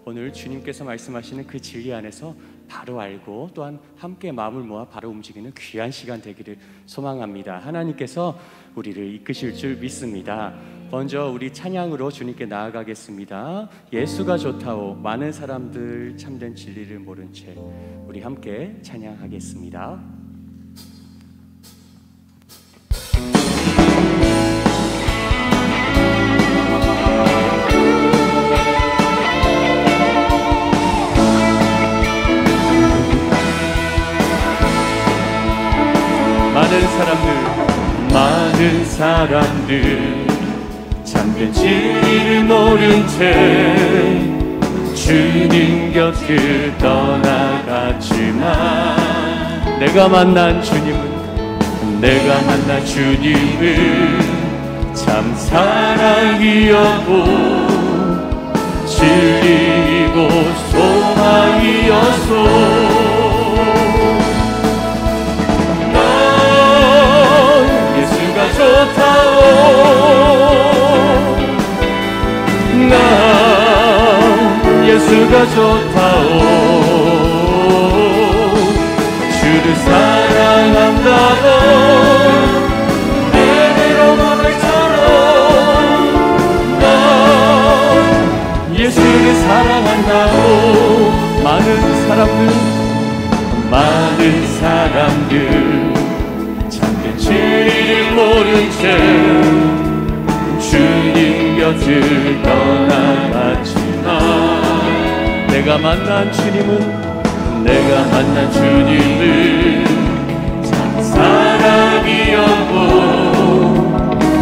오늘 주님께서 말씀하시는 그 진리 안에서 바로 알고 또한 함께 마음을 모아 바로 움직이는 귀한 시간 되기를 소망합니다. 하나님께서 우리를 이끄실 줄 믿습니다. 먼저 우리 찬양으로 주님께 나아가겠습니다. 예수가 좋다오. 많은 사람들 참된 진리를 모른 채 우리 함께 찬양하겠습니다. 많은 사람들 참된 진리를 모른 채 주님 곁을 떠나갔지만 내가 만난 주님은 참 사랑이었고 진리이고 소망이었소. 좋다오. 나 예수가 좋다오. 주를 사랑한다고 내게로 고백처럼 나 예수를 사랑한다고. 많은 사람들 참된 진리를 모른 채 주님 곁을 떠나갔지만 내가 만난 주님은 참 사랑이었고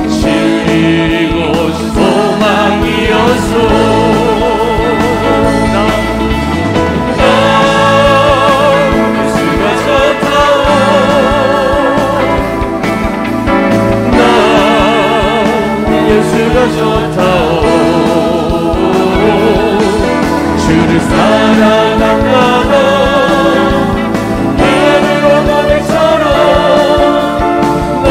진리이고 소망이었소. 예수가 좋다오. 주를 사랑한다고 내게로 고백처럼 너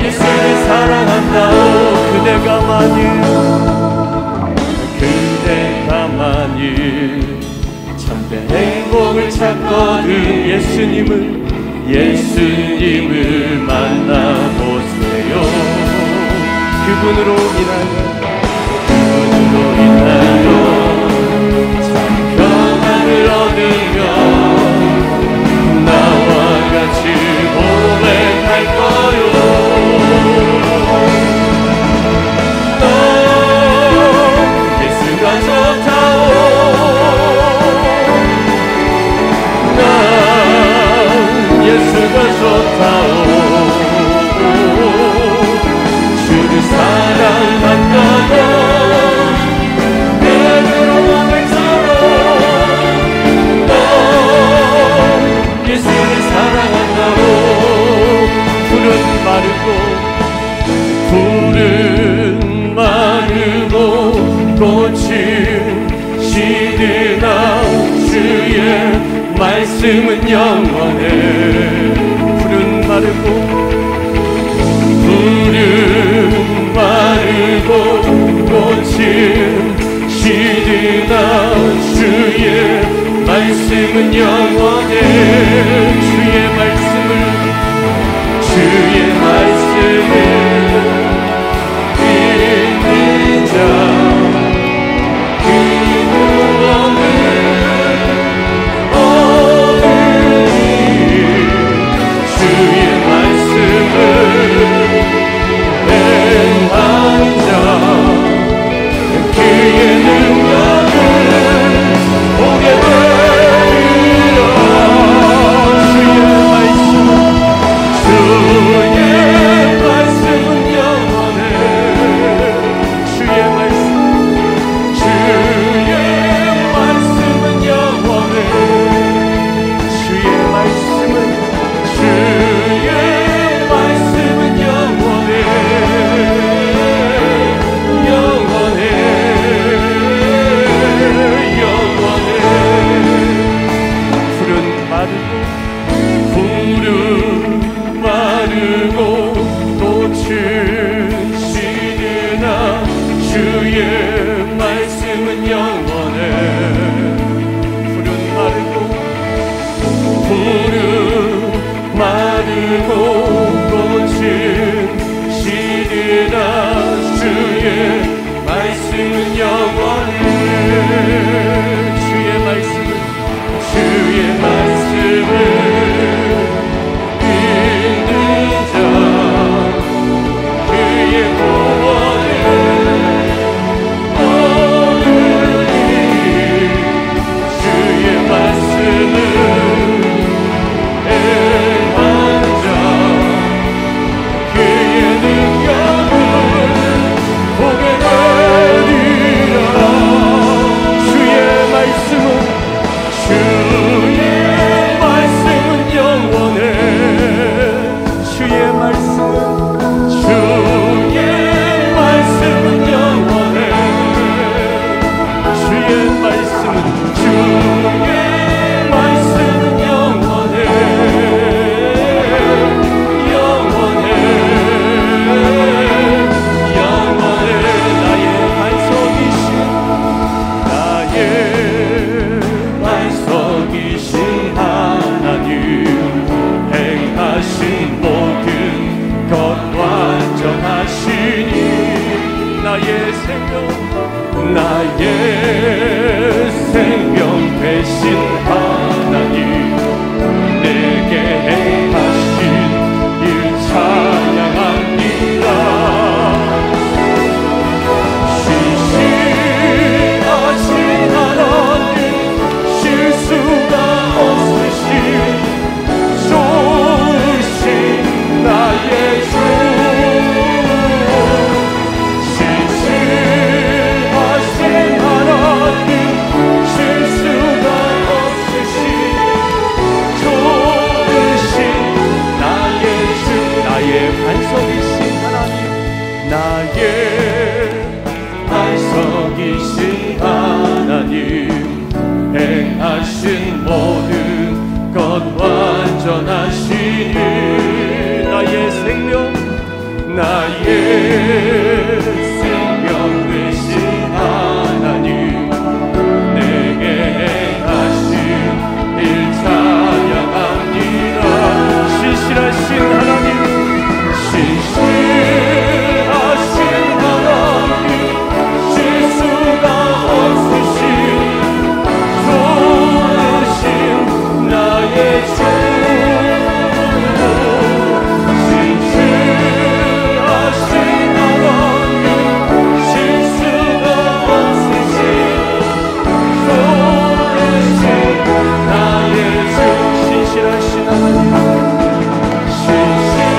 예수를 사랑한다오. 그대가 만일 참된 행복을 찾거든 예수님을 만나보세요. 그분으로 인하여 참 평안을 얻으며 나와 같이 고백할 거요. 너 예수가 좋다오. 나 예수가 좋다오. 주를 사랑한다고 내게로 고백처럼 너 예수를 사랑한다고. 푸른 마르고 꽃이 시드나 주의 말씀은 영원해. 푸른 마르고 꽃이 시드나 주의 말씀은 영원해. 주의 말씀을 믿는 자 그 구원을 얻으리. 주의 말씀을 그의 능력을 보게 되리라. 영원해. 주의 말씀은 믿는 자 그의 구원을 얻으리. 주의 말씀은 행한 자 그의 능력을 보게 되리라. 주의 말씀은 영원해. 주의 말씀은 영원해. 주의 말씀은 영원해. 영원해. 영원해. 나의 반석이신 하나님, 행하신 모든 것 완전하시니 나의 생명 되신 하나님, 내게 행하신 일 찬양합니다. 신실하신 하나님, 실수가 없으신 좋으신 나의 주, 신실하신 하나님, 실수가 없으신 좋으신 나의 주, 나의 반석이신 하나님, 나의 반석이신 하나님, 행하신 모든 것 완전하시니 나의 생명 되신 하나님, 내게 행하신 일 찬양합니다. 신실하신 하나님, 신실하신 하나님, 실수가 없으신 좋으신 나의 주, 신실하신 하나님, 실수가 없으신 좋으신 나의 주, 신실하신 하나님, 신실하신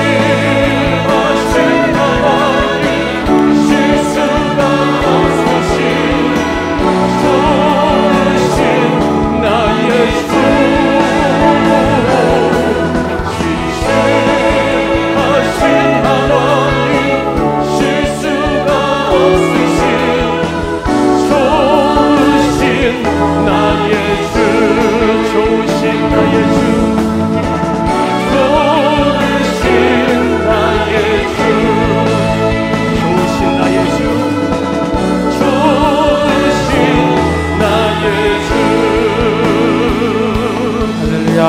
하나님, 실수가 없으신 좋으신 나의 주, 신실하신 하나님, 실수가 없으신 좋으신 나의 주, 좋으신 나의 주, 좋으신 나의 주, 좋으신 나의 주, 좋으신 나의 주. 할렐루야.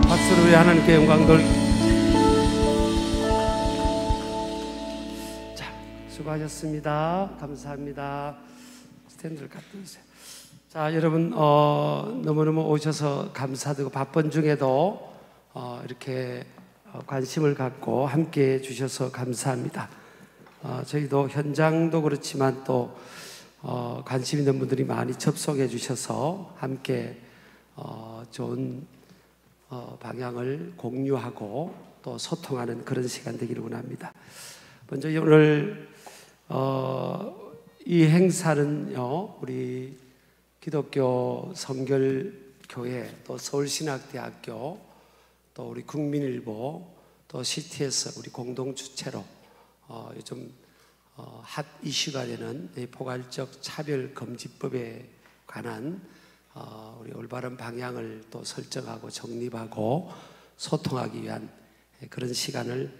박수로 왜 하나님께 영광 돌. 자, 수고하셨습니다. 감사합니다. 스탠드를 갖다 주세요. 자, 여러분 너무너무 오셔서 감사드리고 바쁜 중에도 이렇게 관심을 갖고 함께 해주셔서 감사합니다. 저희도 현장도 그렇지만 또 관심 있는 분들이 많이 접속해 주셔서 함께 좋은 방향을 공유하고 또 소통하는 그런 시간 되기를 원합니다. 먼저 오늘 이 행사는요, 우리 기독교 성결교회, 또 서울신학대학교, 또 우리 국민일보, 또 CTS 우리 공동 주최로 요즘 핫 이슈가 되는 포괄적 차별금지법에 관한 우리 올바른 방향을 또 설정하고 정립하고 소통하기 위한 그런 시간을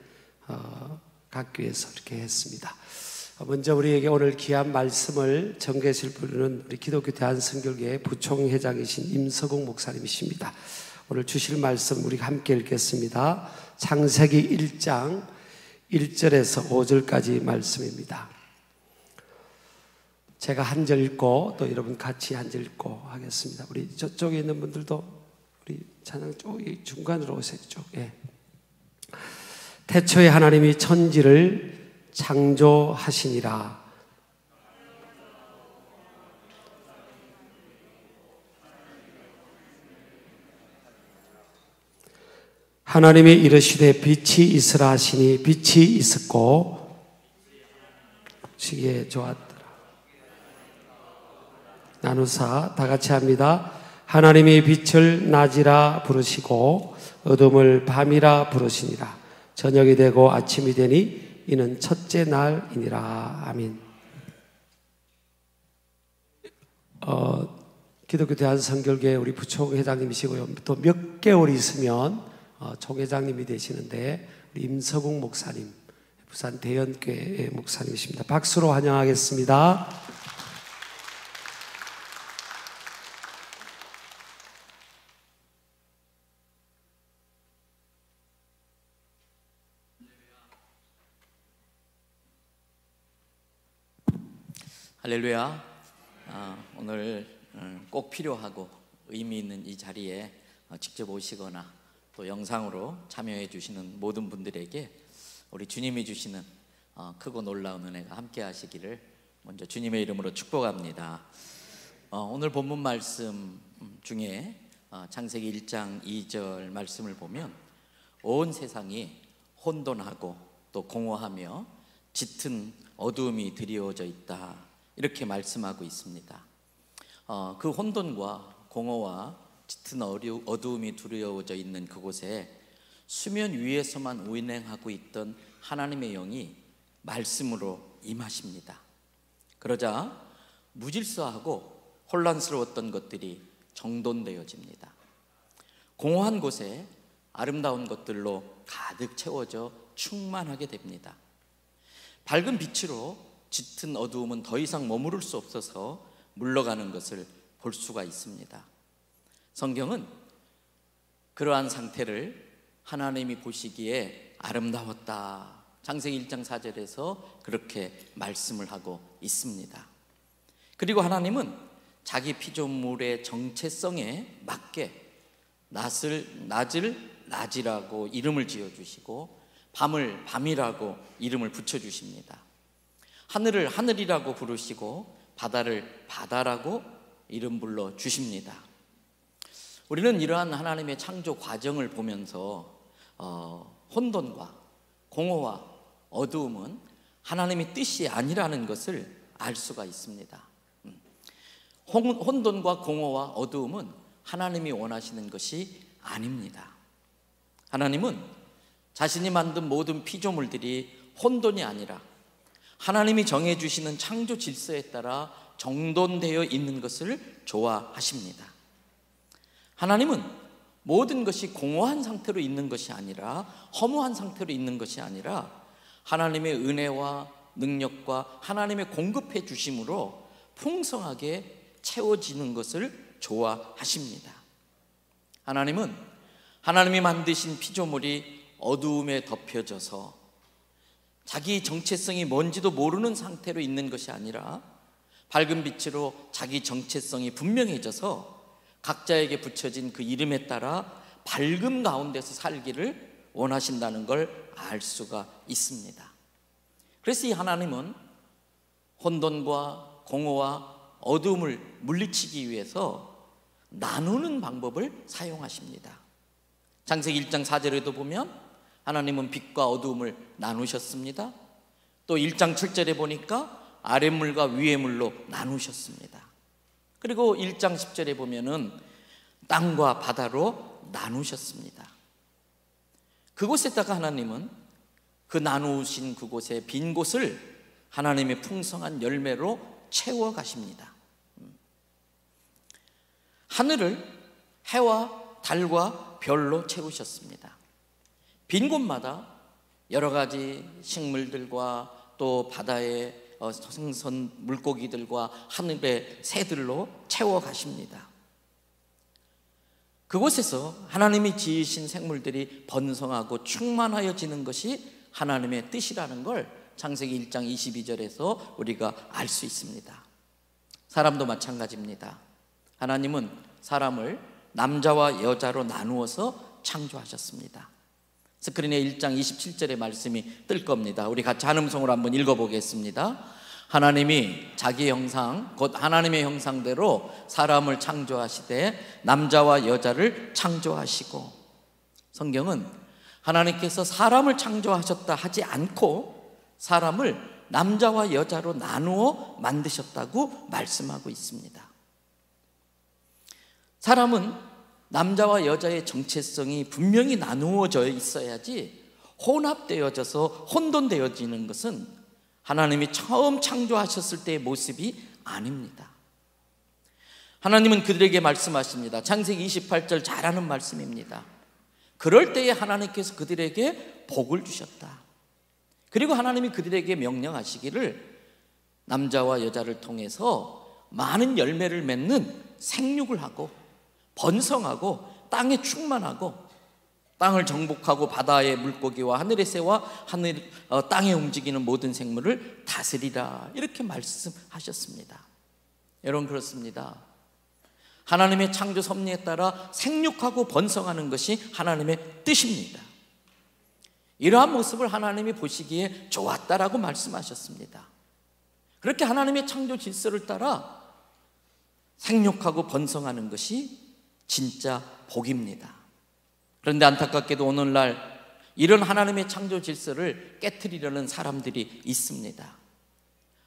갖기 위해서 이렇게 했습니다. 먼저 우리에게 오늘 귀한 말씀을 전개하실 분은 우리 기독교 대한성결교회 부총회장이신 임서국 목사님이십니다. 오늘 주실 말씀 우리 함께 읽겠습니다. 창세기 1장 1절에서 5절까지 말씀입니다. 제가 한 절 읽고 또 여러분 같이 한 절 읽고 하겠습니다. 우리 저쪽에 있는 분들도 우리 찬양 쪽이 중간으로 오세요. 쪽. 예. 태초에 하나님이 천지를 창조하시니라. 하나님이 이르시되 빛이 있으라 하시니 빛이 있었고 시기에 좋았더라. 나누사 다 같이 합니다. 하나님이 빛을 낮이라 부르시고 어둠을 밤이라 부르시니라. 저녁이 되고 아침이 되니 이는 첫째 날이니라. 아멘. 기독교 대한선교회 우리 부총 회장님이시고요. 또 몇 개월 있으면 총회장님이 되시는데 우리 임서국 목사님, 부산 대연교회 목사님이십니다. 박수로 환영하겠습니다. 할렐루야. 오늘 꼭 필요하고 의미 있는 이 자리에 직접 오시거나 또 영상으로 참여해 주시는 모든 분들에게 우리 주님이 주시는 크고 놀라운 은혜가 함께 하시기를 먼저 주님의 이름으로 축복합니다. 오늘 본문 말씀 중에 창세기 1장 2절 말씀을 보면 온 세상이 혼돈하고 또 공허하며 짙은 어두움이 드리워져 있다, 이렇게 말씀하고 있습니다. 그 혼돈과 공허와 짙은 어두움이 두려워져 있는 그곳에 수면 위에서만 운행하고 있던 하나님의 영이 말씀으로 임하십니다. 그러자 무질서하고 혼란스러웠던 것들이 정돈되어집니다. 공허한 곳에 아름다운 것들로 가득 채워져 충만하게 됩니다. 밝은 빛으로 짙은 어두움은 더 이상 머무를 수 없어서 물러가는 것을 볼 수가 있습니다. 성경은 그러한 상태를 하나님이 보시기에 아름다웠다, 창세기 1장 4절에서 그렇게 말씀을 하고 있습니다. 그리고 하나님은 자기 피조물의 정체성에 맞게 낮을 낮이라고 이름을 지어주시고 밤을 밤이라고 이름을 붙여주십니다. 하늘을 하늘이라고 부르시고 바다를 바다라고 이름 불러주십니다. 우리는 이러한 하나님의 창조 과정을 보면서 혼돈과 공허와 어두움은 하나님의 뜻이 아니라는 것을 알 수가 있습니다. 혼돈과 공허와 어두움은 하나님이 원하시는 것이 아닙니다. 하나님은 자신이 만든 모든 피조물들이 혼돈이 아니라 하나님이 정해주시는 창조 질서에 따라 정돈되어 있는 것을 좋아하십니다. 하나님은 모든 것이 공허한 상태로 있는 것이 아니라, 허무한 상태로 있는 것이 아니라 하나님의 은혜와 능력과 하나님의 공급해 주심으로 풍성하게 채워지는 것을 좋아하십니다. 하나님은 하나님이 만드신 피조물이 어두움에 덮여져서 자기 정체성이 뭔지도 모르는 상태로 있는 것이 아니라 밝은 빛으로 자기 정체성이 분명해져서 각자에게 붙여진 그 이름에 따라 밝음 가운데서 살기를 원하신다는 걸 알 수가 있습니다. 그래서 이 하나님은 혼돈과 공허와 어두움을 물리치기 위해서 나누는 방법을 사용하십니다. 창세기 1장 4절에도 보면 하나님은 빛과 어두움을 나누셨습니다. 또 1장 7절에 보니까 아랫물과 위에물로 나누셨습니다. 그리고 1장 10절에 보면은 땅과 바다로 나누셨습니다. 그곳에다가 하나님은 그 나누신 그곳의 빈 곳을 하나님의 풍성한 열매로 채워 가십니다. 하늘을 해와 달과 별로 채우셨습니다. 빈 곳마다 여러 가지 식물들과 또 바다의 생선 물고기들과 하늘의 새들로 채워 가십니다. 그곳에서 하나님이 지으신 생물들이 번성하고 충만하여지는 것이 하나님의 뜻이라는 걸 창세기 1장 22절에서 우리가 알 수 있습니다. 사람도 마찬가지입니다. 하나님은 사람을 남자와 여자로 나누어서 창조하셨습니다. 스크린에 1장 27절의 말씀이 뜰 겁니다. 우리 같이 한 음성으로 한번 읽어보겠습니다. 하나님이 자기 형상, 곧 하나님의 형상대로 사람을 창조하시되 남자와 여자를 창조하시고, 성경은 하나님께서 사람을 창조하셨다 하지 않고 사람을 남자와 여자로 나누어 만드셨다고 말씀하고 있습니다. 사람은 남자와 여자의 정체성이 분명히 나누어져 있어야지 혼합되어져서 혼돈되어지는 것은 하나님이 처음 창조하셨을 때의 모습이 아닙니다. 하나님은 그들에게 말씀하십니다. 창세기 28절 잘 아는 말씀입니다. 그럴 때에 하나님께서 그들에게 복을 주셨다. 그리고 하나님이 그들에게 명령하시기를 남자와 여자를 통해서 많은 열매를 맺는 생육을 하고 번성하고 땅에 충만하고 땅을 정복하고 바다의 물고기와 하늘의 새와 땅에 움직이는 모든 생물을 다스리라, 이렇게 말씀하셨습니다. 여러분, 그렇습니다. 하나님의 창조 섭리에 따라 생육하고 번성하는 것이 하나님의 뜻입니다. 이러한 모습을 하나님이 보시기에 좋았다라고 말씀하셨습니다. 그렇게 하나님의 창조 질서를 따라 생육하고 번성하는 것이 진짜 복입니다. 그런데 안타깝게도 오늘날 이런 하나님의 창조 질서를 깨트리려는 사람들이 있습니다.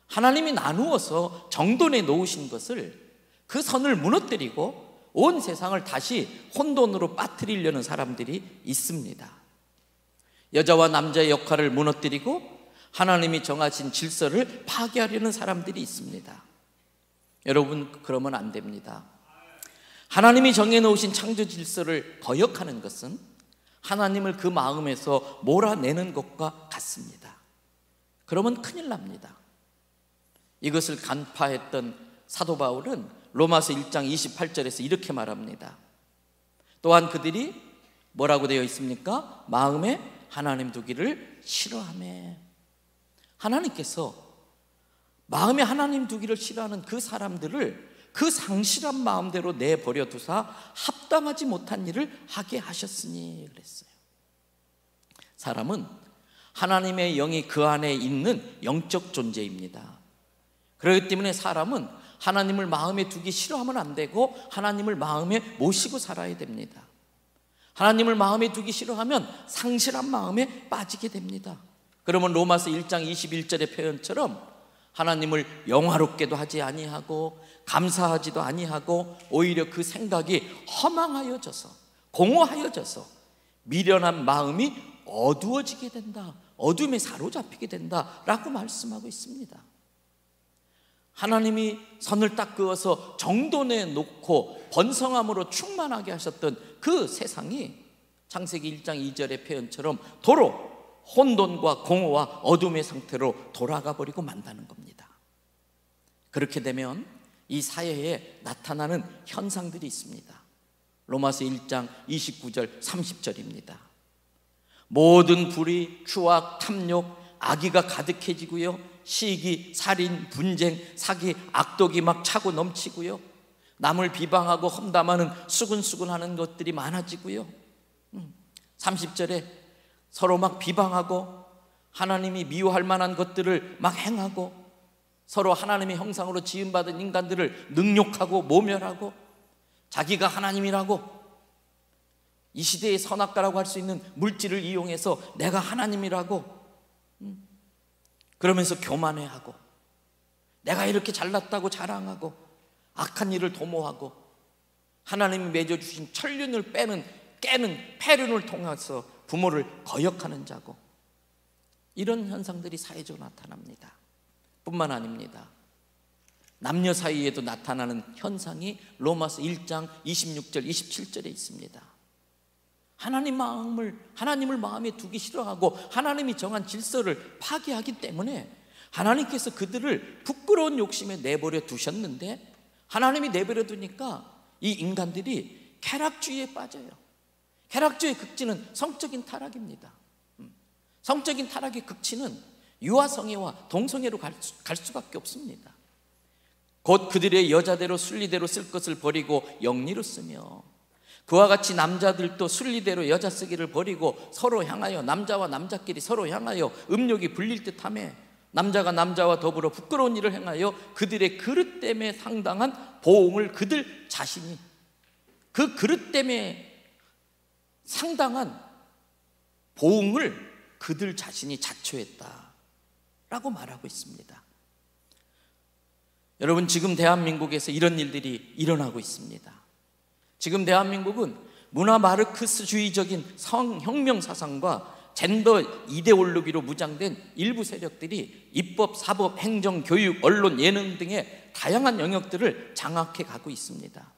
하나님이 나누어서 정돈해 놓으신 것을, 그 선을 무너뜨리고 온 세상을 다시 혼돈으로 빠뜨리려는 사람들이 있습니다. 여자와 남자의 역할을 무너뜨리고 하나님이 정하신 질서를 파괴하려는 사람들이 있습니다. 여러분, 그러면 안 됩니다. 하나님이 정해놓으신 창조 질서를 거역하는 것은 하나님을 그 마음에서 몰아내는 것과 같습니다. 그러면 큰일 납니다. 이것을 간파했던 사도 바울은 로마서 1장 28절에서 이렇게 말합니다. 또한 그들이 뭐라고 되어 있습니까? 마음에 하나님 두기를 싫어하며. 하나님께서 마음에 하나님 두기를 싫어하는 그 사람들을 그 상실한 마음대로 내버려 두사 합당하지 못한 일을 하게 하셨으니 그랬어요. 사람은 하나님의 영이 그 안에 있는 영적 존재입니다. 그렇기 때문에 사람은 하나님을 마음에 두기 싫어하면 안 되고 하나님을 마음에 모시고 살아야 됩니다. 하나님을 마음에 두기 싫어하면 상실한 마음에 빠지게 됩니다. 그러면 로마서 1장 21절의 표현처럼 하나님을 영화롭게도 하지 아니하고 감사하지도 아니하고 오히려 그 생각이 허망하여져서 공허하여져서 미련한 마음이 어두워지게 된다, 어둠에 사로잡히게 된다라고 말씀하고 있습니다. 하나님이 선을 딱 그어서 정돈해 놓고 번성함으로 충만하게 하셨던 그 세상이 창세기 1장 2절의 표현처럼 도로 혼돈과 공허와 어둠의 상태로 돌아가 버리고 만다는 겁니다. 그렇게 되면 이 사회에 나타나는 현상들이 있습니다. 로마서 1장 29절 30절입니다. 모든 불의, 추악, 탐욕, 악의가 가득해지고요, 시기, 살인, 분쟁, 사기, 악독이 막 차고 넘치고요, 남을 비방하고 험담하는 수근수근하는 것들이 많아지고요, 30절에 서로 막 비방하고 하나님이 미워할 만한 것들을 막 행하고 서로 하나님의 형상으로 지음받은 인간들을 능욕하고 모멸하고 자기가 하나님이라고 이 시대의 선악과라고 할 수 있는 물질을 이용해서 내가 하나님이라고 그러면서 교만해하고 내가 이렇게 잘났다고 자랑하고 악한 일을 도모하고 하나님이 맺어주신 천륜을 깨는 폐륜을 통해서 부모를 거역하는 자고, 이런 현상들이 사회적으로 나타납니다. 뿐만 아닙니다. 남녀 사이에도 나타나는 현상이 로마서 1장 26절 27절에 있습니다. 하나님을 마음에 두기 싫어하고 하나님이 정한 질서를 파괴하기 때문에 하나님께서 그들을 부끄러운 욕심에 내버려 두셨는데, 하나님이 내버려 두니까 이 인간들이 쾌락주의에 빠져요. 쾌락주의 극치는 성적인 타락입니다. 성적인 타락의 극치는 유아성애와 동성애로 갈 수밖에 없습니다. 곧 그들의 여자대로 순리대로 쓸 것을 버리고 영리로 쓰며, 그와 같이 남자들도 순리대로 여자 쓰기를 버리고 서로 향하여, 남자와 남자끼리 서로 향하여 음욕이 불릴 듯하며, 남자가 남자와 더불어 부끄러운 일을 행하여 그들의 그릇 때문에 상당한 보응을 그들 자신이, 그 그릇 때문에 상당한 보응을 그들 자신이 자초했다라고 말하고 있습니다. 여러분, 지금 대한민국에서 이런 일들이 일어나고 있습니다. 지금 대한민국은 문화 마르크스주의적인 성혁명 사상과 젠더 이데올로기로 무장된 일부 세력들이 입법, 사법, 행정, 교육, 언론, 예능 등의 다양한 영역들을 장악해 가고 있습니다.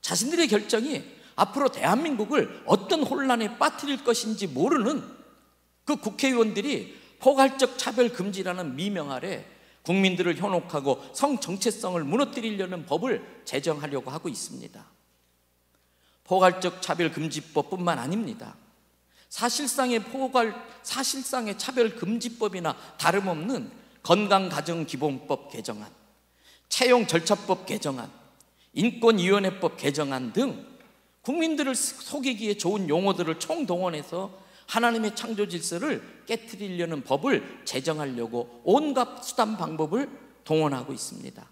자신들의 결정이 앞으로 대한민국을 어떤 혼란에 빠뜨릴 것인지 모르는 그 국회의원들이 포괄적 차별 금지라는 미명 아래 국민들을 현혹하고 성 정체성을 무너뜨리려는 법을 제정하려고 하고 있습니다. 포괄적 차별금지법뿐만 아닙니다. 사실상의 차별금지법이나 다름없는 건강가정기본법 개정안, 채용절차법 개정안, 인권위원회법 개정안 등 국민들을 속이기에 좋은 용어들을 총동원해서 하나님의 창조 질서를 깨트리려는 법을 제정하려고 온갖 수단 방법을 동원하고 있습니다.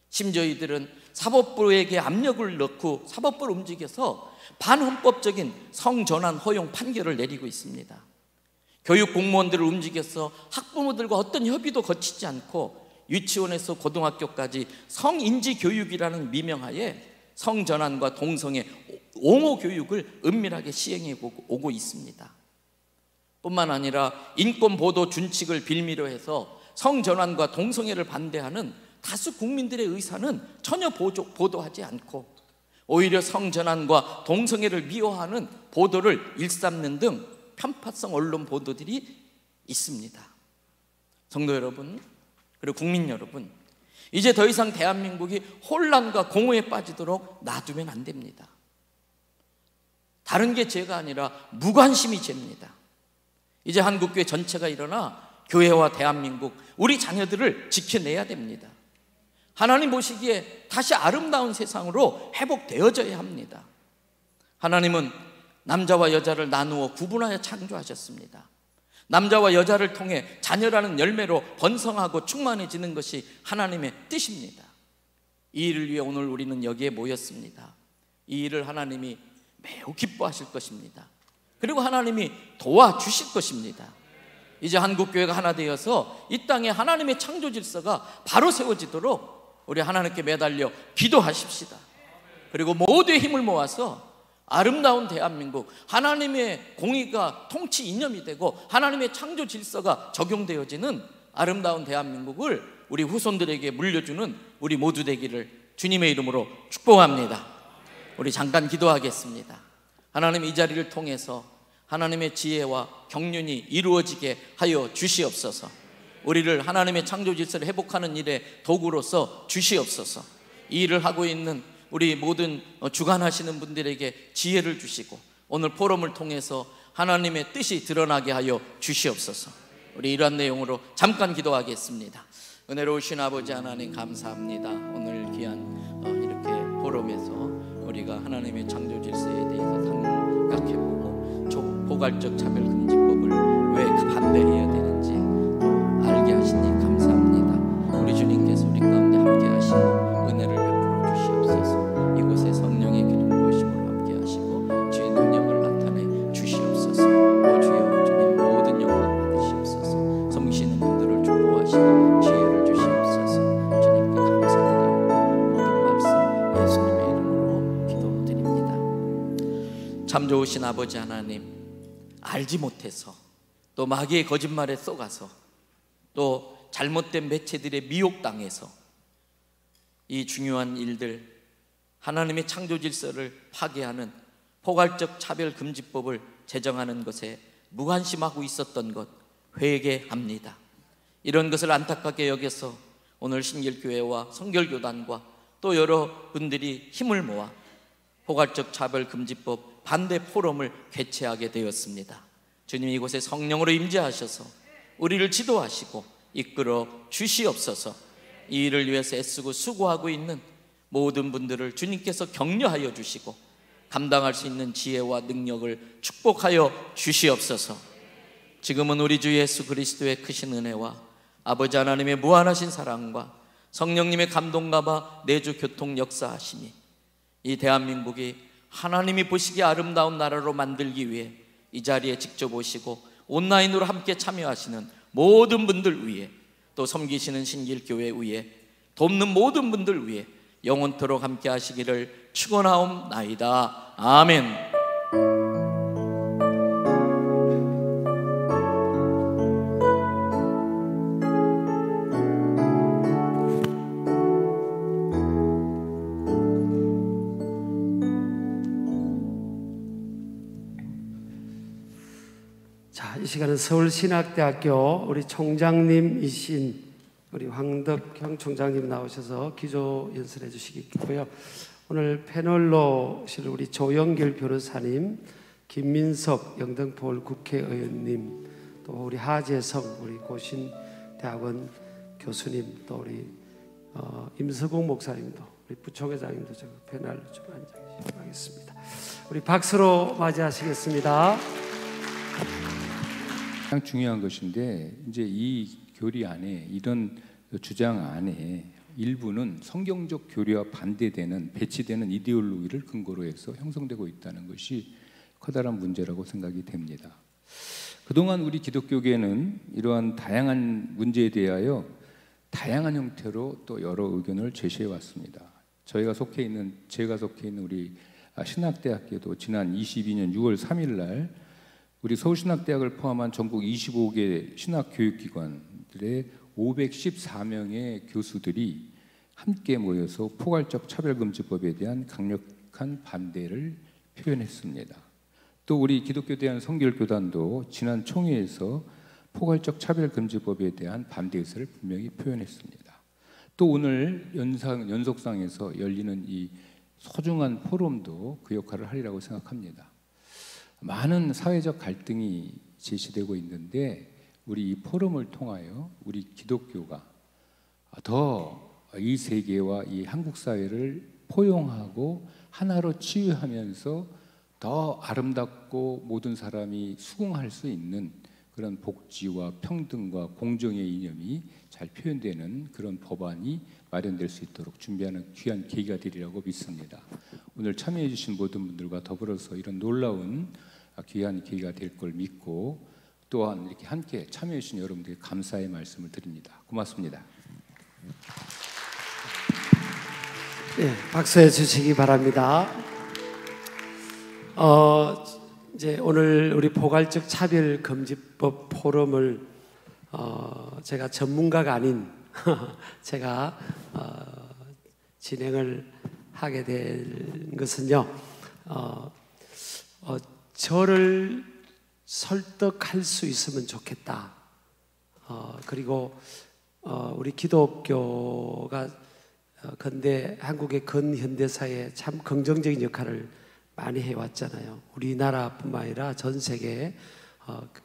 심지어 이들은 사법부에게 압력을 넣고 사법부를 움직여서 반헌법적인 성전환 허용 판결을 내리고 있습니다. 교육 공무원들을 움직여서 학부모들과 어떤 협의도 거치지 않고 유치원에서 고등학교까지 성인지 교육이라는 미명하에 성전환과 동성애 옹호 교육을 은밀하게 시행해 오고 있습니다. 뿐만 아니라 인권보도 준칙을 빌미로 해서 성전환과 동성애를 반대하는 다수 국민들의 의사는 전혀 보도하지 않고 오히려 성전환과 동성애를 미워하는 보도를 일삼는 등 편파성 언론 보도들이 있습니다. 성도 여러분, 그리고 국민 여러분, 이제 더 이상 대한민국이 혼란과 공허에 빠지도록 놔두면 안 됩니다. 다른 게 죄가 아니라 무관심이 죄입니다. 이제 한국교회 전체가 일어나 교회와 대한민국, 우리 자녀들을 지켜내야 됩니다. 하나님 보시기에 다시 아름다운 세상으로 회복되어져야 합니다. 하나님은 남자와 여자를 나누어 구분하여 창조하셨습니다. 남자와 여자를 통해 자녀라는 열매로 번성하고 충만해지는 것이 하나님의 뜻입니다. 이 일을 위해 오늘 우리는 여기에 모였습니다. 이 일을 하나님이 매우 기뻐하실 것입니다. 그리고 하나님이 도와주실 것입니다. 이제 한국교회가 하나 되어서 이 땅에 하나님의 창조 질서가 바로 세워지도록 우리 하나님께 매달려 기도하십시다. 그리고 모두의 힘을 모아서 아름다운 대한민국, 하나님의 공의가 통치 이념이 되고 하나님의 창조 질서가 적용되어지는 아름다운 대한민국을 우리 후손들에게 물려주는 우리 모두 되기를 주님의 이름으로 축복합니다. 우리 잠깐 기도하겠습니다. 하나님, 이 자리를 통해서 하나님의 지혜와 경륜이 이루어지게 하여 주시옵소서. 우리를 하나님의 창조 질서를 회복하는 일에 도구로서 주시옵소서. 이 일을 하고 있는 우리 모든 주관하시는 분들에게 지혜를 주시고 오늘 포럼을 통해서 하나님의 뜻이 드러나게 하여 주시옵소서. 우리 이러한 내용으로 잠깐 기도하겠습니다. 은혜로우신 아버지 하나님, 감사합니다. 오늘 귀한 이렇게 포럼에서 우리가 하나님의 창조 질서에 대해서 생각해보고 포괄적 차별금지법을 왜 반대해야 되는지 알게 하시니 감사합니다. 우리 주님께서 우리 가운데 함께 하시고 은혜를 베풀어 주시옵소서. 이곳에 성령의 기름 부으심으로 함께 하시고 주의 능력을 나타내 주시옵소서. 주여, 주님 모든 영광 받으시옵소서. 섬기시는 분들을 축복하시고 지혜를 주시옵소서. 주님께 감사드리고 모든 말씀 예수님의 이름으로 기도드립니다. 참 좋으신 아버지 하나님, 알지 못해서 또 마귀의 거짓말에 속아서 또 잘못된 매체들의 미혹당해서 이 중요한 일들, 하나님의 창조 질서를 파괴하는 포괄적 차별금지법을 제정하는 것에 무관심하고 있었던 것 회개합니다. 이런 것을 안타깝게 여겨서 오늘 신길교회와 성결교단과 또 여러분들이 힘을 모아 포괄적 차별금지법 반대 포럼을 개최하게 되었습니다. 주님, 이곳에 성령으로 임재하셔서 우리를 지도하시고 이끌어 주시옵소서. 이 일을 위해서 애쓰고 수고하고 있는 모든 분들을 주님께서 격려하여 주시고 감당할 수 있는 지혜와 능력을 축복하여 주시옵소서. 지금은 우리 주 예수 그리스도의 크신 은혜와 아버지 하나님의 무한하신 사랑과 성령님의 감동감화 내주 교통 역사하심이 이 대한민국이 하나님이 보시기에 아름다운 나라로 만들기 위해 이 자리에 직접 오시고 온라인으로 함께 참여하시는 모든 분들 위해, 또 섬기시는 신길교회 위해, 돕는 모든 분들 위해 영원토록 함께 하시기를 축원하옵나이다. 아멘. 자, 이 시간은 서울신학대학교 우리 총장님이신 우리 황덕형 총장님 나오셔서 기조 연설해 주시겠고요. 오늘 패널로 오실 우리 조영길 변호사님, 김민석 영등포 국회의원님, 또 우리 하재성 우리 고신대학원 교수님, 또 우리 임서공 목사님도, 우리 부총회장님도 저 패널로 좀 앉아 계시도록 하겠습니다. 우리 박수로 맞이하시겠습니다. 가장 중요한 것인데, 이제 이 교리 안에, 이런 주장 안에 일부는 성경적 교리와 반대되는, 배치되는 이데올로기를 근거로 해서 형성되고 있다는 것이 커다란 문제라고 생각이 됩니다. 그동안 우리 기독교계는 이러한 다양한 문제에 대하여 다양한 형태로 또 여러 의견을 제시해 왔습니다. 제가 속해 있는 우리 신학대학교도 지난 22년 6월 3일 날 우리 서울신학대학을 포함한 전국 25개 신학교육기관들의 514명의 교수들이 함께 모여서 포괄적 차별금지법에 대한 강력한 반대를 표현했습니다. 또 우리 기독교 대한성결교단도 지난 총회에서 포괄적 차별금지법에 대한 반대 의사를 분명히 표현했습니다. 또 오늘 연속상에서 열리는 이 소중한 포럼도 그 역할을 하리라고 생각합니다. 많은 사회적 갈등이 제시되고 있는데, 우리 이 포럼을 통하여 우리 기독교가 더 이 세계와 이 한국 사회를 포용하고 하나로 치유하면서 더 아름답고 모든 사람이 수긍할 수 있는 그런 복지와 평등과 공정의 이념이 잘 표현되는 그런 법안이 마련될 수 있도록 준비하는 귀한 계기가 되리라고 믿습니다. 오늘 참여해 주신 모든 분들과 더불어서 이런 놀라운 귀한 계기가 될 걸 믿고, 또한 이렇게 함께 참여해 주신 여러분들께 감사의 말씀을 드립니다. 고맙습니다. 네, 박수해 주시기 바랍니다. 이제 오늘 우리 포괄적 차별금지법 포럼을 제가 전문가가 아닌 제가 진행을 하게 된 것은요, 저를 설득할 수 있으면 좋겠다. 그리고 우리 기독교가 근대 한국의 근현대사에 참 긍정적인 역할을 많이 해왔잖아요. 우리나라뿐만 아니라 전 세계에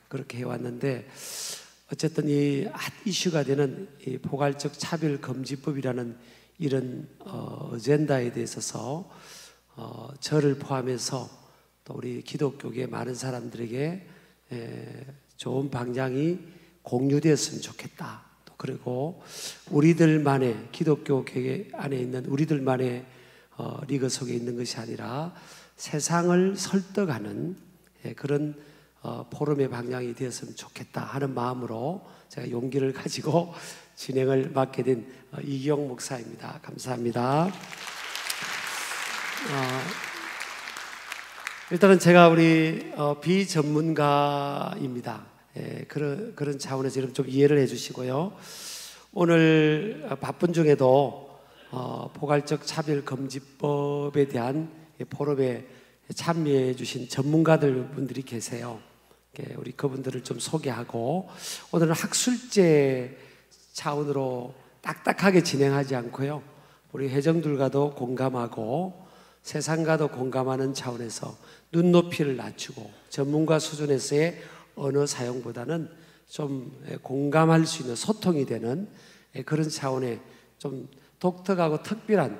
그렇게 해왔는데, 어쨌든 이 핫 이슈가 되는 이 포괄적 차별금지법이라는 이런 어젠다에 대해서 저를 포함해서 또 우리 기독교계 많은 사람들에게 좋은 방향이 공유되었으면 좋겠다. 또 그리고 우리들만의 기독교계 안에 있는 우리들만의 리그 속에 있는 것이 아니라 세상을 설득하는 그런 포럼의 방향이 되었으면 좋겠다 하는 마음으로 제가 용기를 가지고 진행을 맡게 된 이기영 목사입니다. 감사합니다. 일단은 제가 우리 비전문가입니다. 그런 차원에서 여러분 좀 이해를 해주시고요. 오늘 바쁜 중에도 포괄적 차별금지법에 대한 포럼에 참여해 주신 전문가들 분들이 계세요. 우리 그분들을 좀 소개하고, 오늘은 학술제 차원으로 딱딱하게 진행하지 않고요, 우리 회정들과도 공감하고 세상과도 공감하는 차원에서 눈높이를 낮추고 전문가 수준에서의 언어 사용보다는 좀 공감할 수 있는 소통이 되는 그런 차원의 좀 독특하고 특별한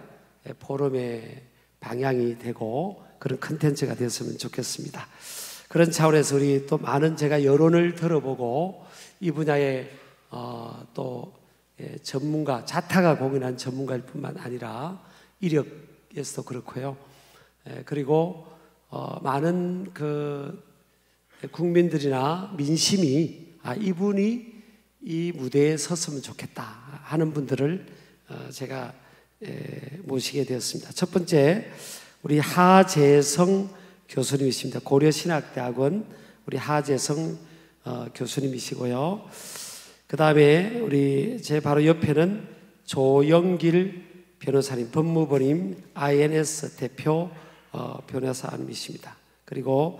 포럼의 방향이 되고 그런 컨텐츠가 됐으면 좋겠습니다. 그런 차원에서 우리 또 많은 제가 여론을 들어보고 이 분야의 또 전문가, 자타가 공인한 전문가일 뿐만 아니라 이력에서도 그렇고요. 그리고 많은 그 국민들이나 민심이 이분이 이 무대에 섰으면 좋겠다 하는 분들을 제가 모시게 되었습니다. 첫 번째, 우리 하재성 교수님이십니다. 고려신학대학원 우리 하재성 교수님이시고요. 그 다음에 우리 제 바로 옆에는 조영길 변호사님, 법무부님 INS 대표 변호사님이십니다. 그리고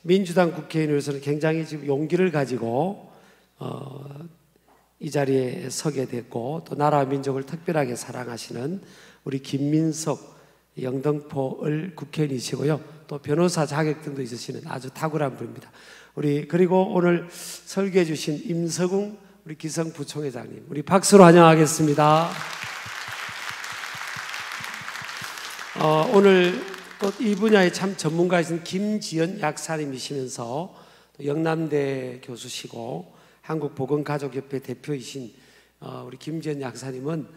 민주당 국회의원으로서는 굉장히 지금 용기를 가지고 이 자리에 서게 됐고 또 나라와 민족을 특별하게 사랑하시는 우리 김민석 영등포을 국회의원이시고요. 또 변호사 자격증도 있으시는 아주 탁월한 분입니다. 우리 그리고 오늘 설교해 주신 임석웅 우리 기성부총회장님, 우리 박수로 환영하겠습니다. 오늘 또 이 분야에 참 전문가이신 김지연 약사님이시면서 또 영남대 교수시고 한국보건가족협회 대표이신 우리 김지연 약사님은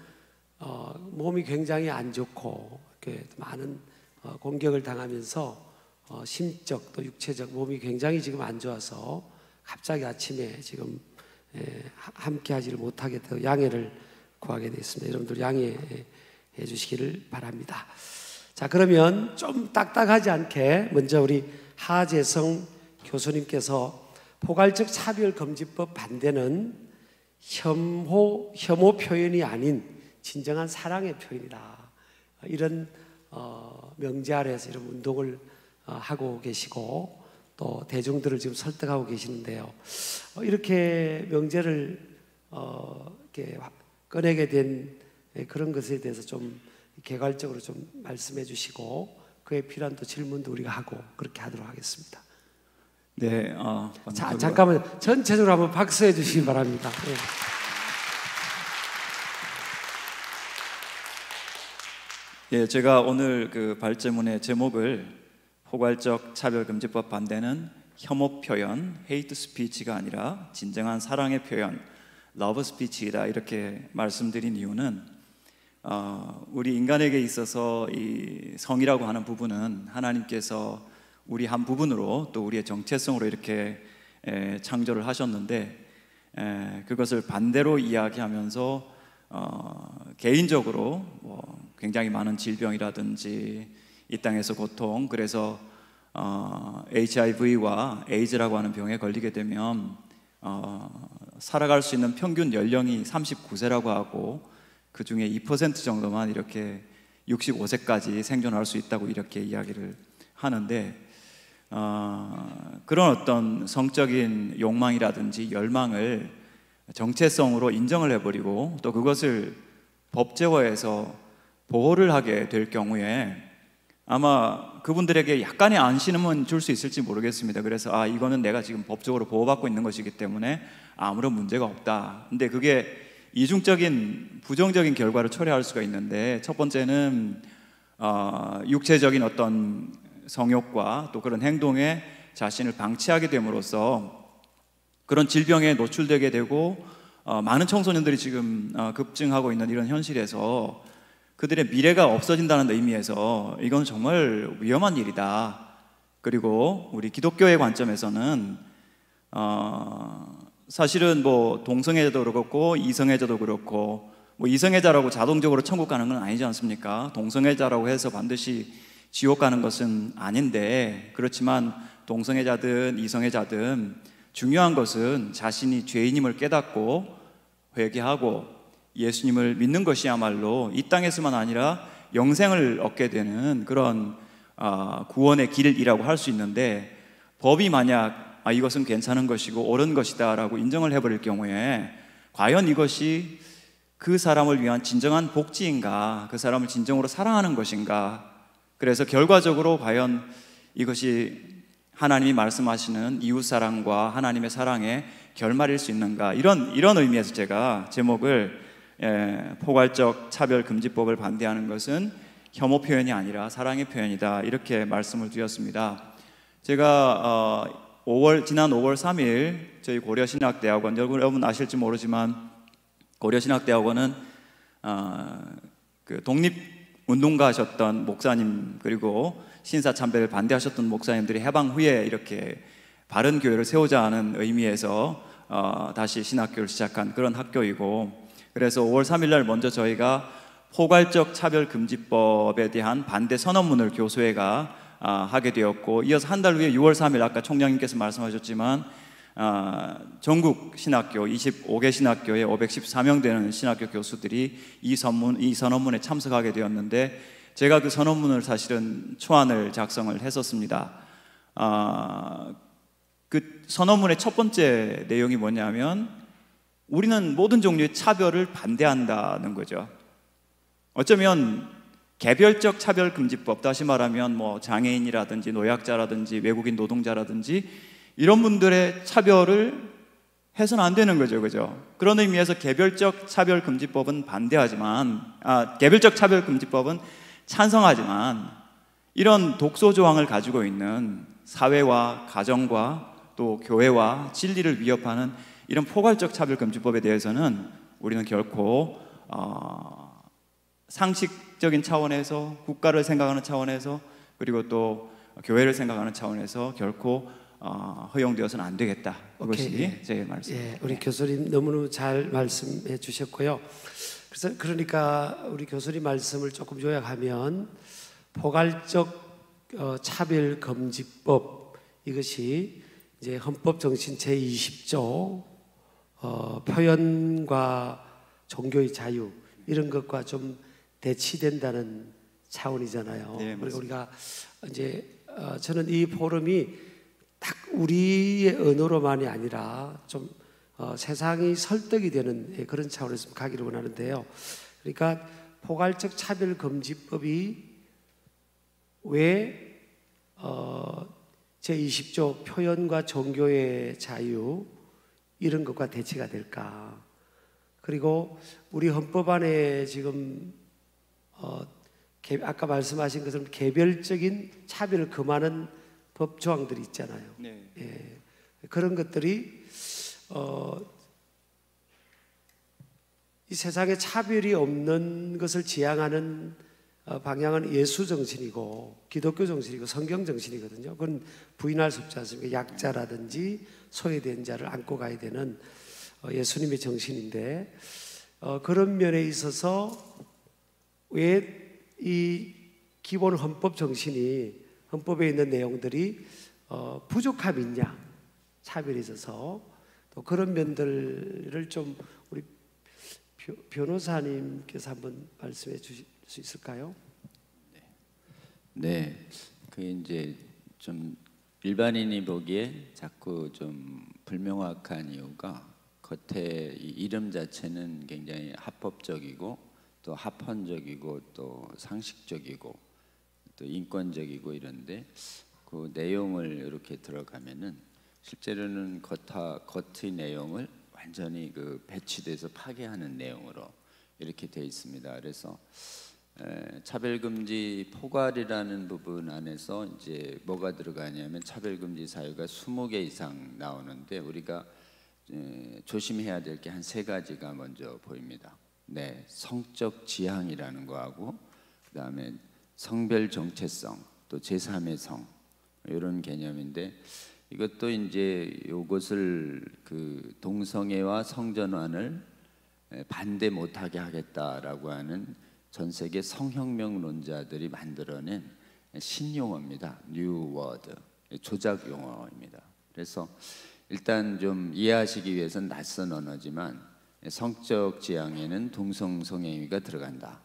몸이 굉장히 안 좋고 이렇게 많은 공격을 당하면서 심적 또 육체적 몸이 굉장히 지금 안 좋아서 갑자기 아침에 지금 함께 하지를 못하게 되어 양해를 구하게 되었습니다. 여러분들 양해해 주시기를 바랍니다. 자, 그러면 좀 딱딱하지 않게 먼저 우리 하재성 교수님께서 포괄적 차별금지법 반대는 혐오 표현이 아닌 진정한 사랑의 표현이다. 이런 명제 아래에서 이런 운동을 하고 계시고 또 대중들을 지금 설득하고 계시는데요. 이렇게 명제를 이렇게 꺼내게 된 그런 것에 대해서 좀 개괄적으로 좀 말씀해 주시고 그에 필요한 또 질문도 우리가 하고 그렇게 하도록 하겠습니다. 네, 자, 잠깐만 전체적으로 한번 박수해 주시기 바랍니다. 예, 제가 오늘 그 발제문의 제목을 포괄적 차별금지법 반대는 혐오 표현, 헤이트 스피치가 아니라 진정한 사랑의 표현, 러브 스피치이다 이렇게 말씀드린 이유는 우리 인간에게 있어서 이 성이라고 하는 부분은 하나님께서 우리 한 부분으로 또 우리의 정체성으로 이렇게 창조를 하셨는데 그것을 반대로 이야기하면서 개인적으로 굉장히 많은 질병이라든지 이 땅에서 고통, 그래서 HIV와 에이즈라고 하는 병에 걸리게 되면 살아갈 수 있는 평균 연령이 39세라고 하고 그 중에 2% 정도만 이렇게 65세까지 생존할 수 있다고 이렇게 이야기를 하는데 그런 어떤 성적인 욕망이라든지 열망을 정체성으로 인정을 해버리고 또 그것을 법제화해서 보호를 하게 될 경우에 아마 그분들에게 약간의 안심은 줄 수 있을지 모르겠습니다. 그래서 이거는 내가 지금 법적으로 보호받고 있는 것이기 때문에 아무런 문제가 없다. 근데 그게 이중적인 부정적인 결과를 초래할 수가 있는데 첫 번째는 육체적인 어떤 성욕과 또 그런 행동에 자신을 방치하게 됨으로써 그런 질병에 노출되게 되고 많은 청소년들이 지금 급증하고 있는 이런 현실에서 그들의 미래가 없어진다는 의미에서 이건 정말 위험한 일이다. 그리고 우리 기독교의 관점에서는 사실은 뭐 동성애자도 그렇고 이성애자도 그렇고 뭐 이성애자라고 자동적으로 천국 가는 건 아니지 않습니까? 동성애자라고 해서 반드시 지옥 가는 것은 아닌데 그렇지만 동성애자든 이성애자든 중요한 것은 자신이 죄인임을 깨닫고 회개하고 예수님을 믿는 것이야말로 이 땅에서만 아니라 영생을 얻게 되는 그런 구원의 길이라고 할 수 있는데 법이 만약 이것은 괜찮은 것이고 옳은 것이다 라고 인정을 해버릴 경우에 과연 이것이 그 사람을 위한 진정한 복지인가, 그 사람을 진정으로 사랑하는 것인가. 그래서 결과적으로 과연 이것이 하나님이 말씀하시는 이웃사랑과 하나님의 사랑의 결말일 수 있는가, 이런 의미에서 제가 제목을 포괄적 차별금지법을 반대하는 것은 혐오 표현이 아니라 사랑의 표현이다, 이렇게 말씀을 드렸습니다. 제가 지난 5월 3일 저희 고려신학대학원, 여러분 아실지 모르지만 고려신학대학원은 그 독립운동가셨던 목사님, 그리고 신사참배를 반대하셨던 목사님들이 해방 후에 이렇게 바른 교회를 세우자 하는 의미에서 다시 신학교를 시작한 그런 학교이고, 그래서 5월 3일 날 먼저 저희가 포괄적 차별금지법에 대한 반대 선언문을 교수회가 하게 되었고, 이어서 한 달 후에 6월 3일 아까 총장님께서 말씀하셨지만 전국 신학교 25개 신학교에 514명 되는 신학교 교수들이 이 선언문에 참석하게 되었는데, 제가 그 선언문을 사실은 초안을 작성을 했었습니다. 그 선언문의 첫 번째 내용이 뭐냐면, 우리는 모든 종류의 차별을 반대한다는 거죠. 어쩌면 개별적 차별금지법, 다시 말하면 뭐 장애인이라든지 노약자라든지 외국인 노동자라든지 이런 분들의 차별을 해서는 안 되는 거죠, 그죠? 그런 의미에서 개별적 차별금지법은 개별적 차별금지법은 찬성하지만, 이런 독소 조항을 가지고 있는 사회와 가정과 또 교회와 진리를 위협하는 이런 포괄적 차별금지법에 대해서는 우리는 결코 상식적인 차원에서, 국가를 생각하는 차원에서, 그리고 또 교회를 생각하는 차원에서 결코 허용되어서는 안 되겠다. 그것이 제 말씀입니다. 우리 교수님 너무너무 잘 말씀해 주셨고요. 그러니까 우리 교수님 말씀을 조금 요약하면, 포괄적 차별금지법, 이것이 이제 헌법 정신 제20조 표현과 종교의 자유, 이런 것과 좀 대치된다는 차원이잖아요. 네, 그리고 우리가 이제 저는 이 포럼이 딱 우리의 언어로만이 아니라 좀 세상이 설득이 되는 그런 차원에서 가기를 원하는데요. 그러니까 포괄적 차별금지법이 왜 제20조 표현과 종교의 자유, 이런 것과 대치가 될까? 그리고 우리 헌법 안에 지금 아까 말씀하신 것처럼 개별적인 차별을 금하는 법 조항들이 있잖아요. 네. 그런 것들이 이 세상에 차별이 없는 것을 지향하는 방향은 예수 정신이고 기독교 정신이고 성경 정신이거든요. 그건 부인할 수 없지 않습니까? 약자라든지 소외된 자를 안고 가야 되는 예수님의 정신인데, 그런 면에 있어서 왜 이 기본 헌법 정신이, 헌법에 있는 내용들이 부족함이 있냐, 차별에 있어서. 또 그런 면들을 좀 우리 변호사님께서 한번 말씀해 주실 수 있을까요? 네, 그 이제 좀 일반인이 보기에 자꾸 좀 불명확한 이유가, 겉에 이 이름 자체는 굉장히 합법적이고 또 합헌적이고 또 상식적이고 또 인권적이고 이런데, 그 내용을 이렇게 들어가면은 실제로는 겉의 내용을 완전히 그 배치돼서 파괴하는 내용으로 이렇게 되어 있습니다. 그래서 차별금지 포괄이라는 부분 안에서 이제 뭐가 들어가냐면, 차별금지 사유가 20개 이상 나오는데 우리가 조심해야 될 게 한 3가지가 먼저 보입니다. 네, 성적 지향이라는 거하고, 그다음에 성별 정체성, 또 제3의 성, 이런 개념인데, 이것도 이제 이것을 그 동성애와 성전환을 반대 못하게 하겠다라고 하는 전 세계 성혁명론자들이 만들어낸 신용어입니다. 뉴 워드, 조작 용어입니다. 그래서 일단 좀 이해하시기 위해서는 낯선 언어지만, 성적 지향에는 동성 성행위가 들어간다.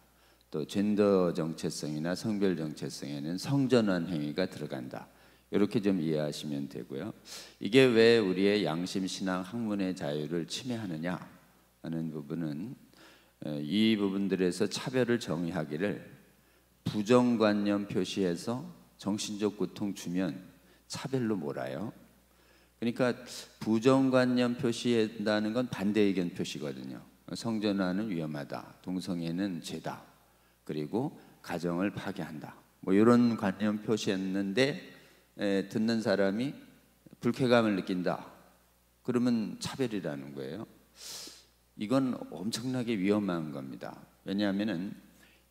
또 젠더 정체성이나 성별 정체성에는 성전환 행위가 들어간다. 이렇게 좀 이해하시면 되고요. 이게 왜 우리의 양심, 신앙, 학문의 자유를 침해하느냐 하는 부분은, 이 부분들에서 차별을 정의하기를 부정관념 표시해서 정신적 고통 주면 차별로 몰아요. 그러니까 부정관념 표시한다는 건 반대 의견 표시거든요. 성전환은 위험하다, 동성애는 죄다, 그리고 가정을 파괴한다, 뭐 이런 관념 표시했는데 듣는 사람이 불쾌감을 느낀다, 그러면 차별이라는 거예요. 이건 엄청나게 위험한 겁니다. 왜냐하면은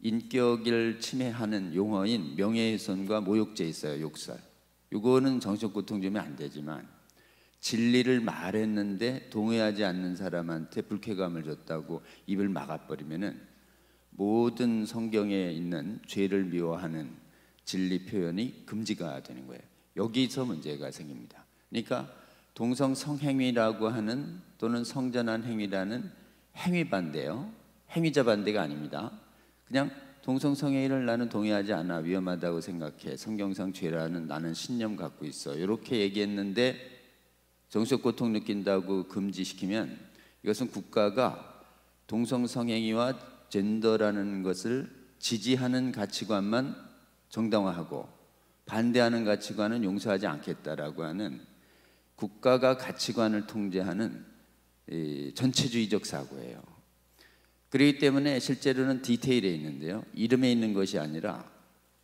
인격을 침해하는 용어인 명예훼손과 모욕죄 있어요. 욕설. 이거는 정신적 고통 주면 안 되지만, 진리를 말했는데 동의하지 않는 사람한테 불쾌감을 줬다고 입을 막아버리면은 모든 성경에 있는 죄를 미워하는 진리 표현이 금지가 되는 거예요. 여기서 문제가 생깁니다. 그러니까 동성 성행위라고 하는, 또는 성전환 행위라는 행위 반대요. 행위자 반대가 아닙니다. 그냥 동성 성행위를 나는 동의하지 않아, 위험하다고 생각해, 성경상 죄라는 나는 신념 갖고 있어, 이렇게 얘기했는데 정신적 고통 느낀다고 금지시키면, 이것은 국가가 동성 성행위와 젠더라는 것을 지지하는 가치관만 정당화하고 반대하는 가치관은 용서하지 않겠다라고 하는, 국가가 가치관을 통제하는 전체주의적 사고예요. 그렇기 때문에 실제로는 디테일에 있는데요, 이름에 있는 것이 아니라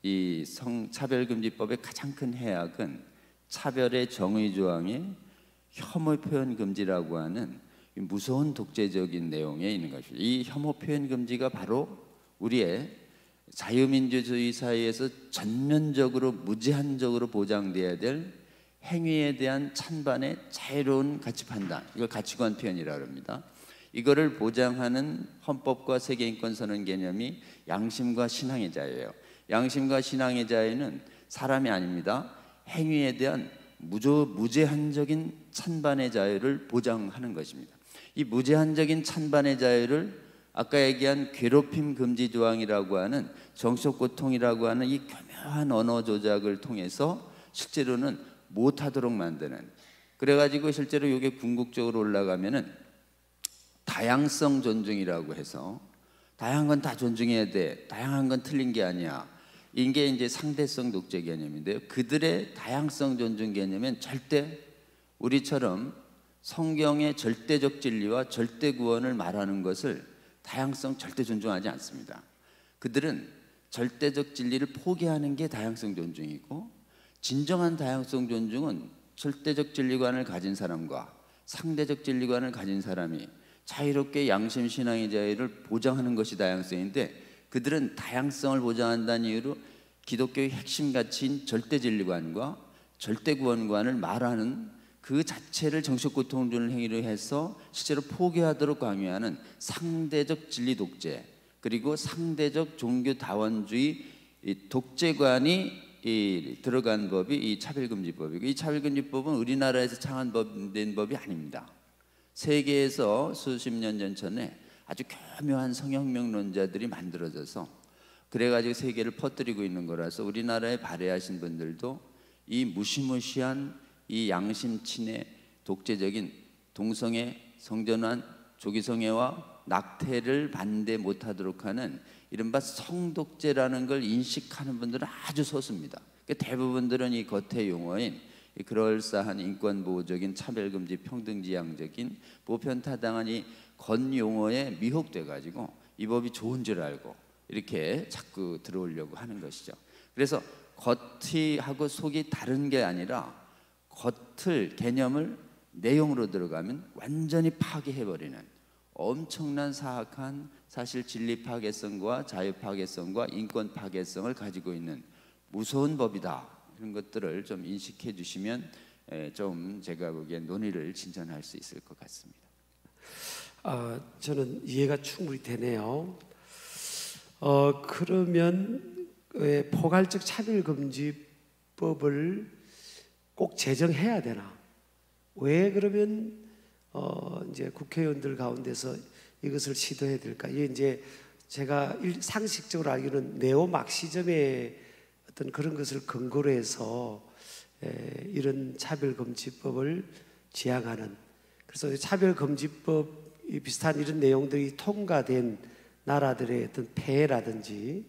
이 성차별금지법의 가장 큰 해악은 차별의 정의 조항에 혐오 표현 금지라고 하는 무서운 독재적인 내용에 있는 것입니다. 이 혐오 표현 금지가 바로 우리의 자유민주주의 사회에서 전면적으로 무제한적으로 보장돼야 될 행위에 대한 찬반의 자유로운 가치 판단, 이걸 가치관 표현이라고 합니다. 이거를 보장하는 헌법과 세계인권선언 개념이 양심과 신앙의 자유예요. 양심과 신앙의 자유는 사람이 아닙니다. 행위에 대한 무제한적인 찬반의 자유를 보장하는 것입니다. 이 무제한적인 찬반의 자유를 아까 얘기한 괴롭힘 금지 조항이라고 하는, 정신적 고통이라고 하는 이 교묘한 언어 조작을 통해서 실제로는 못하도록 만드는, 그래가지고 실제로 이게 궁극적으로 올라가면은 다양성 존중이라고 해서, 다양한 건 다 존중해야 돼, 다양한 건 틀린 게 아니야, 이게 이제 상대성 독재 개념인데요, 그들의 다양성 존중 개념은 절대 우리처럼 성경의 절대적 진리와 절대 구원을 말하는 것을 다양성 절대 존중하지 않습니다. 그들은 절대적 진리를 포기하는 게 다양성 존중이고, 진정한 다양성 존중은 절대적 진리관을 가진 사람과 상대적 진리관을 가진 사람이 자유롭게 양심 신앙의 자유를 보장하는 것이 다양성인데, 그들은 다양성을 보장한다는 이유로 기독교의 핵심 가치인 절대 진리관과 절대 구원관을 말하는 그 자체를 정신적 고통을 주는 행위로 해서 실제로 포기하도록 강요하는 상대적 진리 독재, 그리고 상대적 종교 다원주의 독재관이 들어간 법이 이 차별금지법이고, 이 차별금지법은 우리나라에서 창안된 법이 아닙니다. 세계에서 수십 년 전에 아주 교묘한 성혁명론자들이 만들어져서 그래가지고 세계를 퍼뜨리고 있는 거라서, 우리나라에 발해하신 분들도 이 무시무시한 이 양심 침해, 독재적인 동성애, 성전환, 조기성애와 낙태를 반대 못하도록 하는 이른바 성독재라는 걸 인식하는 분들은 아주 소수입니다. 대부분들은 이 겉의 용어인 그럴싸한 인권보호적인 차별금지 평등지향적인 보편타당한 이 겉용어에 미혹돼 가지고 이 법이 좋은 줄 알고 이렇게 자꾸 들어오려고 하는 것이죠. 그래서 겉이 하고 속이 다른 게 아니라 겉을 개념을 내용으로 들어가면 완전히 파괴해버리는 엄청난 사악한 사실 진리 파괴성과 자유 파괴성과 인권 파괴성을 가지고 있는 무서운 법이다. 이런 것들을 좀 인식해 주시면 좀 제가 보기엔 논의를 진전할 수 있을 것 같습니다. 저는 이해가 충분히 되네요. 그러면 왜 포괄적 차별금지법을 꼭 제정해야 되나? 왜 그러면 이제 국회의원들 가운데서 이것을 시도해야 될까? 이게 이제 제가 상식적으로 알기로는 네오막시즘의 어떤 그런 것을 근거로 해서 이런 차별금지법을 지향하는, 그래서 차별금지법 비슷한 이런 내용들이 통과된 나라들의 어떤 폐해라든지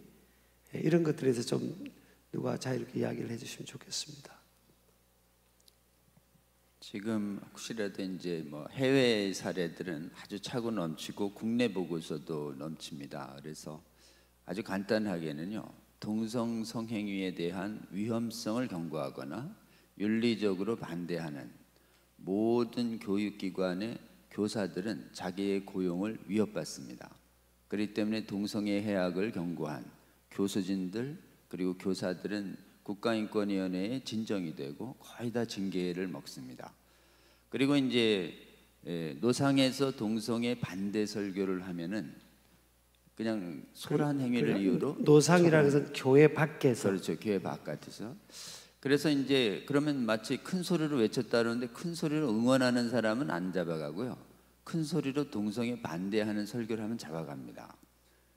이런 것들에서 좀 누가 자유롭게 이야기를 해주시면 좋겠습니다. 지금 혹시라도 이제 뭐 해외 사례들은 아주 차고 넘치고 국내 보고서도 넘칩니다. 그래서 아주 간단하게는요, 동성 성행위에 대한 위험성을 경고하거나 윤리적으로 반대하는 모든 교육기관의 교사들은 자기의 고용을 위협받습니다. 그렇기 때문에 동성애 해악을 경고한 교수진들 그리고 교사들은 국가인권위원회에 진정이 되고 거의 다 징계를 먹습니다. 그리고 이제 노상에서 동성애 반대 설교를 하면은 그냥 소란 행위를 이유로 노상이라는 것은 교회 밖에서. 그렇죠, 교회 바깥에서. 그래서 이제 그러면 마치 큰 소리로 외쳤다 그러는데 큰 소리로 응원하는 사람은 안 잡아가고요, 큰 소리로 동성애 반대하는 설교를 하면 잡아갑니다.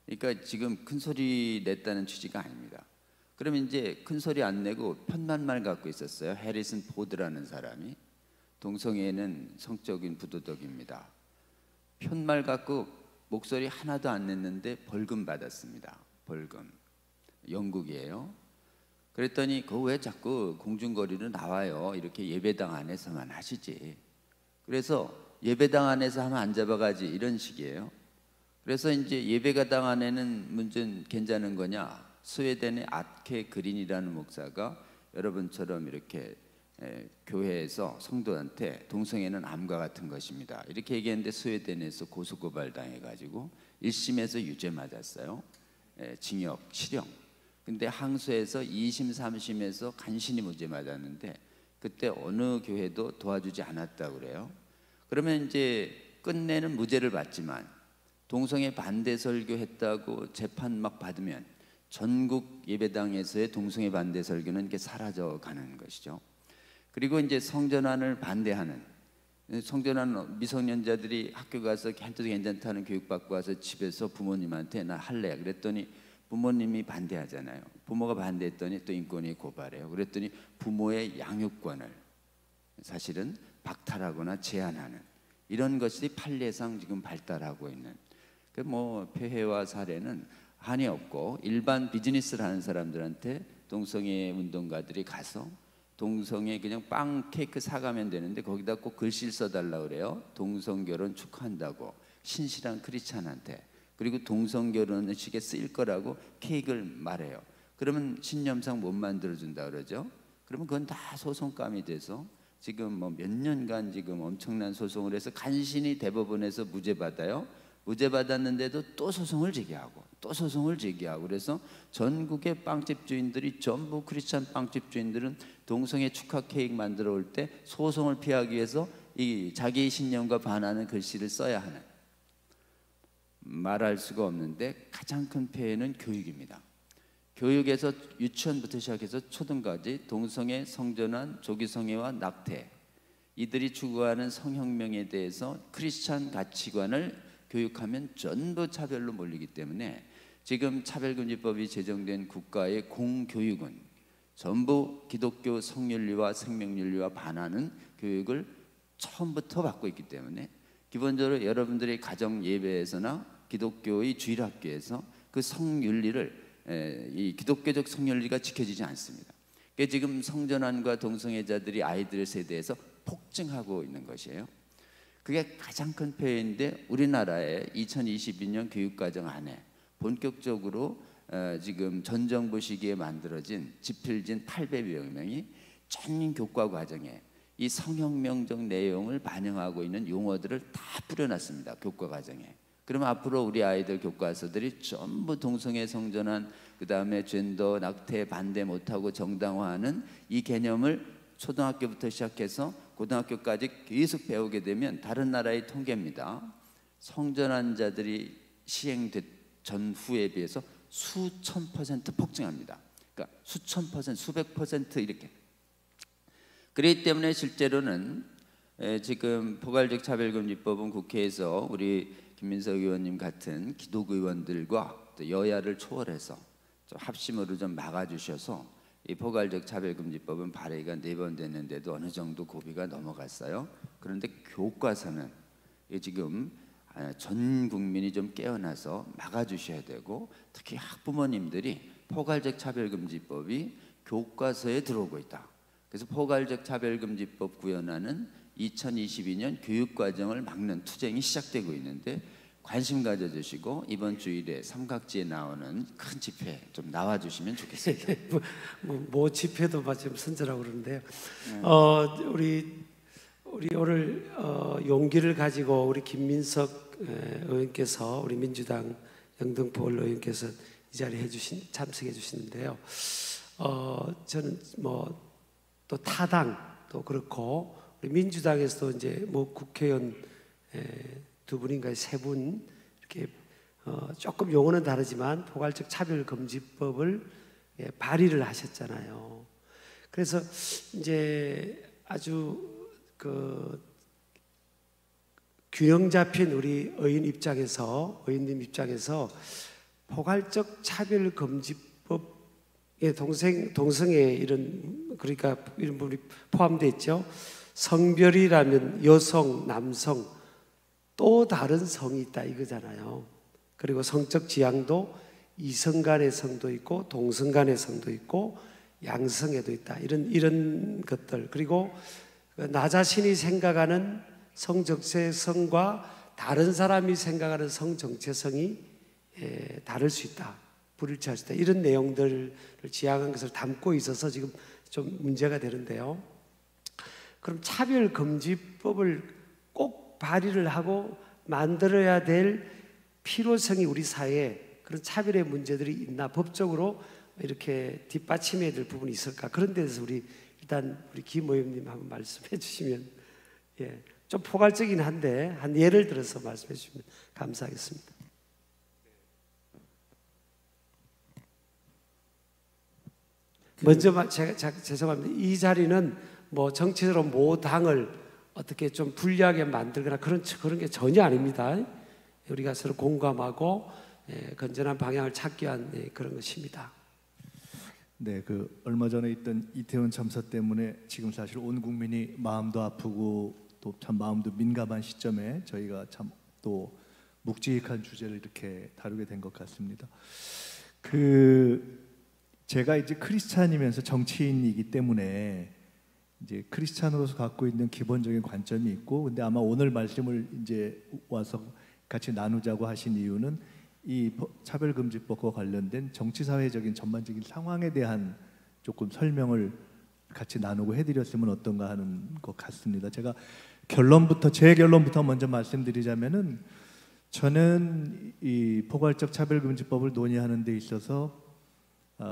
그러니까 지금 큰 소리 냈다는 취지가 아닙니다. 그러면 이제 큰 소리 안 내고 편만말 갖고 있었어요. 해리슨 포드라는 사람이 동성애는 성적인 부도덕입니다. 편말 갖고 목소리 하나도 안 냈는데 벌금 받았습니다. 벌금. 영국이에요. 그랬더니 그거 왜 자꾸 공중거리로 나와요? 이렇게 예배당 안에서만 하시지. 그래서 예배당 안에서 하면 안 잡아가지, 이런 식이에요. 그래서 이제 예배당 안에는 문제는 괜찮은 거냐? 스웨덴의 아케 그린이라는 목사가 여러분처럼 이렇게 교회에서 성도한테 동성애는 암과 같은 것입니다, 이렇게 얘기했는데 스웨덴에서 고소고발 당해가지고 1심에서 유죄 맞았어요. 징역, 실형. 근데 항소에서 2심, 3심에서 간신히 무죄 맞았는데 그때 어느 교회도 도와주지 않았다고 그래요. 그러면 이제 끝내는 무죄를 받지만 동성애 반대 설교했다고 재판 막 받으면 전국 예배당에서의 동성애 반대 설교는 이렇게 사라져 가는 것이죠. 그리고 이제 성전환을 반대하는, 성전환 미성년자들이 학교 가서 한때도 괜찮다는 교육받고 와서 집에서 부모님한테 나 할래 그랬더니 부모님이 반대하잖아요. 부모가 반대했더니 또 인권위 고발해요. 그랬더니 부모의 양육권을 사실은 박탈하거나 제한하는 이런 것이 판례상 지금 발달하고 있는, 그 뭐 폐해와 살해는 한이 없고 일반 비즈니스를 하는 사람들한테 동성애 운동가들이 가서 동성애 그냥 빵 케이크 사가면 되는데 거기다 꼭 글씨를 써달라 그래요. 동성결혼 축하한다고 신실한 크리스찬한테. 그리고 동성결혼식에 쓰일 거라고 케이크를 말해요. 그러면 신념상 못 만들어준다 그러죠. 그러면 그건 다 소송감이 돼서 지금 뭐 몇 년간 지금 엄청난 소송을 해서 간신히 대법원에서 무죄 받아요. 무죄 받았는데도 또 소송을 제기하고 또 소송을 제기하고, 그래서 전국의 빵집 주인들이 전부 크리스찬 빵집 주인들은 동성애 축하 케이크 만들어 올 때 소송을 피하기 위해서 이 자기의 신념과 반하는 글씨를 써야 하는, 말할 수가 없는데 가장 큰 폐해는 교육입니다. 교육에서 유치원부터 시작해서 초등까지 동성애, 성전환, 조기성애와 낙태, 이들이 추구하는 성혁명에 대해서 크리스찬 가치관을 교육하면 전부 차별로 몰리기 때문에 지금 차별금지법이 제정된 국가의 공교육은 전부 기독교 성윤리와 생명윤리와 반하는 교육을 처음부터 받고 있기 때문에 기본적으로 여러분들의 가정 예배에서나 기독교의 주일학교에서 그 성윤리를 이 기독교적 성윤리가 지켜지지 않습니다. 그게 지금 성전환과 동성애자들이 아이들 세대에서 폭증하고 있는 것이에요. 그게 가장 큰 폐해인데 우리나라의 2022년 교육과정 안에 본격적으로 지금 전 정부 시기에 만들어진 집필진 800여 명이 전 교과 과정에 이 성혁명적 내용을 반영하고 있는 용어들을 다 뿌려놨습니다. 교과 과정에. 그러면 앞으로 우리 아이들 교과서들이 전부 동성애, 성전환, 그 다음에 젠더, 낙태 반대 못하고 정당화하는 이 개념을 초등학교부터 시작해서 고등학교까지 계속 배우게 되면 다른 나라의 통계입니다. 성전환자들이 시행된 전후에 비해서 수천 % 폭증합니다. 그러니까 수천 %, 수백 % 이렇게. 그렇기 때문에 실제로는 지금 포괄적 차별금지법은 국회에서 우리 김민석 의원님 같은 기독 의원들과 또 여야를 초월해서 좀 합심으로 좀 막아주셔서 이 포괄적 차별금지법은 발의가 4번 됐는데도 어느 정도 고비가 넘어갔어요. 그런데 교과서는 지금 전 국민이 좀 깨어나서 막아주셔야 되고, 특히 학부모님들이 포괄적 차별금지법이 교과서에 들어오고 있다. 그래서 포괄적 차별금지법 구현안은 2022년 교육과정을 막는 투쟁이 시작되고 있는데 관심 가져주시고 이번 주일에 삼각지에 나오는 큰 집회 좀 나와주시면 좋겠습니다. 뭐 집회도 지금 선전하고 그러는데요. 우리 오늘 용기를 가지고 우리 김민석 의원께서 우리 민주당 영등포 의원께서 이 자리에 참석해 주시는데요. 저는 뭐 또 타당도 그렇고 우리 민주당에서도 이제 뭐 국회의원 두 분인가 세 분 이렇게 조금 용어는 다르지만 포괄적 차별금지법을 발의를 하셨잖아요. 그래서 이제 아주 균형 잡힌 우리 의원님 입장에서 포괄적 차별금지법 동성애 그러니까 이런 부분이 포함되어 있죠. 성별이라면 여성, 남성 또 다른 성이 있다 이거잖아요. 그리고 성적 지향도 이성 간의 성도 있고 동성 간의 성도 있고 양성애도 있다. 이런 것들. 그리고 나 자신이 생각하는 성 정체성과 다른 사람이 생각하는 성 정체성이 다를 수 있다. 불일치할 수 있다. 이런 내용들을 지향한 것을 담고 있어서 지금 좀 문제가 되는데요. 그럼 차별금지법을 꼭 발의를 하고 만들어야 될 필요성이 우리 사회에 그런 차별의 문제들이 있나, 법적으로 이렇게 뒷받침해야 될 부분이 있을까? 그런 데서 일단 우리 김 의원님 한번 말씀해 주시면, 좀 포괄적이긴 한데 한 예를 들어서 말씀해 주시면 감사하겠습니다. 먼저 제가 죄송합니다. 이 자리는 뭐 정치적으로 모 당을 어떻게 좀 불리하게 만들거나 그런 게 전혀 아닙니다. 우리가 서로 공감하고 건전한 방향을 찾기 위한 그런 것입니다. 네, 얼마 전에 있던 이태원 참사 때문에 지금 사실 온 국민이 마음도 아프고 또 참 마음도 민감한 시점에 저희가 참 또 묵직한 주제를 이렇게 다루게 된 것 같습니다. 제가 이제 크리스찬이면서 정치인이기 때문에 이제 크리스찬으로서 갖고 있는 기본적인 관점이 있고, 근데 아마 오늘 말씀을 이제 와서 같이 나누자고 하신 이유는 이 차별금지법과 관련된 정치사회적인 전반적인 상황에 대한 조금 설명을 같이 나누고 해드렸으면 어떤가 하는 것 같습니다. 제가 제 결론부터 먼저 말씀드리자면은, 저는 이 포괄적 차별금지법을 논의하는 데 있어서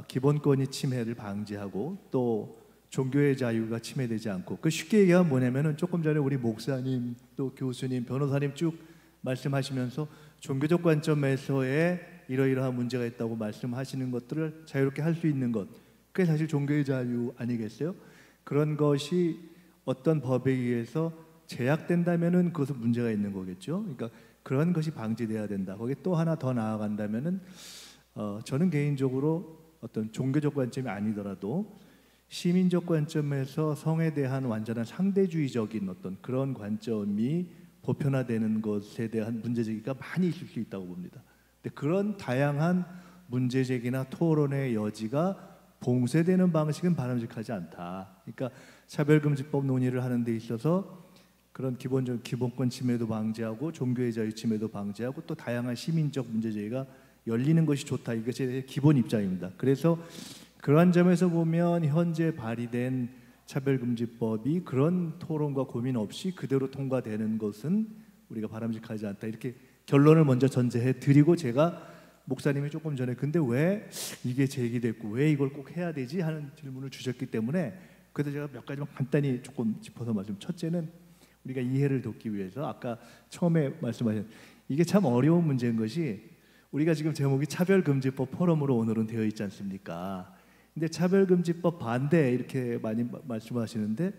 기본권이 침해를 방지하고 또 종교의 자유가 침해되지 않고, 쉽게 얘기하면 뭐냐면은 조금 전에 우리 목사님 또 교수님 변호사님 쭉 말씀하시면서 종교적 관점에서의 이러이러한 문제가 있다고 말씀하시는 것들을 자유롭게 할 수 있는 것, 그게 사실 종교의 자유 아니겠어요? 그런 것이 어떤 법에 의해서 제약된다면은 그것은 문제가 있는 거겠죠. 그러니까 그런 것이 방지돼야 된다. 거기에 또 하나 더 나아간다면은 저는 개인적으로 어떤 종교적 관점이 아니더라도 시민적 관점에서 성에 대한 완전한 상대주의적인 어떤 그런 관점이 보편화되는 것에 대한 문제제기가 많이 있을 수 있다고 봅니다. 근데 그런 다양한 문제제기나 토론의 여지가 봉쇄되는 방식은 바람직하지 않다. 그러니까 차별금지법 논의를 하는 데 있어서 그런 기본적 기본권 침해도 방지하고 종교의 자유 침해도 방지하고 또 다양한 시민적 문제제기가 열리는 것이 좋다. 이것이 제 기본 입장입니다. 그래서 그러한 점에서 보면 현재 발의된 차별금지법이 그런 토론과 고민 없이 그대로 통과되는 것은 우리가 바람직하지 않다. 이렇게 결론을 먼저 전제해 드리고, 제가 목사님이 조금 전에 근데 왜 이게 제기됐고 왜 이걸 꼭 해야 되지 하는 질문을 주셨기 때문에, 그래서 제가 몇 가지만 간단히 조금 짚어서 말씀. 첫째는 우리가 이해를 돕기 위해서 아까 처음에 말씀하신 이게 참 어려운 문제인 것이, 우리가 지금 제목이 차별금지법 포럼으로 오늘은 되어 있지 않습니까? 근데 차별금지법 반대 이렇게 많이 말씀하시는데,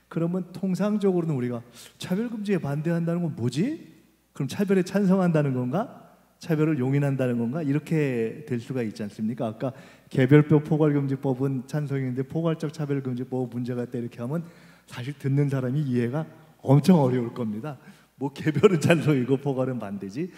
그러면 통상적으로는 우리가 차별금지에 반대한다는 건 뭐지? 그럼 차별에 찬성한다는 건가? 차별을 용인한다는 건가? 이렇게 될 수가 있지 않습니까? 아까 개별적 포괄금지법은 찬성인데 포괄적 차별금지법 문제가 있다 이렇게 하면 사실 듣는 사람이 이해가 엄청 어려울 겁니다. 뭐 개별은 찬성이고 포괄은 반대지.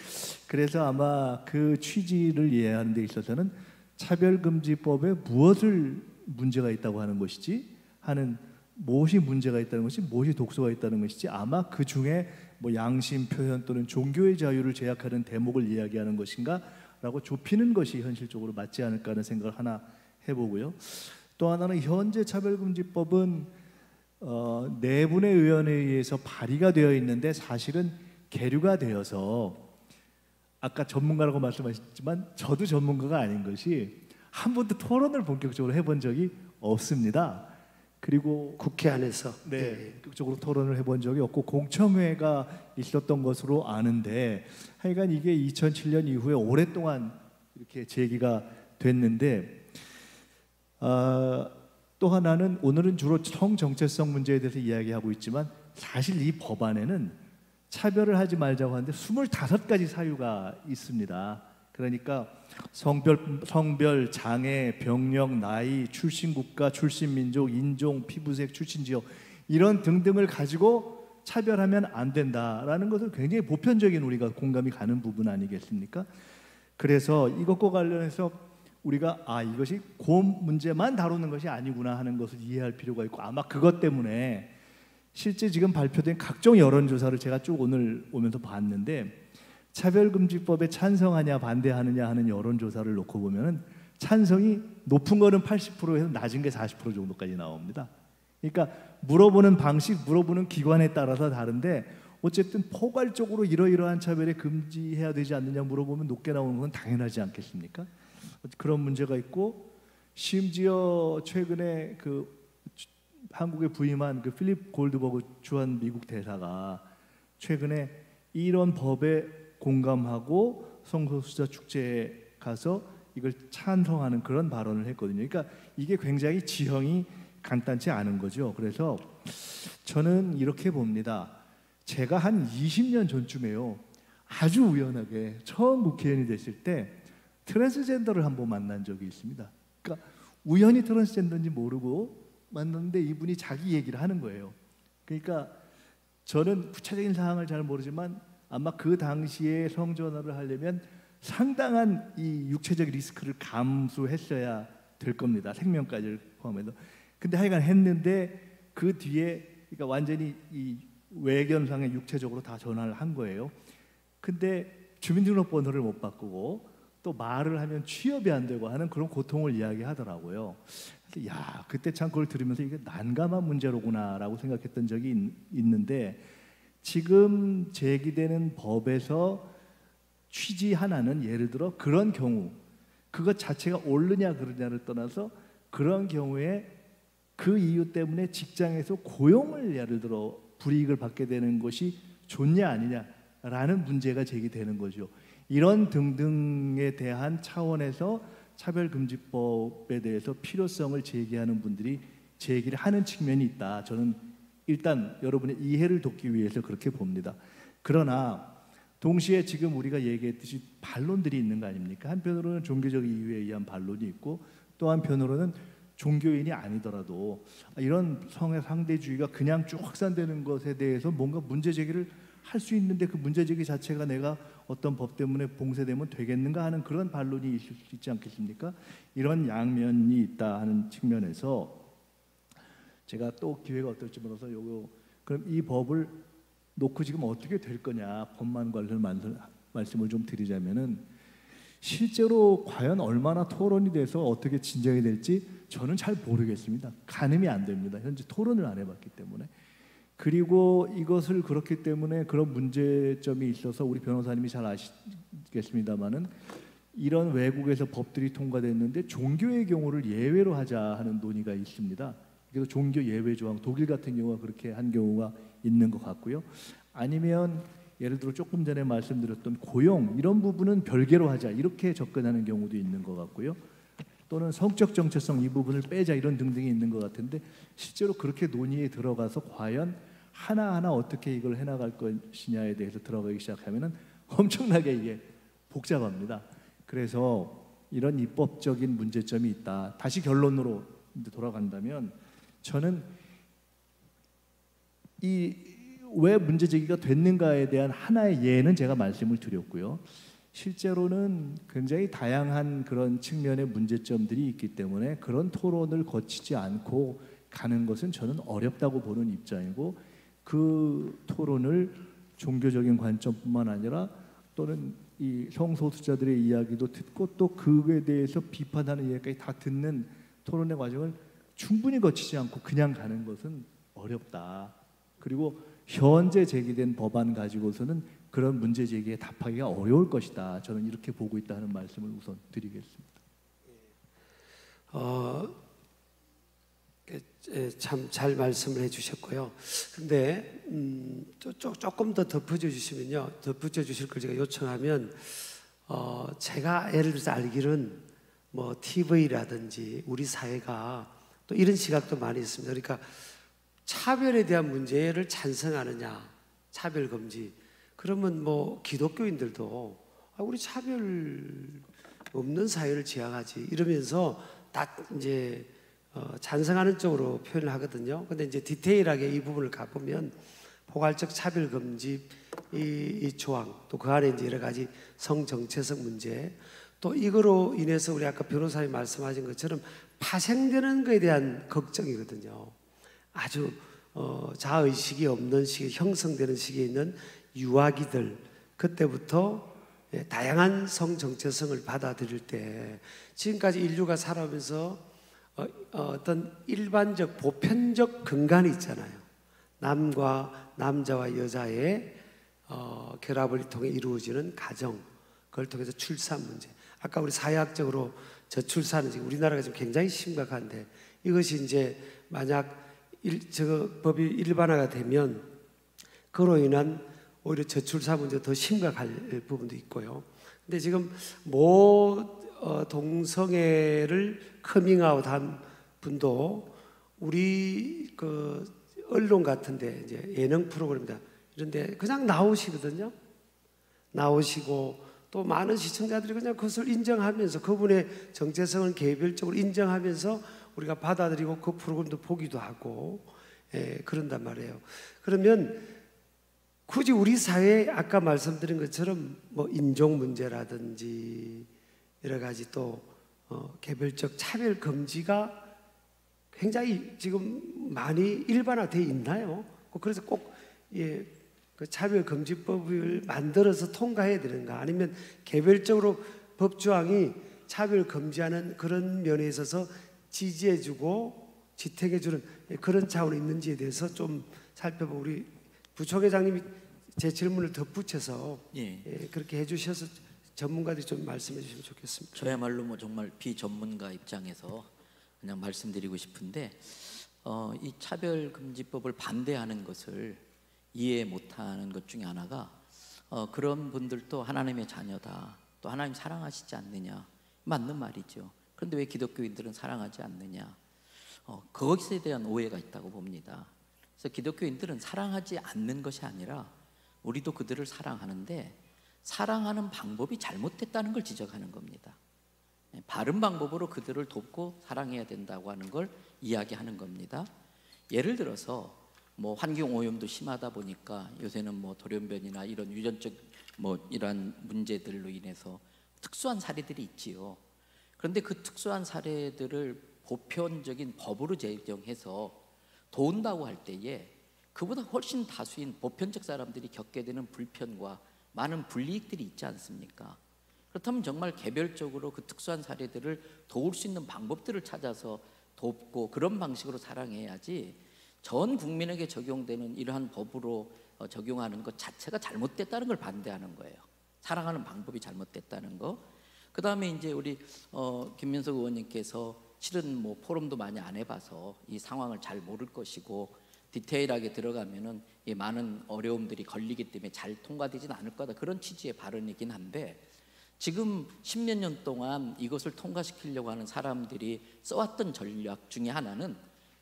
그래서 아마 그 취지를 이해하는 데 있어서는 차별금지법에 무엇을 문제가 있다고 하는 것이지 하는 무엇이 문제가 있다는 것이, 무엇이 독소가 있다는 것이지, 아마 그 중에 뭐 양심 표현 또는 종교의 자유를 제약하는 대목을 이야기하는 것인가라고 좁히는 것이 현실적으로 맞지 않을까 하는 생각을 하나 해보고요. 또 하나는 현재 차별금지법은 네 분의 의원에 의해서 발의가 되어 있는데 사실은 계류가 되어서, 아까 전문가라고 말씀하셨지만 저도 전문가가 아닌 것이 한 번도 토론을 본격적으로 해본 적이 없습니다. 그리고 국회 안에서 본격적으로 토론을 해본 적이 없고 공청회가 있었던 것으로 아는데, 하여간 이게 2007년 이후에 오랫동안 이렇게 제기가 됐는데, 또 하나는 오늘은 주로 성정체성 문제에 대해서 이야기하고 있지만 사실 이 법안에는 차별을 하지 말자고 하는데 25가지 사유가 있습니다. 그러니까 성별, 장애, 병력, 나이, 출신 국가, 출신 민족, 인종, 피부색, 출신 지역 이런 등등을 가지고 차별하면 안 된다라는 것을 굉장히 보편적인 우리가 공감이 가는 부분 아니겠습니까? 그래서 이것과 관련해서 우리가 이것이 그 문제만 다루는 것이 아니구나 하는 것을 이해할 필요가 있고, 아마 그것 때문에 실제 지금 발표된 각종 여론조사를 제가 쭉 오늘 오면서 봤는데, 차별금지법에 찬성하냐 반대하느냐 하는 여론조사를 놓고 보면은 찬성이 높은 거는 80%에서 낮은 게 40% 정도까지 나옵니다. 그러니까 물어보는 방식, 물어보는 기관에 따라서 다른데 어쨌든 포괄적으로 이러이러한 차별에 금지해야 되지 않느냐 물어보면 높게 나오는 건 당연하지 않겠습니까? 그런 문제가 있고, 심지어 최근에 그 한국에 부임한 그 필립 골드버그 주한 미국 대사가 최근에 이런 법에 공감하고 성소수자 축제에 가서 이걸 찬성하는 그런 발언을 했거든요. 그러니까 이게 굉장히 지형이 간단치 않은 거죠. 그래서 저는 이렇게 봅니다. 제가 한 20년 전쯤에요, 아주 우연하게 처음 국회의원이 됐을 때 트랜스젠더를 한번 만난 적이 있습니다. 그러니까 우연히 트랜스젠더인지 모르고 만났는데 이분이 자기 얘기를 하는 거예요. 그러니까 저는 구체적인 사항을 잘 모르지만 아마 그 당시에 성전환을 하려면 상당한 이 육체적 리스크를 감수했어야 될 겁니다. 생명까지를 포함해서. 근데 하여간 했는데 그 뒤에 그러니까 완전히 이 외견상에 육체적으로 다 전환을 한 거예요. 근데 주민등록번호를 못 바꾸고 또 말을 하면 취업이 안 되고 하는 그런 고통을 이야기하더라고요. 그래서 야, 그때 참 그걸 들으면서 이게 난감한 문제로구나라고 생각했던 적이 있는데, 지금 제기되는 법에서 취지 하나는 예를 들어 그런 경우, 그것 자체가 옳으냐 그르냐를 떠나서 그런 경우에 그 이유 때문에 직장에서 고용을 예를 들어 불이익을 받게 되는 것이 좋냐 아니냐라는 문제가 제기되는 거죠. 이런 등등에 대한 차원에서 차별금지법에 대해서 필요성을 제기하는 분들이 제기를 하는 측면이 있다. 저는 일단 여러분의 이해를 돕기 위해서 그렇게 봅니다. 그러나 동시에 지금 우리가 얘기했듯이 반론들이 있는 거 아닙니까? 한편으로는 종교적 이유에 의한 반론이 있고, 또 한편으로는 종교인이 아니더라도 이런 성의 상대주의가 그냥 쭉 확산되는 것에 대해서 뭔가 문제 제기를 할 수 있는데 그 문제 제기 자체가 내가 어떤 법 때문에 봉쇄되면 되겠는가 하는 그런 반론이 있을 수 있지 않겠습니까? 이런 양면이 있다 하는 측면에서 제가 또 기회가 어떨지 몰라서 그럼 이 법을 놓고 지금 어떻게 될 거냐, 법만 관련 말씀을 좀 드리자면은, 실제로 과연 얼마나 토론이 돼서 어떻게 진정이 될지 저는 잘 모르겠습니다. 가늠이 안 됩니다. 현재 토론을 안 해봤기 때문에. 그리고 이것을 그렇기 때문에 그런 문제점이 있어서 우리 변호사님이 잘 아시겠습니다만은, 이런 외국에서 법들이 통과됐는데 종교의 경우를 예외로 하자 하는 논의가 있습니다. 그래서 종교 예외 조항, 독일 같은 경우가 그렇게 한 경우가 있는 것 같고요. 아니면 예를 들어 조금 전에 말씀드렸던 고용 이런 부분은 별개로 하자 이렇게 접근하는 경우도 있는 것 같고요. 또는 성적 정체성 이 부분을 빼자 이런 등등이 있는 것 같은데, 실제로 그렇게 논의에 들어가서 과연 하나하나 어떻게 이걸 해나갈 것이냐에 대해서 들어가기 시작하면은 엄청나게 이게 복잡합니다. 그래서 이런 입법적인 문제점이 있다. 다시 결론으로 돌아간다면, 저는 이 왜 문제 제기가 됐는가에 대한 하나의 예는 제가 말씀을 드렸고요. 실제로는 굉장히 다양한 그런 측면의 문제점들이 있기 때문에 그런 토론을 거치지 않고 가는 것은 저는 어렵다고 보는 입장이고, 그 토론을 종교적인 관점뿐만 아니라 또는 이 성소수자들의 이야기도 듣고 또 그에 대해서 비판하는 이야기까지 다 듣는 토론의 과정을 충분히 거치지 않고 그냥 가는 것은 어렵다. 그리고 현재 제기된 법안 가지고서는 그런 문제 제기에 답하기가 어려울 것이다. 저는 이렇게 보고 있다는 말씀을 우선 드리겠습니다. 참 잘 말씀을 해주셨고요. 근데 조금 더 덧붙여 주시면요, 덧붙여 주실 걸 제가 요청하면, 제가 예를 들어서 알기로는 뭐 TV라든지 우리 사회가 또 이런 시각도 많이 있습니다. 그러니까 차별에 대한 문제를 찬성하느냐, 차별 금지. 그러면 뭐 기독교인들도 우리 차별 없는 사회를 지향하지 이러면서 다 이제 찬성하는 쪽으로 표현을 하거든요. 근데 이제 디테일하게 이 부분을 가보면 포괄적 차별 금지 이 조항, 또 그 안에 이제 여러 가지 성 정체성 문제, 또 이거로 인해서 우리 아까 변호사님 말씀하신 것처럼 파생되는 것에 대한 걱정이거든요. 아주 자의식이 없는 시기에 형성되는 시기에 있는 유아기들, 그때부터 다양한 성 정체성을 받아들일 때 지금까지 인류가 살아오면서 어떤 일반적 보편적 근간이 있잖아요. 남과 남자와 여자의 결합을 통해 이루어지는 가정, 그걸 통해서 출산 문제. 아까 우리 사회학적으로 저출산은 지금 우리나라가 지금 굉장히 심각한데, 이것이 이제 만약 저 법이 일반화가 되면 그로 인한 오히려 저출산 문제가 더 심각할 부분도 있고요. 근데 지금 동성애를 커밍아웃한 분도 우리 그 언론 같은데 이제 예능 프로그램이다 이런데 그냥 나오시거든요. 나오시고 또 많은 시청자들이 그냥 그것을 인정하면서 그분의 정체성을 개별적으로 인정하면서 우리가 받아들이고 그 프로그램도 보기도 하고, 그런단 말이에요. 그러면 굳이 우리 사회에 아까 말씀드린 것처럼 뭐 인종 문제라든지 여러 가지 또 개별적 차별 금지가 굉장히 지금 많이 일반화되어 있나요? 그래서 꼭 그 차별 금지법을 만들어서 통과해야 되는가? 아니면 개별적으로 법조항이 차별 금지하는 그런 면에 있어서 지지해주고 지탱해주는 그런 차원이 있는지에 대해서 좀 살펴보고, 우리 부총회장님이 제 질문을 덧붙여서 그렇게 해주셔서 전문가들이 좀 말씀해 주시면 좋겠습니다. 저야말로 뭐 정말 비전문가 입장에서 그냥 말씀드리고 싶은데, 이 차별금지법을 반대하는 것을 이해 못하는 것 중에 하나가 그런 분들도 하나님의 자녀다, 또 하나님 사랑하시지 않느냐, 맞는 말이죠. 그런데 왜 기독교인들은 사랑하지 않느냐, 그것에 대한 오해가 있다고 봅니다. 그래서 기독교인들은 사랑하지 않는 것이 아니라 우리도 그들을 사랑하는데 사랑하는 방법이 잘못됐다는 걸 지적하는 겁니다. 바른 방법으로 그들을 돕고 사랑해야 된다고 하는 걸 이야기하는 겁니다. 예를 들어서 뭐 환경 오염도 심하다 보니까 요새는 뭐 돌연변이나 이런 유전적 뭐 이런 문제들로 인해서 특수한 사례들이 있지요. 그런데 그 특수한 사례들을 보편적인 법으로 제정해서 도운다고 할 때에 그보다 훨씬 다수인 보편적 사람들이 겪게 되는 불편과 많은 불이익들이 있지 않습니까? 그렇다면 정말 개별적으로 그 특수한 사례들을 도울 수 있는 방법들을 찾아서 돕고 그런 방식으로 사랑해야지, 전 국민에게 적용되는 이러한 법으로 적용하는 것 자체가 잘못됐다는 걸 반대하는 거예요. 사랑하는 방법이 잘못됐다는 거. 그 다음에 이제 우리 김민석 의원님께서 실은 뭐 포럼도 많이 안 해봐서 이 상황을 잘 모를 것이고 디테일하게 들어가면은 이 많은 어려움들이 걸리기 때문에 잘 통과되지는 않을 거다, 그런 취지의 발언이긴 한데, 지금 10몇 년 동안 이것을 통과시키려고 하는 사람들이 써왔던 전략 중에 하나는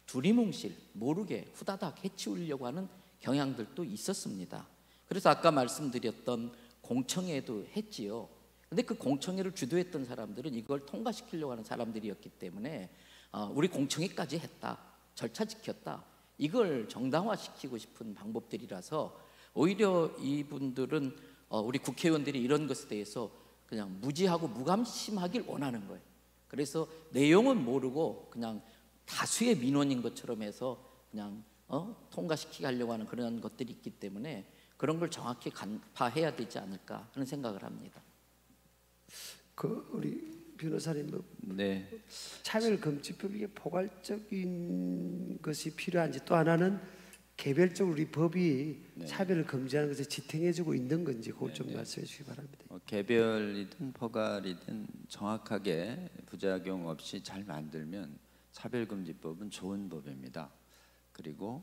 두리뭉실 모르게 후다닥 해치우려고 하는 경향들도 있었습니다. 그래서 아까 말씀드렸던 공청회도 했지요. 근데 그 공청회를 주도했던 사람들은 이걸 통과시키려고 하는 사람들이었기 때문에 우리 공청회까지 했다, 절차 지켰다, 이걸 정당화시키고 싶은 방법들이라서 오히려 이분들은 우리 국회의원들이 이런 것에 대해서 그냥 무지하고 무관심하길 원하는 거예요. 그래서 내용은 모르고 그냥 다수의 민원인 것처럼 해서 그냥 통과시키게 하려고 하는 그런 것들이 있기 때문에 그런 걸 정확히 간파해야 되지 않을까 하는 생각을 합니다. 우리 변호사님 네. 차별금지법 이게 포괄적인 것이 필요한지, 또 하나는 개별적으로 우리 법이 차별을 금지하는 것을 지탱해주고 있는 건지 그걸 좀 말씀해 주시기 바랍니다. 개별이든 포괄이든 정확하게 부작용 없이 잘 만들면 차별금지법은 좋은 법입니다. 그리고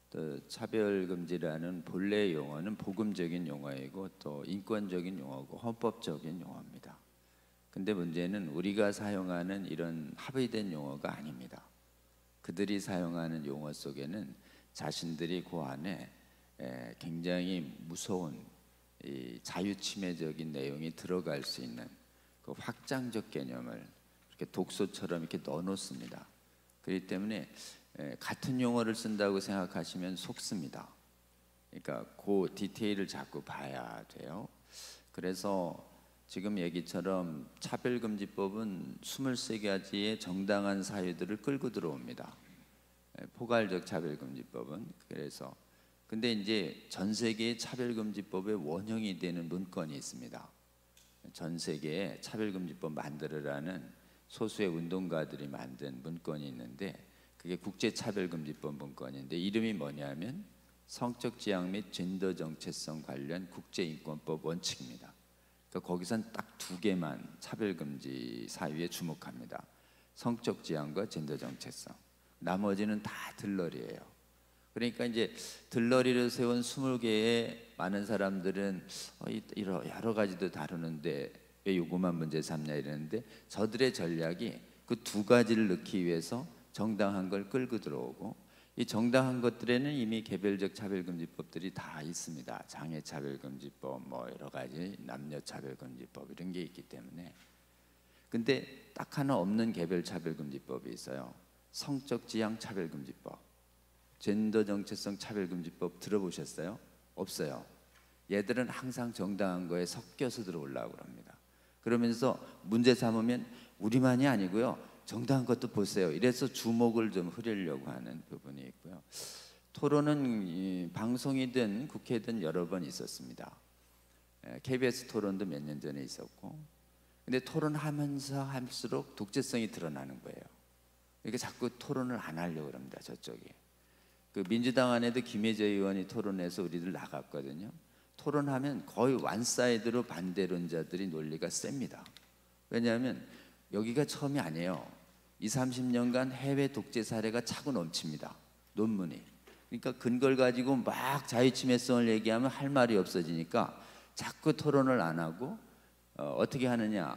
또 차별금지라는 본래 용어는 복음적인 용어이고 또 인권적인 용어고 헌법적인 용어입니다. 근데 문제는 우리가 사용하는 이런 합의된 용어가 아닙니다. 그들이 사용하는 용어 속에는 자신들이 그 안에 굉장히 무서운 이 자유침해적인 내용이 들어갈 수 있는 그 확장적 개념을 이렇게 독소처럼 이렇게 넣어놓습니다. 그렇기 때문에 같은 용어를 쓴다고 생각하시면 속습니다. 그러니까 그 디테일을 자꾸 봐야 돼요. 그래서 지금 얘기처럼 차별금지법은 23가지의 정당한 사유들을 끌고 들어옵니다. 포괄적 차별금지법은. 그래서 근데 이제 전 세계의 차별금지법의 원형이 되는 문건이 있습니다. 전 세계에 차별금지법 만들으라는 소수의 운동가들이 만든 문건이 있는데 그게 국제차별금지법 문건인데 이름이 뭐냐면 성적 지향 및 젠더 정체성 관련 국제인권법 원칙입니다. 그러니까 거기선 딱 2개만 차별금지 사유에 주목합니다. 성적 지향과 젠더 정체성. 나머지는 다 들러리예요. 그러니까 이제 들러리를 세운 20개의 많은 사람들은 여러 가지도 다루는데 왜 요것만 문제 삼냐 이러는데 저들의 전략이 그 2가지를 넣기 위해서 정당한 걸 끌고 들어오고 이 정당한 것들에는 이미 개별적 차별금지법들이 다 있습니다. 장애차별금지법, 뭐 여러 가지 남녀차별금지법 이런 게 있기 때문에. 근데 딱 하나 없는 개별차별금지법이 있어요. 성적 지향 차별금지법, 젠더 정체성 차별금지법 들어보셨어요? 없어요. 얘들은 항상 정당한 거에 섞여서 들어오려고 합니다. 그러면서 문제 삼으면 우리만이 아니고요. 정당한 것도 보세요. 이래서 주목을 좀 흐리려고 하는 부분이 있고요. 토론은 방송이든 국회든 여러 번 있었습니다. KBS 토론도 몇 년 전에 있었고, 근데 토론하면서 할수록 독재성이 드러나는 거예요. 그러니까 자꾸 토론을 안 하려고 합니다. 저쪽이. 그 민주당 안에도 김혜재 의원이 토론해서 우리들 나갔거든요. 토론하면 거의 완사이드로 반대론자들이 논리가 셉니다. 왜냐하면 여기가 처음이 아니에요. 20-30년간 해외 독재 사례가 차고 넘칩니다. 논문이. 그러니까 근거를 가지고 막 자유침해성을 얘기하면 할 말이 없어지니까 자꾸 토론을 안 하고 어떻게 하느냐.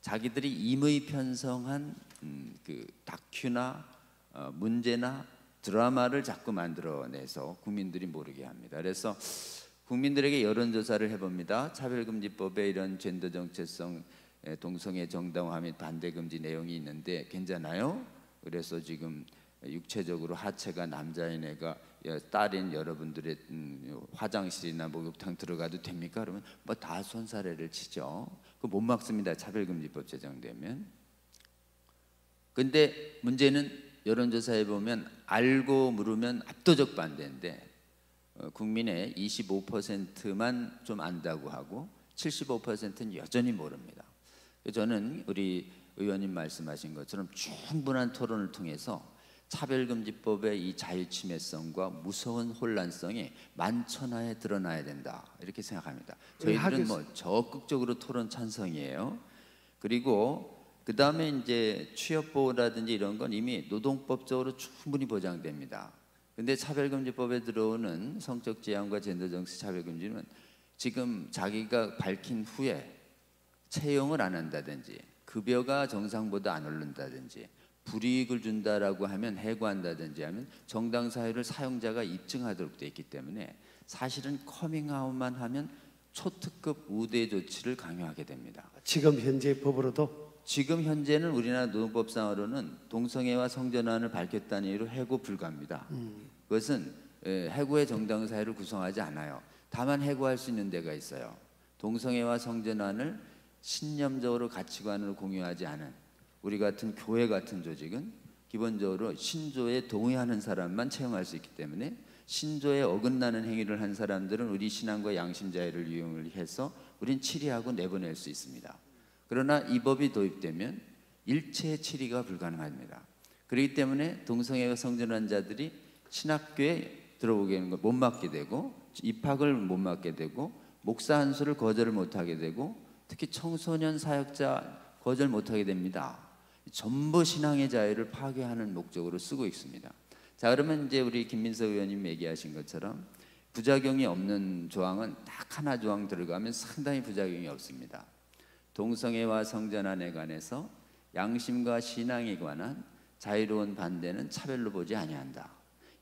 자기들이 임의 편성한 그 다큐나 문제나 드라마를 자꾸 만들어내서 국민들이 모르게 합니다. 그래서 국민들에게 여론조사를 해봅니다. 차별금지법에 이런 젠더 정체성 동성애 정당화 및 반대금지 내용이 있는데 괜찮아요? 그래서 지금 육체적으로 하체가 남자인 애가 딸인 여러분들의 화장실이나 목욕탕 들어가도 됩니까? 그러면 뭐 다 손사래를 치죠. 그 못 막습니다. 차별금지법 제정되면. 근데 문제는 여론조사에 보면 알고 물으면 압도적 반대인데 국민의 25%만 좀 안다고 하고 75%는 여전히 모릅니다. 저는 우리 의원님 말씀하신 것처럼 충분한 토론을 통해서 차별금지법의 이 자유침해성과 무서운 혼란성이 만천하에 드러나야 된다 이렇게 생각합니다. 저희들은 뭐 적극적으로 토론 찬성이에요. 그리고 그 다음에 이제 취업보호라든지 이런 건 이미 노동법적으로 충분히 보장됩니다. 근데 차별금지법에 들어오는 성적 지향과 젠더 정치 차별금지는 지금 자기가 밝힌 후에 채용을 안 한다든지 급여가 정상보다 안 오른다든지 불이익을 준다라고 하면 해고한다든지 하면 정당 사유를 사용자가 입증하도록 돼 있기 때문에 사실은 커밍아웃만 하면 초특급 우대 조치를 강요하게 됩니다. 지금 현재 법으로도? 지금 현재는 우리나라 노동법상으로는 동성애와 성전환을 밝혔다는 이유로 해고 불가합니다. 그것은 해고의 정당 사유를 구성하지 않아요. 다만 해고할 수 있는 데가 있어요. 동성애와 성전환을 신념적으로 가치관을 공유하지 않은 우리 같은 교회 같은 조직은 기본적으로 신조에 동의하는 사람만 채용할 수 있기 때문에 신조에 어긋나는 행위를 한 사람들은 우리 신앙과 양심 자유를 이용을 해서 우린 치리하고 내보낼 수 있습니다. 그러나 이 법이 도입되면 일체 치리가 불가능합니다. 그렇기 때문에 동성애가 성전한 자들이 신학교에 들어오게 못 맡게 되고 입학을 못 맡게 되고 목사 한 수를 거절을 못하게 되고 특히 청소년 사역자 거절 못하게 됩니다. 전부 신앙의 자유를 파괴하는 목적으로 쓰고 있습니다. 자, 그러면 이제 우리 김민석 의원님 얘기하신 것처럼 부작용이 없는 조항은 딱 하나 조항 들어가면 상당히 부작용이 없습니다. 동성애와 성전환에 관해서 양심과 신앙에 관한 자유로운 반대는 차별로 보지 아니한다.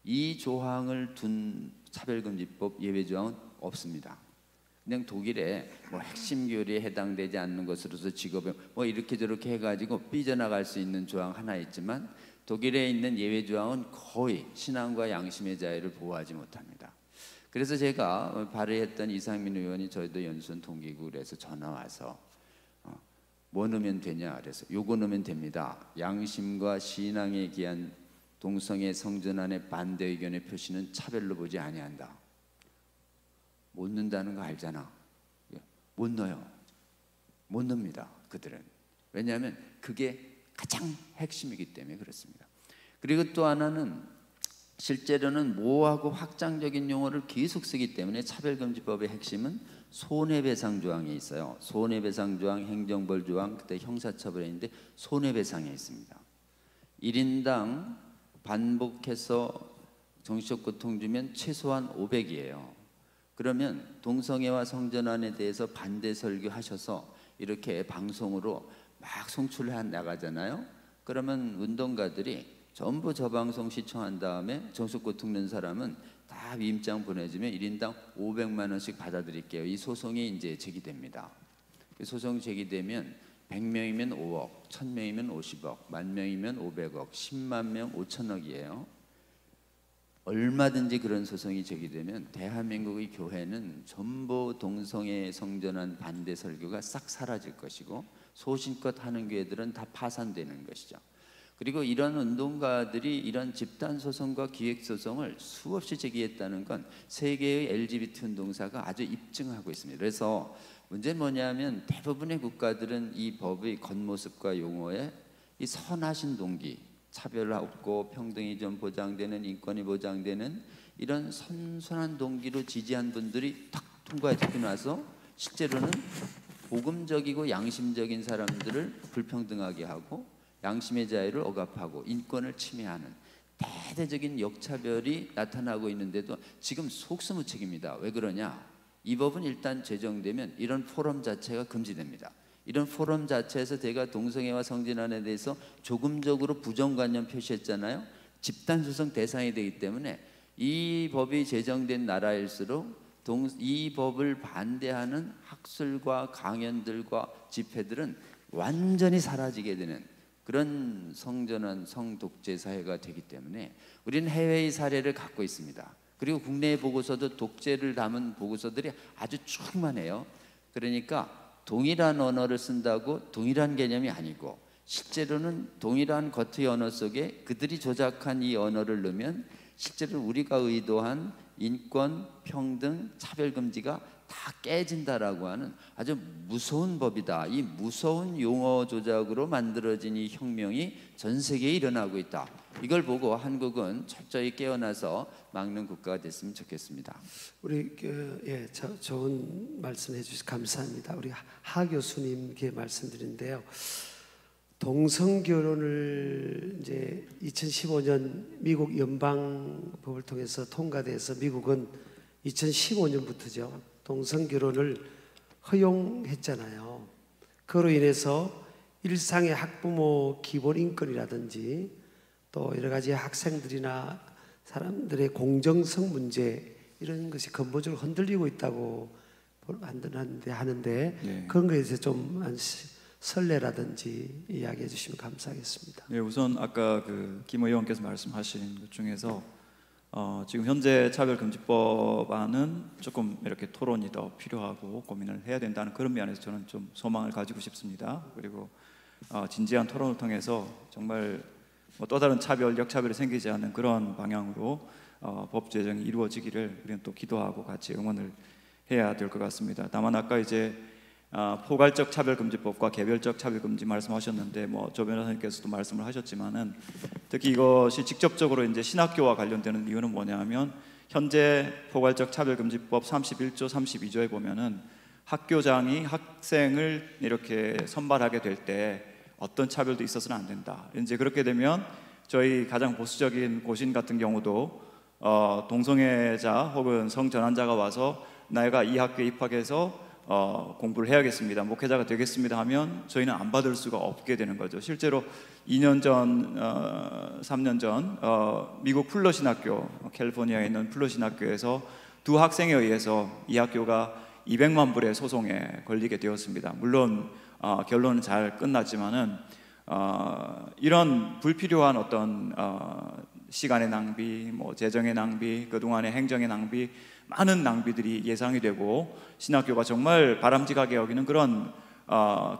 이 조항을 둔 차별금지법 예외조항은 없습니다. 그냥 독일에 뭐 핵심 교리에 해당되지 않는 것으로서 직업에 뭐 이렇게 저렇게 해가지고 삐져나갈 수 있는 조항 하나 있지만 독일에 있는 예외조항은 거의 신앙과 양심의 자유를 보호하지 못합니다. 그래서 제가 발의했던 이상민 의원이 저희도 연수원 동기구에서 전화 와서 뭐 넣으면 되냐 그래서 요거 넣으면 됩니다. 양심과 신앙에 기한 동성애 성전환의 반대 의견의 표시는 차별로 보지 아니한다. 못 넣는다는 거 알잖아. 못 넣어요. 못 넣습니다. 그들은. 왜냐하면 그게 가장 핵심이기 때문에 그렇습니다. 그리고 또 하나는 실제로는 모호하고 확장적인 용어를 계속 쓰기 때문에 차별금지법의 핵심은 손해배상 조항이 있어요. 손해배상 조항, 행정벌 조항, 그때 형사처벌에 있는데 손해배상에 있습니다. 1인당 반복해서 정신적 고통 주면 최소한 500이에요. 그러면 동성애와 성전환에 대해서 반대 설교하셔서 이렇게 방송으로 막 송출해 나가잖아요. 그러면 운동가들이 전부 저 방송 시청한 다음에 정신적 고통 낸 사람은 다 위임장 보내주면 1인당 500만 원씩 받아들일게요. 이 소송이 이제 제기됩니다. 소송 제기되면 100명이면 5억, 1000명이면 50억, 10,000명이면 500억, 10만 명 5천억이에요. 얼마든지 그런 소송이 제기되면 대한민국의 교회는 전부 동성애 성전환 반대 설교가 싹 사라질 것이고 소신껏 하는 교회들은 다 파산되는 것이죠. 그리고 이런 운동가들이 이런 집단 소송과 기획 소송을 수없이 제기했다는 건 세계의 LGBT 운동사가 아주 입증하고 있습니다. 그래서 문제는 뭐냐면 대부분의 국가들은 이 법의 겉모습과 용어에 이 선하신 동기, 차별 없고 평등이 좀 보장되는, 인권이 보장되는 이런 선선한 동기로 지지한 분들이 탁 통과되고 나서 실제로는 복음적이고 양심적인 사람들을 불평등하게 하고 양심의 자유를 억압하고 인권을 침해하는 대대적인 역차별이 나타나고 있는데도 지금 속수무책입니다. 왜 그러냐? 이 법은 일단 제정되면 이런 포럼 자체가 금지됩니다. 이런 포럼 자체에서 제가 동성애와 성전환에 대해서 조금적으로 부정관념 표시했잖아요. 집단소송 대상이 되기 때문에 이 법이 제정된 나라일수록 이 법을 반대하는 학술과 강연들과 집회들은 완전히 사라지게 되는 그런 성전환 성독재 사회가 되기 때문에 우리는 해외의 사례를 갖고 있습니다. 그리고 국내 보고서도 독재를 담은 보고서들이 아주 충만해요. 그러니까 동일한 언어를 쓴다고 동일한 개념이 아니고 실제로는 동일한 겉의 언어 속에 그들이 조작한 이 언어를 넣으면 실제로 우리가 의도한 인권, 평등, 차별금지가 다 깨진다라고 하는 아주 무서운 법이다. 이 무서운 용어 조작으로 만들어진 이 혁명이 전 세계에 일어나고 있다. 이걸 보고 한국은 철저히 깨어나서 막는 국가가 됐으면 좋겠습니다. 우리 좋은 말씀해 주셔서 감사합니다. 우리 하 교수님께 말씀드린데요. 동성 결혼을 이제 2015년 미국 연방법을 통해서 통과돼서 미국은 2015년부터죠. 동성 결혼을 허용했잖아요. 그로 인해서 일상의 학부모 기본 인권이라든지 또 여러 가지 학생들이나 사람들의 공정성 문제 이런 것이 근본적으로 흔들리고 있다고 하는데 네. 그런 것에 대해서 좀 설레라든지 이야기해 주시면 감사하겠습니다. 네, 우선 아까 김 의원께서 말씀하신 것 중에서 지금 현재 차별금지법안은 조금 이렇게 토론이 더 필요하고 고민을 해야 된다는 그런 면에서 저는 좀 소망을 가지고 싶습니다. 그리고 진지한 토론을 통해서 정말 또 다른 차별, 역차별이 생기지 않는 그런 방향으로 법 제정이 이루어지기를 우리는 또 기도하고 같이 응원을 해야 될 것 같습니다. 다만 아까 이제 포괄적 차별금지법과 개별적 차별금지 말씀하셨는데 조 변호사님께서도 말씀을 하셨지만은 특히 이것이 직접적으로 이제 신학교와 관련되는 이유는 뭐냐면 현재 포괄적 차별금지법 31조, 32조에 보면은 학교장이 학생을 이렇게 선발하게 될 때 어떤 차별도 있어서는 안 된다. 이제 그렇게 되면 저희 가장 보수적인 고신 같은 경우도 동성애자 혹은 성전환자가 와서 내가 이 학교에 입학해서 공부를 해야겠습니다, 목회자가 되겠습니다 하면 저희는 안 받을 수가 없게 되는 거죠. 실제로 2년 전, 3년 전 미국 플러신 학교, 캘리포니아에 있는 플러신 학교에서 두 학생에 의해서 이 학교가 200만 불의 소송에 걸리게 되었습니다. 물론 결론은 잘 끝났지만은 이런 불필요한 어떤 시간의 낭비, 재정의 낭비, 그동안의 행정의 낭비, 많은 낭비들이 예상이 되고 신학교가 정말 바람직하게 여기는 그런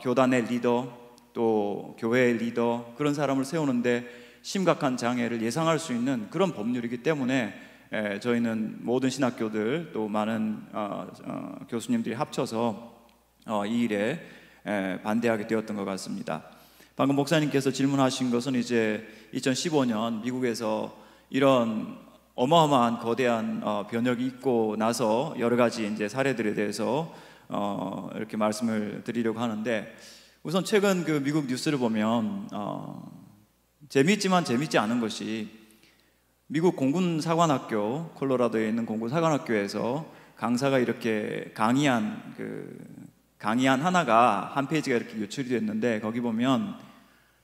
교단의 리더, 또 교회의 리더, 그런 사람을 세우는데 심각한 장애를 예상할 수 있는 그런 법률이기 때문에 저희는 모든 신학교들 또 많은 교수님들이 합쳐서 이 일에 반대하게 되었던 것 같습니다. 방금 목사님께서 질문하신 것은 이제 2015년 미국에서 이런 어마어마한 거대한 변혁이 있고 나서 여러 가지 이제 사례들에 대해서 이렇게 말씀을 드리려고 하는데, 우선 최근 그 미국 뉴스를 보면 재미있지만 재미있지 않은 것이 미국 공군 사관학교, 콜로라도에 있는 공군 사관학교에서 강사가 이렇게 강의한 하나가 한 페이지가 이렇게 유출이 됐는데, 거기 보면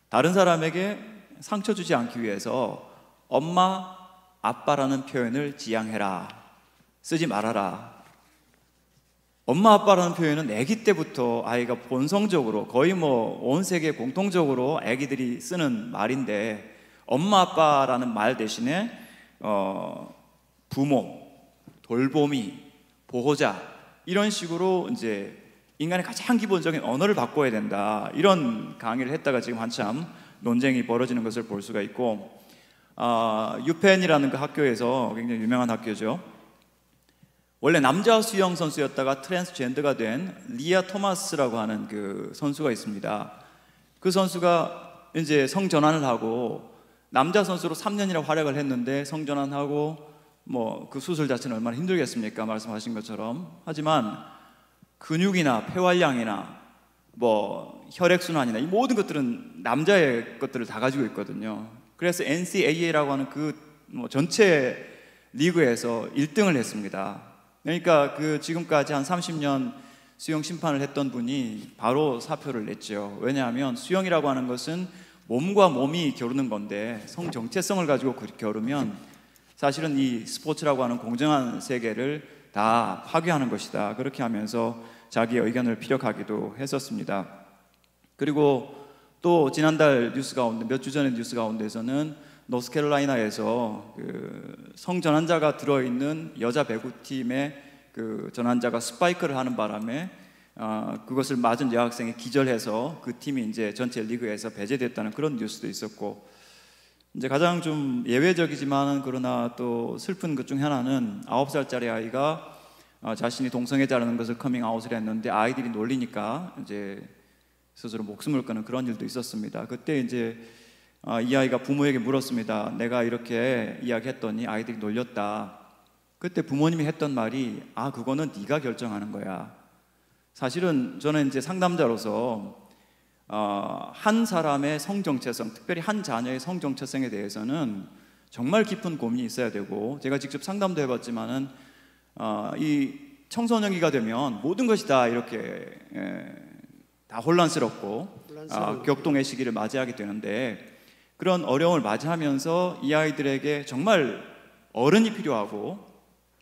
다른 사람에게 상처 주지 않기 위해서 엄마, 아빠라는 표현을 지양해라, 쓰지 말아라. 엄마, 아빠라는 표현은 아기 때부터 아이가 본성적으로 거의 온 세계 공통적으로 아기들이 쓰는 말인데, 엄마, 아빠라는 말 대신에 부모, 돌보미, 보호자, 이런 식으로 이제 인간의 가장 기본적인 언어를 바꿔야 된다, 이런 강의를 했다가 지금 한참 논쟁이 벌어지는 것을 볼 수가 있고, 유펜이라는 그 학교에서, 굉장히 유명한 학교죠, 원래 남자 수영 선수였다가 트랜스젠더가 된 리아 토마스라고 하는 그 선수가 있습니다. 그 선수가 이제 성전환을 하고 남자 선수로 3년이나 활약을 했는데, 성전환하고 그 수술 자체는 얼마나 힘들겠습니까, 말씀하신 것처럼. 하지만 근육이나 폐활량이나 혈액순환이나 이 모든 것들은 남자의 것들을 다 가지고 있거든요. 그래서 NCAA라고 하는 그 전체 리그에서 1등을 했습니다. 그러니까 그 지금까지 한 30년 수영 심판을 했던 분이 바로 사표를 냈죠. 왜냐하면 수영이라고 하는 것은 몸과 몸이 겨루는 건데, 성 정체성을 가지고 겨루면 사실은 이 스포츠라고 하는 공정한 세계를 다 파괴하는 것이다, 그렇게 하면서 자기의 의견을 피력하기도 했었습니다. 그리고 또 지난달 뉴스 가운데, 몇 주 전의 뉴스 가운데서는 노스캐롤라이나에서 그 성전환자가 들어있는 여자 배구팀의 그 전환자가 스파이크를 하는 바람에 그것을 맞은 여학생이 기절해서 그 팀이 이제 전체 리그에서 배제됐다는 그런 뉴스도 있었고, 이제 가장 좀 예외적이지만 그러나 또 슬픈 것 중 하나는 9살짜리 아이가 자신이 동성애자라는 것을 커밍아웃을 했는데 아이들이 놀리니까 이제 스스로 목숨을 끊은 그런 일도 있었습니다. 그때 이제 이 아이가 부모에게 물었습니다. 내가 이렇게 이야기했더니 아이들이 놀렸다. 그때 부모님이 했던 말이, 그거는 네가 결정하는 거야. 사실은 저는 이제 상담자로서 한 사람의 성정체성, 특별히 한 자녀의 성정체성에 대해서는 정말 깊은 고민이 있어야 되고, 제가 직접 상담도 해봤지만은 이 청소년기가 되면 모든 것이 다 이렇게 다 혼란스럽고 격동의 시기를 맞이하게 되는데, 그런 어려움을 맞이하면서 이 아이들에게 정말 어른이 필요하고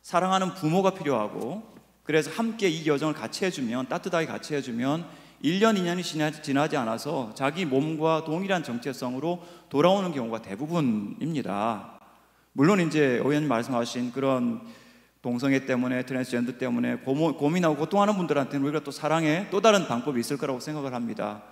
사랑하는 부모가 필요하고, 그래서 함께 이 여정을 같이 해주면, 따뜻하게 같이 해주면 1년, 2년이 지나지 않아서 자기 몸과 동일한 정체성으로 돌아오는 경우가 대부분입니다. 물론 이제 의원님 말씀하신 그런 동성애 때문에, 트랜스젠더 때문에 고민하고 고통하는 분들한테는 우리가 또 사랑의 또 다른 방법이 있을 거라고 생각을 합니다.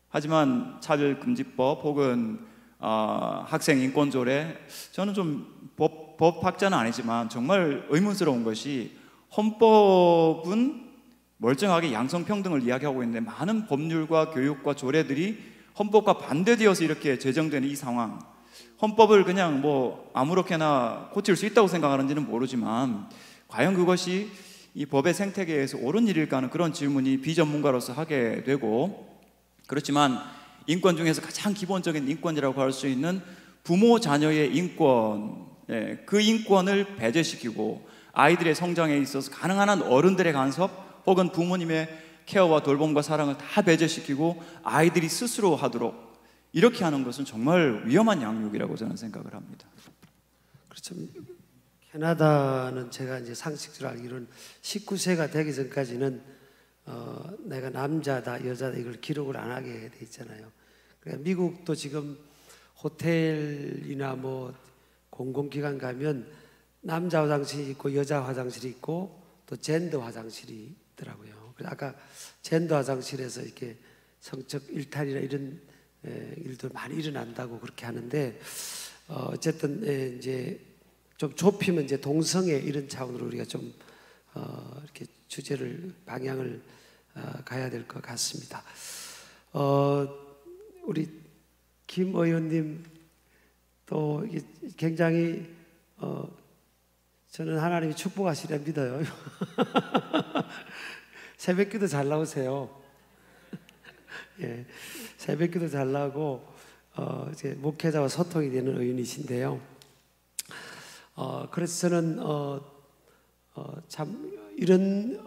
하지만 차별금지법 혹은 학생 인권조례, 저는 좀 법학자는 아니지만 정말 의문스러운 것이 헌법은 멀쩡하게 양성평등을 이야기하고 있는데 많은 법률과 교육과 조례들이 헌법과 반대되어서 이렇게 제정되는 이 상황, 헌법을 그냥 뭐 아무렇게나 고칠 수 있다고 생각하는지는 모르지만 과연 그것이 이 법의 생태계에서 옳은 일일까 하는 그런 질문이 비전문가로서 하게 되고, 그렇지만 인권 중에서 가장 기본적인 인권이라고 할 수 있는 부모 자녀의 인권, 그 인권을 배제시키고 아이들의 성장에 있어서 가능한 한 어른들의 간섭 혹은 부모님의 케어와 돌봄과 사랑을 다 배제시키고 아이들이 스스로 하도록 이렇게 하는 것은 정말 위험한 양육이라고 저는 생각을 합니다. 그렇죠. 캐나다는 제가 이제 상식적으로 알기로는 19세가 되기 전까지는 내가 남자다 여자다 이걸 기록을 안 하게 돼 있잖아요. 그러니까 미국도 지금 호텔이나 뭐 공공기관 가면 남자 화장실이 있고 여자 화장실이 있고 또 젠더 화장실이 있더라고요. 그래서 아까 젠더 화장실에서 이렇게 성적 일탈이나 이런 일도 많이 일어난다고 그렇게 하는데 어쨌든 이제 좀 좁히면 이제 동성애 이런 차원으로 우리가 좀 이렇게 주제를 방향을 가야 될 것 같습니다. 우리 김 의원님 또 굉장히 저는 하나님이 축복하시리라 믿어요. 새벽기도 잘 나오세요. 예, 새벽기도 잘 나오고 이제 목회자와 소통이 되는 의원이신데요. 그래서 저는 참 이런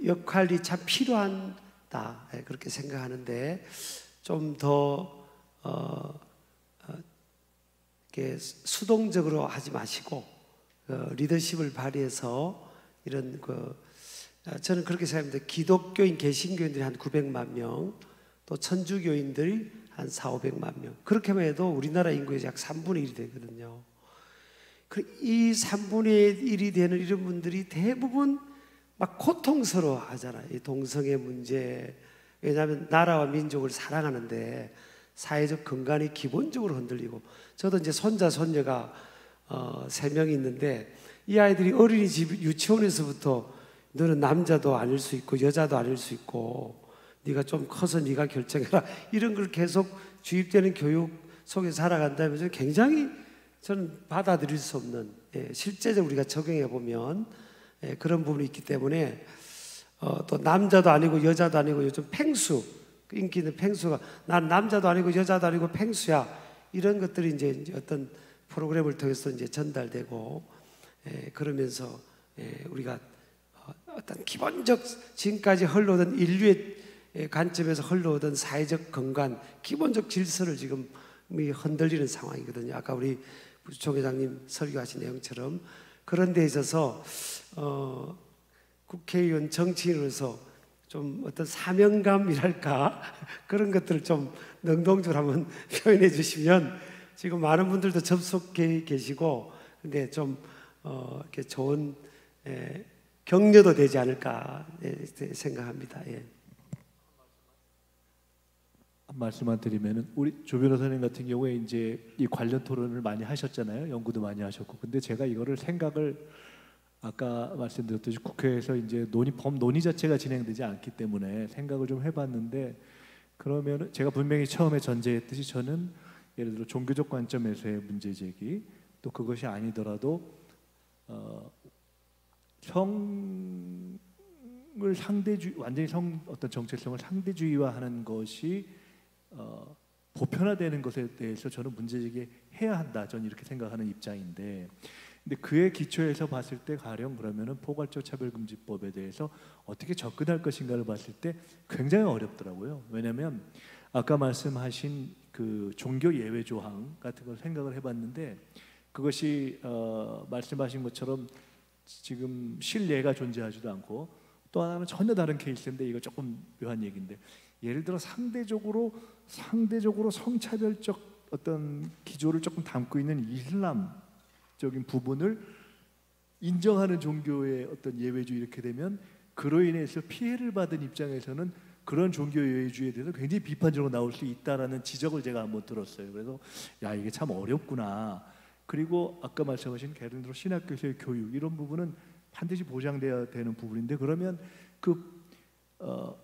역할이 참 필요하다 그렇게 생각하는데 좀 더 이렇게 수동적으로 하지 마시고 리더십을 발휘해서 이런 저는 그렇게 생각합니다. 기독교인 개신교인들이 한 900만 명, 또 천주교인들이 한 4,500만 명. 그렇게만 해도 우리나라 인구의 약 3분의 1이 되거든요. 이 3분의 1이 되는 이런 분들이 대부분 막 고통스러워 하잖아요. 이 동성애 문제. 왜냐하면 나라와 민족을 사랑하는데 사회적 건강이 기본적으로 흔들리고, 저도 이제 손자 손녀가 3명이 있는데 이 아이들이 어린이집 유치원에서부터 너는 남자도 아닐 수 있고 여자도 아닐 수 있고 네가 좀 커서 네가 결정해라 이런 걸 계속 주입되는 교육 속에 살아간다면 굉장히 저는 받아들일 수 없는, 실제적으로 우리가 적용해 보면 그런 부분이 있기 때문에 또 남자도 아니고 여자도 아니고 요즘 팽수, 인기 있는 팽수가 난 남자도 아니고 여자도 아니고 팽수야, 이런 것들이 이제 어떤 프로그램을 통해서 이제 전달되고 그러면서 우리가 어떤 기본적 지금까지 흘러오던 인류의 관점에서 흘러오던 사회적 건강, 기본적 질서를 지금 흔들리는 상황이거든요. 아까 우리 부총회장님 설교하신 내용처럼 그런 데 있어서 국회의원 정치인으로서 좀 어떤 사명감이랄까 그런 것들을 좀 능동적으로 한번 표현해 주시면 지금 많은 분들도 접속해 계시고 근데 좀 이렇게 좋은 격려도 되지 않을까 생각합니다. 예. 한 말씀만 드리면은 우리 조 변호사님 같은 경우에 이제 이 관련 토론을 많이 하셨잖아요. 연구도 많이 하셨고. 근데 제가 이거를 생각을 아까 말씀드렸듯이 국회에서 이제 법 논의 자체가 진행되지 않기 때문에 생각을 좀 해봤는데, 그러면 제가 분명히 처음에 전제했듯이 저는 예를 들어 종교적 관점에서의 문제 제기, 또 그것이 아니더라도 성을 완전히 어떤 정체성을 상대주의화하는 것이 보편화되는 것에 대해서 저는 문제 제기해야 한다. 저는 이렇게 생각하는 입장인데, 근데 그의 기초에서 봤을 때 가령 그러면은 포괄적 차별금지법에 대해서 어떻게 접근할 것인가를 봤을 때 굉장히 어렵더라고요. 왜냐하면 아까 말씀하신 그 종교 예외 조항 같은 걸 생각을 해봤는데 그것이 말씀하신 것처럼 지금 실례가 존재하지도 않고, 또 하나는 전혀 다른 케이스인데 이거 조금 묘한 얘기인데, 예를 들어 상대적으로 성차별적 어떤 기조를 조금 담고 있는 이슬람적인 부분을 인정하는 종교의 어떤 예외주의 이렇게 되면 그로 인해서 피해를 받은 입장에서는 그런 종교예주에 대해서 굉장히 비판적으로 나올 수 있다라는 지적을 제가 한번 들었어요. 그래서 야, 이게 참 어렵구나. 그리고 아까 말씀하신 예를 들어 신학교에서의 교육 이런 부분은 반드시 보장돼야 되는 부분인데, 그러면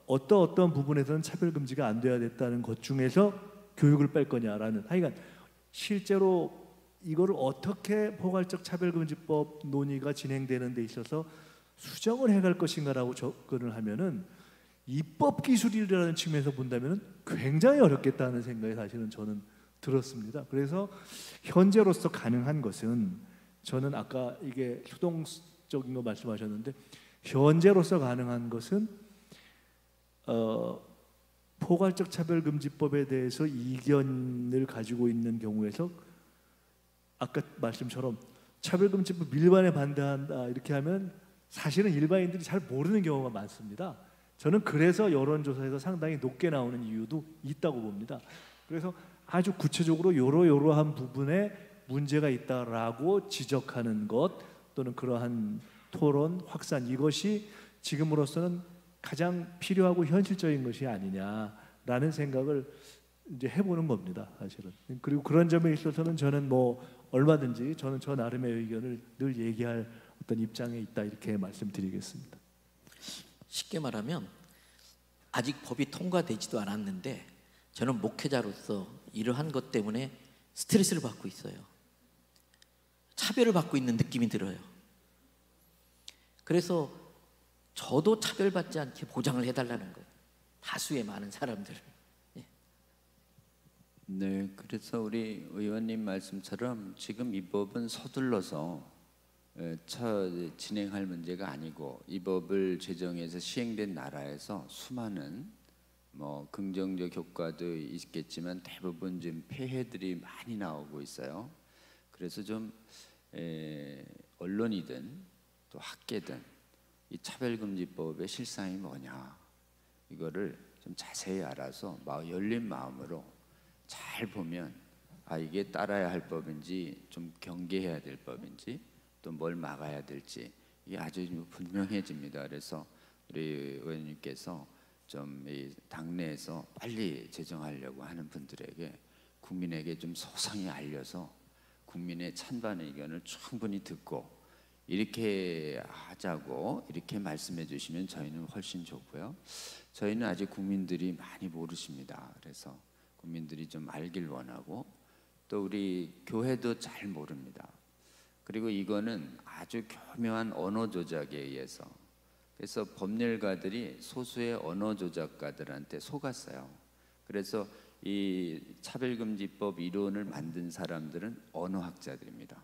어떤 부분에서는 차별 금지가 안 돼야 됐다는 것 중에서 교육을 뺄 거냐라는, 하여간 실제로 이거를 어떻게 포괄적 차별금지법 논의가 진행되는 데 있어서 수정을 해갈 것인가라고 접근을 하면은 입법 기술이라는 측면에서 본다면은 굉장히 어렵겠다는 생각이 사실은 저는 들었습니다. 그래서 현재로서 가능한 것은, 저는 아까 이게 수동적인 거 말씀하셨는데, 현재로서 가능한 것은 포괄적 차별금지법에 대해서 이견을 가지고 있는 경우에서 아까 말씀처럼 차별금지법 일반에 반대한다 이렇게 하면 사실은 일반인들이 잘 모르는 경우가 많습니다. 저는 그래서 여론조사에서 상당히 높게 나오는 이유도 있다고 봅니다. 그래서 아주 구체적으로 요러한 부분에 문제가 있다라고 지적하는 것, 또는 그러한 토론, 확산, 이것이 지금으로서는 가장 필요하고 현실적인 것이 아니냐라는 생각을 이제 해보는 겁니다, 사실은. 그리고 그런 점에 있어서는 저는 뭐 얼마든지 저는 저 나름의 의견을 늘 얘기할 어떤 입장에 있다, 이렇게 말씀드리겠습니다. 쉽게 말하면 아직 법이 통과되지도 않았는데 저는 목회자로서 이러한 것 때문에 스트레스를 받고 있어요. 차별을 받고 있는 느낌이 들어요. 그래서 저도 차별받지 않게 보장을 해달라는 거예요. 다수의 많은 사람들을. 네, 그래서 우리 의원님 말씀처럼 지금 이 법은 서둘러서 진행할 문제가 아니고, 이 법을 제정해서 시행된 나라에서 수많은 뭐 긍정적 효과도 있겠지만 대부분 지금 폐해들이 많이 나오고 있어요. 그래서 좀 언론이든 또 학계든 이 차별금지법의 실상이 뭐냐, 이거를 좀 자세히 알아서 열린 마음으로 잘 보면, 이게 따라야 할 법인지, 좀 경계해야 될 법인지, 또 뭘 막아야 될지 이게 아주 분명해집니다. 그래서 우리 의원님께서 좀 이 당내에서 빨리 제정하려고 하는 분들에게, 국민에게 좀 소상히 알려서 국민의 찬반 의견을 충분히 듣고 이렇게 하자고 이렇게 말씀해 주시면 저희는 훨씬 좋고요. 저희는 아직 국민들이 많이 모르십니다. 그래서 국민들이 좀 알길 원하고, 또 우리 교회도 잘 모릅니다. 그리고 이거는 아주 교묘한 언어 조작에 의해서, 그래서 법률가들이 소수의 언어 조작가들한테 속았어요. 그래서 이 차별금지법 이론을 만든 사람들은 언어학자들입니다.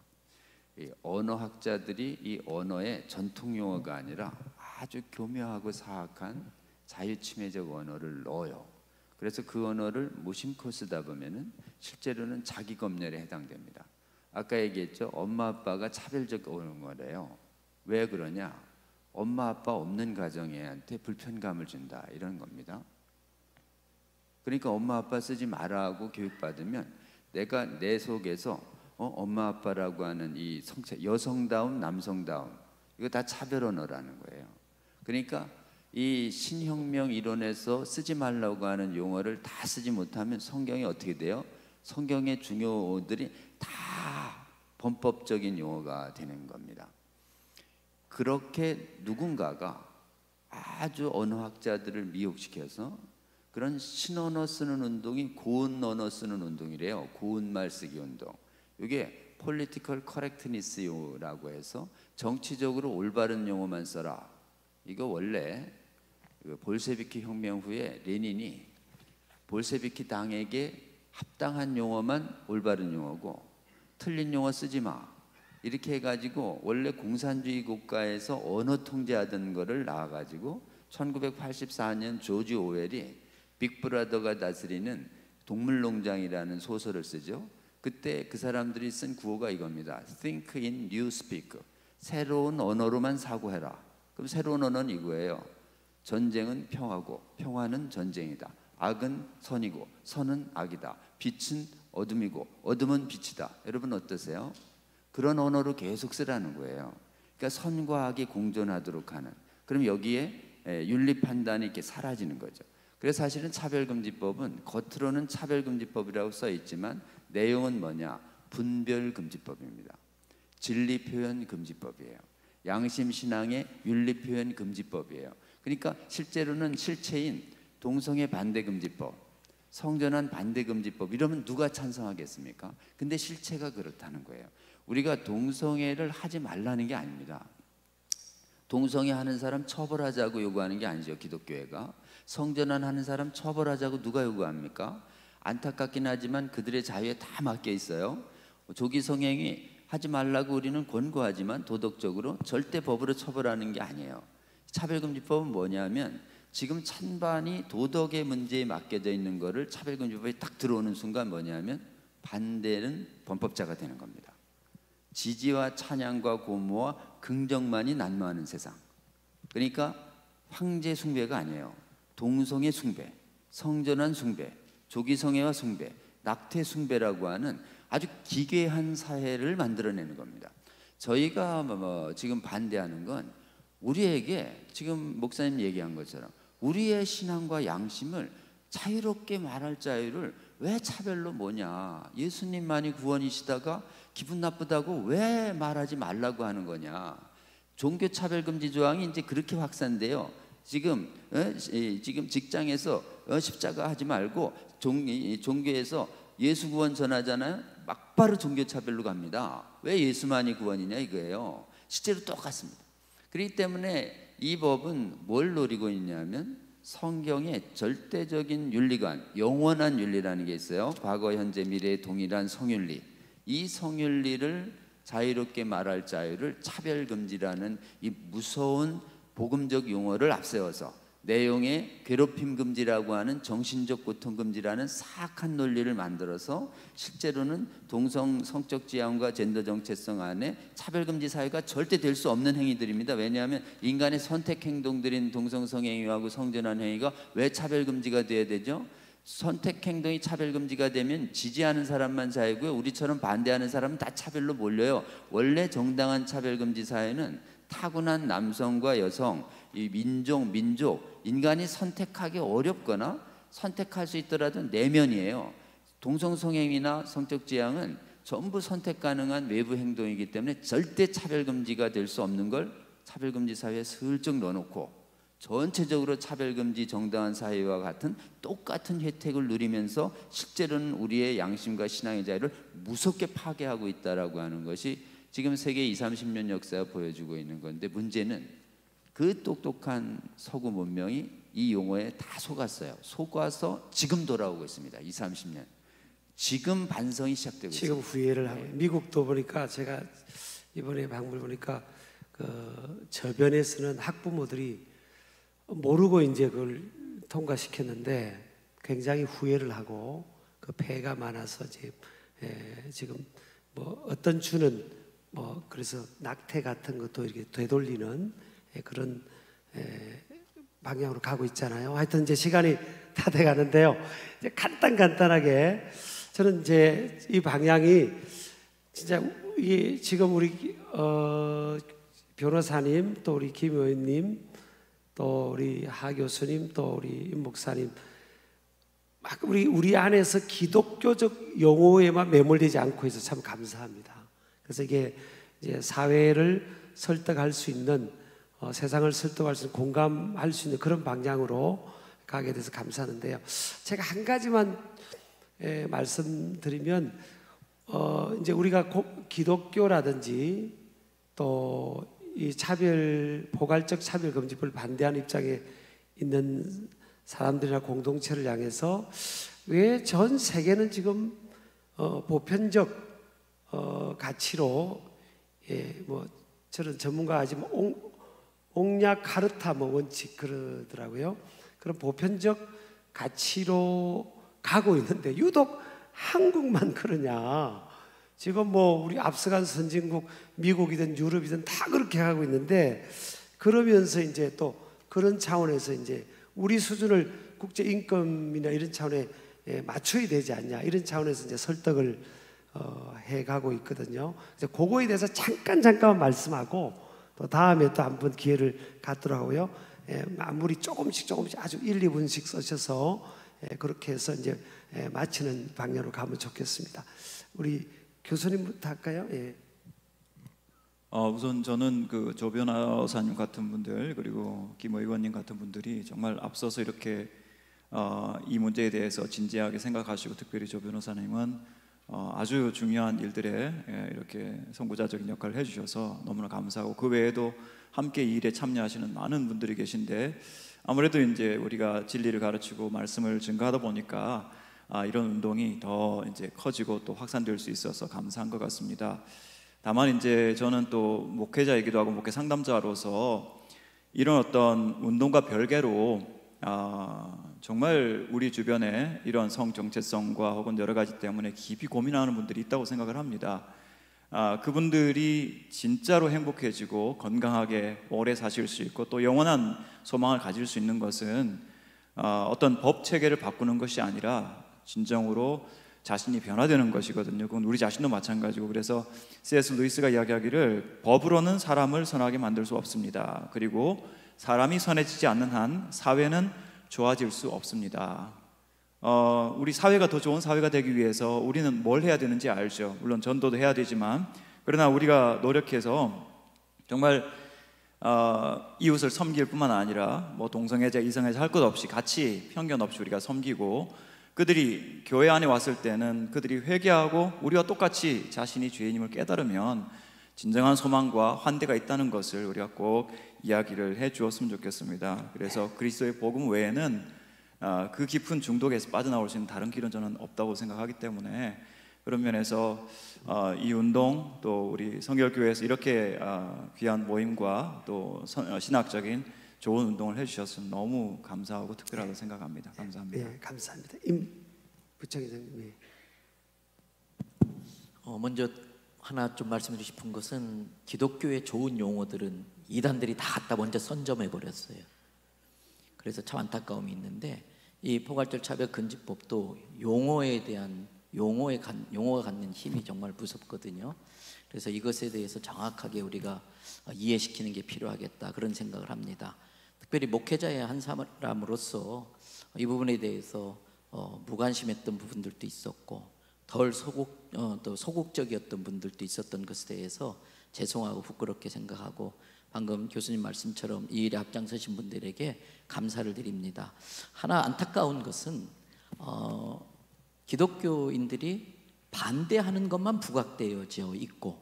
이 언어학자들이 이 언어에 전통 용어가 아니라 아주 교묘하고 사악한 자유침해적 언어를 넣어요. 그래서 그 언어를 무심코 쓰다 보면은 실제로는 자기 검열에 해당됩니다. 아까 얘기했죠. 엄마 아빠가 차별적 언어래요. 왜 그러냐? 엄마 아빠 없는 가정애한테 불편감을 준다, 이런 겁니다. 그러니까 엄마 아빠 쓰지 말라고 교육받으면 내가 내 속에서 엄마 아빠라고 하는 이 성체, 여성다움 남성다움, 이거 다 차별 언어라는 거예요. 그러니까 이 신혁명 이론에서 쓰지 말라고 하는 용어를 다 쓰지 못하면 성경이 어떻게 돼요? 성경의 중요들이 다 범법적인 용어가 되는 겁니다. 그렇게 누군가가 아주 언어학자들을 미혹시켜서 그런 신언어 쓰는 운동이 고운 언어 쓰는 운동이래요. 고운 말 쓰기 운동. 이게 political correctness라고 해서 정치적으로 올바른 용어만 써라. 이거 원래 볼셰비키 혁명 후에 레닌이 볼셰비키 당에게 합당한 용어만 올바른 용어고 틀린 용어 쓰지 마, 이렇게 해가지고 원래 공산주의 국가에서 언어 통제하던 거를 나와가지고 1984년 조지 오웰이 빅브라더가 다스리는 동물농장이라는 소설을 쓰죠. 그때 그 사람들이 쓴 구호가 이겁니다. Think in new speak. 새로운 언어로만 사고해라. 그럼 새로운 언어는 이거예요. 전쟁은 평화고 평화는 전쟁이다. 악은 선이고 선은 악이다. 빛은 어둠이고 어둠은 빛이다. 여러분 어떠세요? 그런 언어로 계속 쓰라는 거예요. 그러니까 선과 악이 공존하도록 하는. 그럼 여기에 윤리 판단이 이렇게 사라지는 거죠. 그래서 사실은 차별금지법은 겉으로는 차별금지법이라고 써 있지만 내용은 뭐냐? 분별금지법입니다. 진리표현금지법이에요. 양심신앙의 윤리표현금지법이에요. 그러니까 실제로는 실체인 동성애 반대금지법, 성전환 반대금지법 이러면 누가 찬성하겠습니까? 근데 실체가 그렇다는 거예요. 우리가 동성애를 하지 말라는 게 아닙니다. 동성애 하는 사람 처벌하자고 요구하는 게 아니죠. 기독교회가. 성전환 하는 사람 처벌하자고 누가 요구합니까? 안타깝긴 하지만 그들의 자유에 다 맡겨 있어요. 조기 성행위 하지 말라고 우리는 권고하지만 도덕적으로 절대 법으로 처벌하는 게 아니에요. 차별금지법은 뭐냐면 지금 찬반이 도덕의 문제에 맡겨져 있는 거를 차별금지법이 딱 들어오는 순간 뭐냐면 반대는 범법자가 되는 겁니다. 지지와 찬양과 고모와 긍정만이 난무하는 세상. 그러니까 황제 숭배가 아니에요. 동성애 숭배, 성전환 숭배, 조기성애와 숭배, 낙태 숭배라고 하는 아주 기괴한 사회를 만들어내는 겁니다. 저희가 지금 반대하는 건 우리에게 지금 목사님 얘기한 것처럼 우리의 신앙과 양심을 자유롭게 말할 자유를 왜 차별로 뭐냐? 예수님만이 구원이시다가 기분 나쁘다고 왜 말하지 말라고 하는 거냐? 종교 차별금지 조항이 이제 그렇게 확산돼요. 지금 직장에서 십자가 하지 말고 종교에서 예수 구원 전하잖아요. 막바로 종교 차별로 갑니다. 왜 예수만이 구원이냐 이거예요. 실제로 똑같습니다. 그렇기 때문에 이 법은 뭘 노리고 있냐면 성경의 절대적인 윤리관, 영원한 윤리라는 게 있어요. 과거, 현재, 미래의 동일한 성윤리. 이 성윤리를 자유롭게 말할 자유를 차별금지라는 이 무서운 복음적 용어를 앞세워서 내용에 괴롭힘 금지라고 하는 정신적 고통 금지라는 사악한 논리를 만들어서 실제로는 동성 성적 지향과 젠더 정체성 안에 차별금지 사회가 절대 될 수 없는 행위들입니다. 왜냐하면 인간의 선택 행동들인 동성 성행위하고 성전환 행위가 왜 차별금지가 돼야 되죠? 선택 행동이 차별금지가 되면 지지하는 사람만 자유고요. 우리처럼 반대하는 사람은 다 차별로 몰려요. 원래 정당한 차별금지 사회는 타고난 남성과 여성, 이 민족, 인간이 선택하기 어렵거나 선택할 수 있더라도 내면이에요. 동성성행위나 성적 지향은 전부 선택 가능한 외부 행동이기 때문에 절대 차별금지가 될 수 없는 걸 차별금지 사회에 슬쩍 넣어놓고 전체적으로 차별금지 정당한 사회와 같은 똑같은 혜택을 누리면서 실제로는 우리의 양심과 신앙의 자유를 무섭게 파괴하고 있다라고 하는 것이 지금 세계 20, 30년 역사가 보여주고 있는 건데 문제는 그 똑똑한 서구 문명이 이 용어에 다 속았어요. 속아서 지금 돌아오고 있습니다. 20, 30년. 지금 반성이 시작되고 지금 있습니다. 후회를 하고 미국도 보니까 제가 이번에 방문 보니까 그 저변에서는 학부모들이 모르고 이제 그걸 통과시켰는데 굉장히 후회를 하고 그 폐해가 많아서 지금 뭐 어떤 주는 뭐 그래서 낙태 같은 것도 이렇게 되돌리는 그런 방향으로 가고 있잖아요. 하여튼 이제 시간이 다 돼가는데요. 이제 간단하게 저는 이제 이 방향이 진짜 이 지금 우리 변호사님 또 우리 김 의원님 또 우리 하 교수님 또 우리 임 목사님 막 우리 안에서 기독교적 용어에만 매몰되지 않고 있어서 참 감사합니다. 그래서 이게 이제 사회를 설득할 수 있는 세상을 설득할 수 있는 공감할 수 있는 그런 방향으로 가게 돼서 감사하는데요. 제가 한 가지만 말씀드리면 이제 우리가 기독교라든지 또 이 포괄적 차별금지법을 반대하는 입장에 있는 사람들이나 공동체를 향해서 왜 전 세계는 지금 보편적 가치로 뭐 저런 전문가 하지만 옹약 카르타 원칙 그러더라고요. 그런 보편적 가치로 가고 있는데 유독 한국만 그러냐? 지금 뭐 우리 앞서간 선진국 미국이든 유럽이든 다 그렇게 하고 있는데 그러면서 이제 또 그런 차원에서 이제 우리 수준을 국제 인권이나 이런 차원에 맞춰야 되지 않냐 이런 차원에서 이제 설득을 해가고 있거든요. 그래서 그거에 대해서 잠깐만 말씀하고 또 다음에 또 한번 기회를 갖도록 하고요. 마무리 조금씩 아주 1, 2분씩 쓰셔서 그렇게 해서 이제 마치는 방향으로 가면 좋겠습니다. 우리 교수님부터 할까요? 예. 우선 저는 그 조 변호사님 같은 분들 그리고 김 의원님 같은 분들이 정말 앞서서 이렇게 이 문제에 대해서 진지하게 생각하시고 특별히 조 변호사님은 아주 중요한 일들에 이렇게 선구자적인 역할을 해주셔서 너무나 감사하고 그 외에도 함께 이 일에 참여하시는 많은 분들이 계신데 아무래도 이제 우리가 진리를 가르치고 말씀을 증거하다 보니까 이런 운동이 더 이제 커지고 또 확산될 수 있어서 감사한 것 같습니다. 다만 이제 저는 또 목회자이기도 하고 목회 상담자로서 이런 어떤 운동과 별개로 정말 우리 주변에 이런 성 정체성과 혹은 여러 가지 때문에 깊이 고민하는 분들이 있다고 생각을 합니다. 그분들이 진짜로 행복해지고 건강하게 오래 사실 수 있고 또 영원한 소망을 가질 수 있는 것은 어떤 법 체계를 바꾸는 것이 아니라 진정으로 자신이 변화되는 것이거든요. 그건 우리 자신도 마찬가지고 그래서 C.S. 루이스가 이야기하기를 법으로는 사람을 선하게 만들 수 없습니다. 그리고 사람이 선해지지 않는 한 사회는 좋아질 수 없습니다. 우리 사회가 더 좋은 사회가 되기 위해서 우리는 뭘 해야 되는지 알죠. 물론 전도도 해야 되지만 그러나 우리가 노력해서 정말 이웃을 섬길 뿐만 아니라 뭐 동성애자, 이성애자 할 것 없이 같이 편견 없이 우리가 섬기고 그들이 교회 안에 왔을 때는 그들이 회개하고 우리와 똑같이 자신이 죄인임을 깨달으면 진정한 소망과 환대가 있다는 것을 우리가 꼭 이야기를 해 주었으면 좋겠습니다. 그래서 그리스도의 복음 외에는 그 깊은 중독에서 빠져나올 수 있는 다른 길은 저는 없다고 생각하기 때문에 그런 면에서 이 운동 또 우리 성결교회에서 이렇게 귀한 모임과 또 신학적인 좋은 운동을 해주셔서 너무 감사하고 특별하다고 생각합니다. 감사합니다. 네, 감사합니다. 임 부총회장님. 먼저 하나 좀 말씀드리고 싶은 것은 기독교의 좋은 용어들은 이단들이 다 갖다 먼저 선점해 버렸어요. 그래서 참 안타까움이 있는데 이 포괄적 차별 금지법도 용어에 대한 용어가 갖는 힘이 정말 무섭거든요. 그래서 이것에 대해서 정확하게 우리가 이해시키는 게 필요하겠다 그런 생각을 합니다. 특별히 목회자의 한 사람으로서 이 부분에 대해서 무관심했던 부분들도 있었고 덜 소극적이었던 분들도 있었던 것에 대해서 죄송하고 부끄럽게 생각하고 방금 교수님 말씀처럼 이 일에 앞장서신 분들에게 감사를 드립니다. 하나 안타까운 것은 기독교인들이 반대하는 것만 부각되어져 있고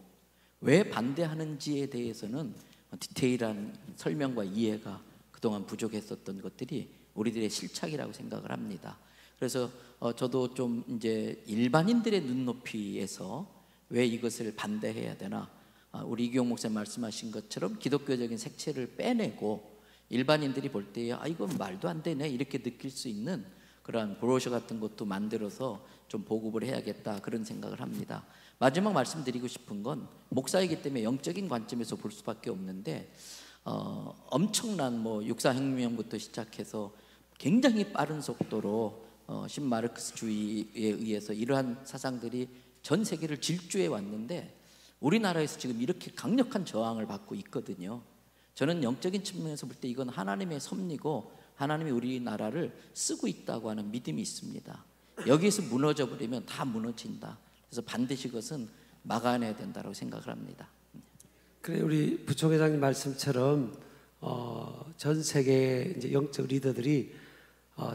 왜 반대하는지에 대해서는 디테일한 설명과 이해가 그동안 부족했었던 것들이 우리들의 실착이라고 생각을 합니다. 그래서 저도 좀 이제 일반인들의 눈높이에서 왜 이것을 반대해야 되나 우리 이기용 목사님 말씀하신 것처럼 기독교적인 색채를 빼내고 일반인들이 볼 때에 이건 말도 안 되네 이렇게 느낄 수 있는 그런 브로셔 같은 것도 만들어서 좀 보급을 해야겠다 그런 생각을 합니다. 마지막 말씀드리고 싶은 건 목사이기 때문에 영적인 관점에서 볼 수밖에 없는데 엄청난 뭐 육사혁명부터 시작해서 굉장히 빠른 속도로 신마르크스주의에 의해서 이러한 사상들이 전 세계를 질주해 왔는데 우리나라에서 지금 이렇게 강력한 저항을 받고 있거든요. 저는 영적인 측면에서 볼 때 이건 하나님의 섭리고 하나님이 우리나라를 쓰고 있다고 하는 믿음이 있습니다. 여기에서 무너져 버리면 다 무너진다. 그래서 반드시 그것은 막아내야 된다고 생각을 합니다. 그래 우리 부총회장님 말씀처럼 전 세계 이제 영적 리더들이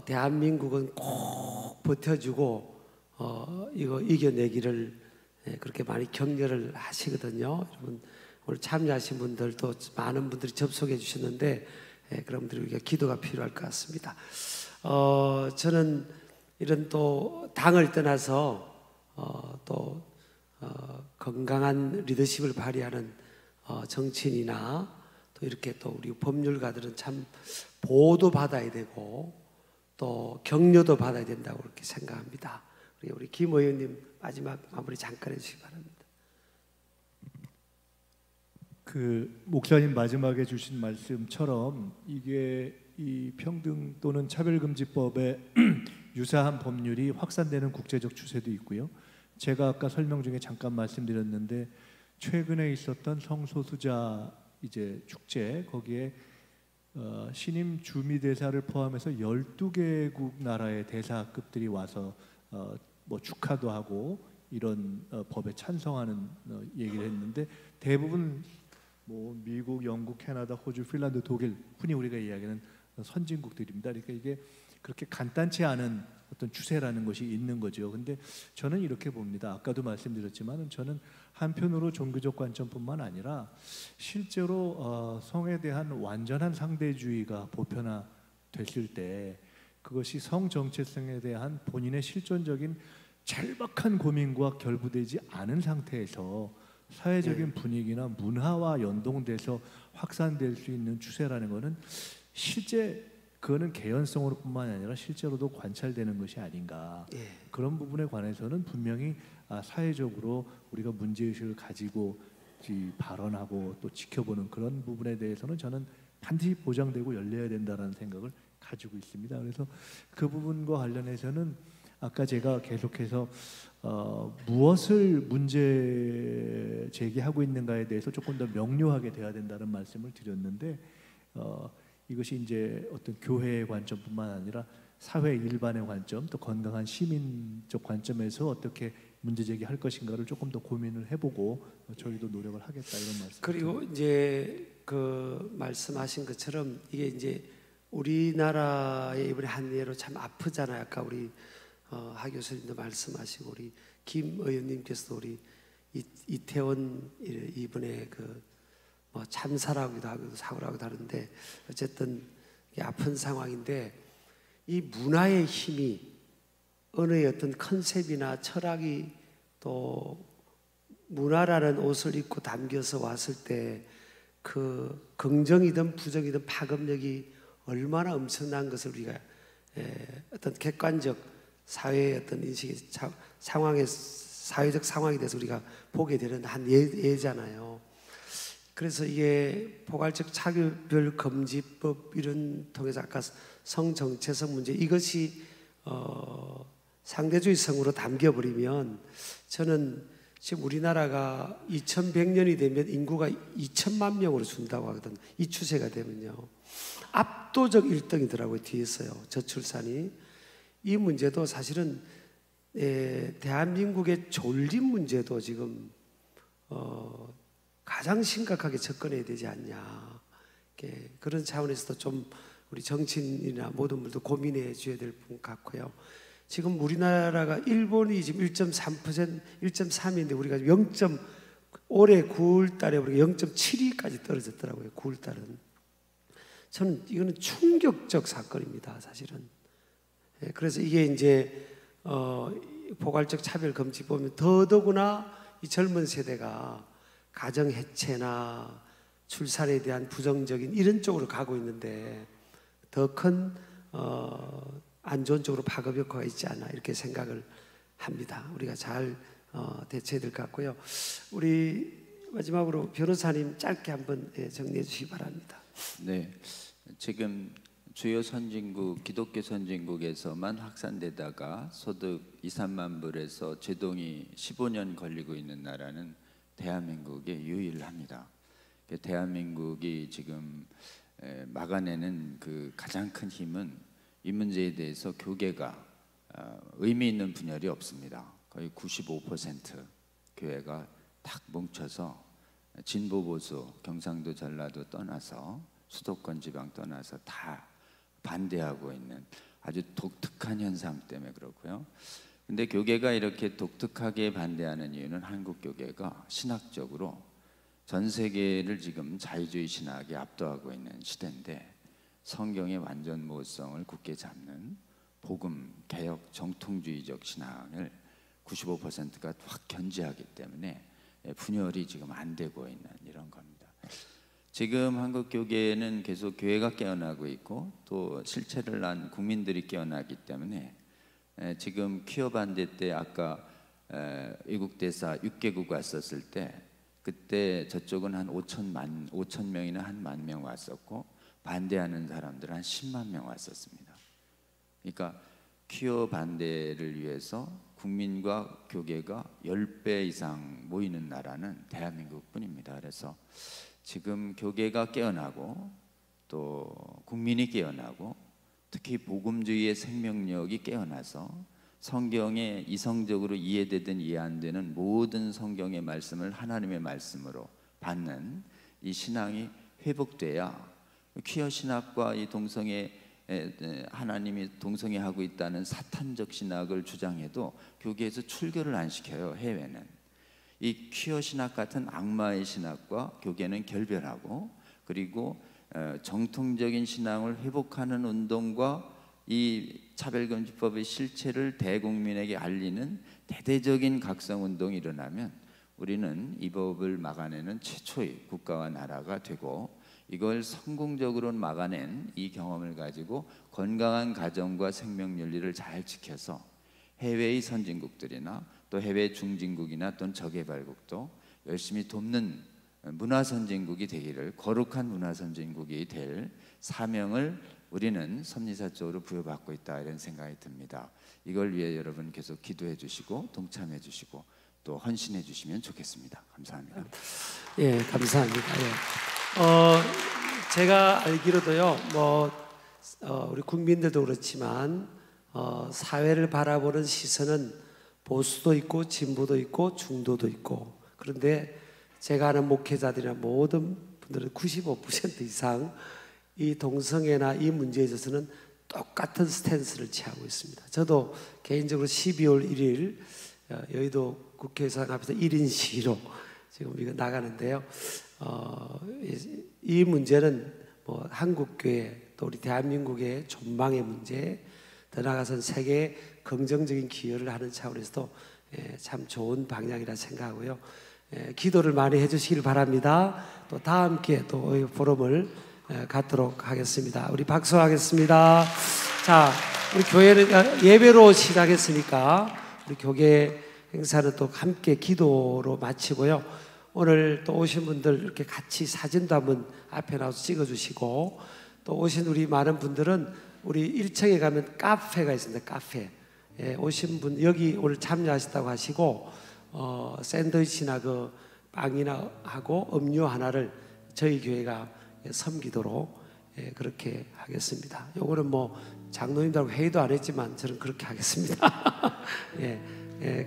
대한민국은 꼭 버텨주고 이거 이겨내기를 그렇게 많이 격려를 하시거든요. 여러분 오늘 참여하신 분들도 많은 분들이 접속해 주셨는데 그런 분들이 우리가 기도가 필요할 것 같습니다. 저는 이런 또 당을 떠나서 또 건강한 리더십을 발휘하는 정치인이나 또 이렇게 또 우리 법률가들은 참 보호도 받아야 되고 또 격려도 받아야 된다고 그렇게 생각합니다. 우리 김 의원님 마지막 마무리 잠깐 해주시기 바랍니다. 그 목사님 마지막에 주신 말씀처럼 이게 이 평등 또는 차별금지법에 유사한 법률이 확산되는 국제적 추세도 있고요. 제가 아까 설명 중에 잠깐 말씀드렸는데 최근에 있었던 성소수자 이제 축제 거기에 신임 주미 대사를 포함해서 12개국 나라의 대사급들이 와서 뭐 축하도 하고 이런 법에 찬성하는 얘기를 했는데, 대부분 뭐 미국, 영국, 캐나다, 호주, 핀란드, 독일, 흔히 우리가 이야기하는 선진국들입니다. 그러니까 이게 그렇게 간단치 않은 어떤 추세라는 것이 있는 거죠. 근데 저는 이렇게 봅니다. 아까도 말씀드렸지만 저는 한편으로 종교적 관점뿐만 아니라 실제로 성에 대한 완전한 상대주의가 보편화됐을 때 그것이 성 정체성에 대한 본인의 실존적인 절박한 고민과 결부되지 않은 상태에서 사회적인 분위기나 문화와 연동돼서 확산될 수 있는 추세라는 것은 실제 그거는 개연성으로뿐만 아니라 실제로도 관찰되는 것이 아닌가. 그런 부분에 관해서는 분명히 사회적으로 우리가 문제의식을 가지고 발언하고 또 지켜보는 그런 부분에 대해서는 저는 반드시 보장되고 열려야 된다는 생각을 가지고 있습니다. 그래서 그 부분과 관련해서는 아까 제가 계속해서 무엇을 문제 제기하고 있는가에 대해서 조금 더 명료하게 돼야 된다는 말씀을 드렸는데, 이것이 이제 어떤 교회의 관점뿐만 아니라 사회 일반의 관점, 또 건강한 시민적 관점에서 어떻게 문제 제기할 것인가를 조금 더 고민을 해보고 저희도 노력을 하겠다, 이런 말씀. 그리고 이제 그 말씀하신 것처럼 이게 이제 우리나라의 이번에 한 예로 참 아프잖아요. 아까 우리 하 교수님도 말씀하시고 우리 김 의원님께서도 우리 이태원 이번에 그 뭐 참사라고도 하고 사고라고도 하는데 어쨌든 이게 아픈 상황인데, 이 문화의 힘이 어느 어떤 컨셉이나 철학이 또 문화라는 옷을 입고 담겨서 왔을 때 그 긍정이든 부정이든 파급력이 얼마나 엄청난 것을 우리가 어떤 객관적 사회의 어떤 인식이 상황의 사회적 상황에 대해서 우리가 보게 되는 한 예잖아요. 그래서 이게 포괄적 차별별 금지법 이런 통해서 아까 성 정체성 문제, 이것이 상대주의 성으로 담겨버리면 저는 지금 우리나라가 2100년이 되면 인구가 2000만 명으로 준다고 하거든. 이 추세가 되면요 압도적 1등이더라고요. 뒤에서요, 저출산이. 이 문제도 사실은 대한민국의 존립 문제도 지금 가장 심각하게 접근해야 되지 않냐. 그런 차원에서도 좀 우리 정치인이나 모든 분들도 고민해 줘야 될 분 같고요. 지금 우리나라가 일본이 지금 1.3%, 1.3인데 우리가 올해 9월 달에 우리가 0.72까지 떨어졌더라고요. 9월 달은. 저는 이거는 충격적 사건입니다, 사실은. 그래서 이게 이제 포괄적 차별 금지 보면 더더구나 이 젊은 세대가 가정 해체나 출산에 대한 부정적인 이런 쪽으로 가고 있는데 더 큰 안 좋은 쪽으로 파급효과가 있지 않나, 이렇게 생각을 합니다. 우리가 잘 대처해야 될 것 같고요. 우리 마지막으로 변호사님 짧게 한번 정리해 주시기 바랍니다. 네, 지금 주요 선진국, 기독교 선진국에서만 확산되다가 소득 2, 3만 불에서 제동이 15년 걸리고 있는 나라는 대한민국이 유일합니다. 대한민국이 지금 막아내는 그 가장 큰 힘은 이 문제에 대해서 교계가 의미 있는 분열이 없습니다. 거의 95% 교회가 딱 뭉쳐서 진보 보수, 경상도 전라도 떠나서 수도권 지방 떠나서 다 반대하고 있는 아주 독특한 현상 때문에 그렇고요. 근데 교계가 이렇게 독특하게 반대하는 이유는 한국 교계가 신학적으로 전 세계를 지금 자유주의 신학이 압도하고 있는 시대인데, 성경의 완전 모성을 굳게 잡는 복음 개혁 정통주의적 신앙을 95%가 확 견지하기 때문에 분열이 지금 안 되고 있는 이런 겁니다. 지금 한국 교계는 계속 교회가 깨어나고 있고 또 실체를 난 국민들이 깨어나기 때문에 지금 퀴어 반대 때 아까 외국 대사 6개국 왔었을 때 그때 저쪽은 한 5천 명이나 한 1만 명 왔었고 반대하는 사람들은 한 10만 명 왔었습니다. 그러니까 퀴어 반대를 위해서 국민과 교계가 10배 이상 모이는 나라는 대한민국뿐입니다. 그래서 지금 교계가 깨어나고 또 국민이 깨어나고 특히 복음주의의 생명력이 깨어나서 성경에 이성적으로 이해되든 이해 안 되는 모든 성경의 말씀을 하나님의 말씀으로 받는 이 신앙이 회복돼야 퀴어 신학과 이 동성애 하나님이 동성애하고 있다는 사탄적 신학을 주장해도 교계에서 출교를 안 시켜요. 해외는 이 퀴어 신학 같은 악마의 신학과 교계는 결별하고, 그리고 정통적인 신앙을 회복하는 운동과 이 차별금지법의 실체를 대국민에게 알리는 대대적인 각성운동이 일어나면 우리는 이 법을 막아내는 최초의 국가와 나라가 되고, 이걸 성공적으로 막아낸 이 경험을 가지고 건강한 가정과 생명윤리를 잘 지켜서 해외의 선진국들이나 또 해외 중진국이나 또는 저개발국도 열심히 돕는 문화선진국이 되기를, 거룩한 문화선진국이 될 사명을 우리는 섭리사 쪽으로 부여받고 있다, 이런 생각이 듭니다. 이걸 위해 여러분 계속 기도해 주시고 동참해 주시고 또 헌신해 주시면 좋겠습니다. 감사합니다. 예, 감사합니다. 예. 제가 알기로도요, 우리 국민들도 그렇지만 사회를 바라보는 시선은 보수도 있고 진보도 있고 중도도 있고, 그런데 제가 아는 목회자들이나 모든 분들은 95% 이상 이 동성애나 이 문제에 있어서는 똑같은 스탠스를 취하고 있습니다. 저도 개인적으로 12월 1일 여의도 국회의사당 앞에서 1인 시위로 지금 이거 나가는데요. 이 문제는 한국교회 또 우리 대한민국의 존망의 문제, 더 나아가서는 세계에 긍정적인 기여를 하는 차원에서도 참 좋은 방향이라 생각하고요. 기도를 많이 해주시길 바랍니다. 또 다 함께 또 포럼을 갖도록 하겠습니다. 우리 박수하겠습니다. 자, 우리 교회는 예배로 시작했으니까 우리 교계 행사는 또 함께 기도로 마치고요. 오늘 또 오신 분들 이렇게 같이 사진도 한번 앞에 나와서 찍어주시고, 또 오신 우리 많은 분들은 우리 1층에 가면 카페가 있습니다. 카페. 오신 분 여기 오늘 참여하셨다고 하시고 샌드위치나 그 빵이나 하고 음료 하나를 저희 교회가 섬기도록 그렇게 하겠습니다. 요거는 장로님들하고 회의도 안 했지만 저는 그렇게 하겠습니다.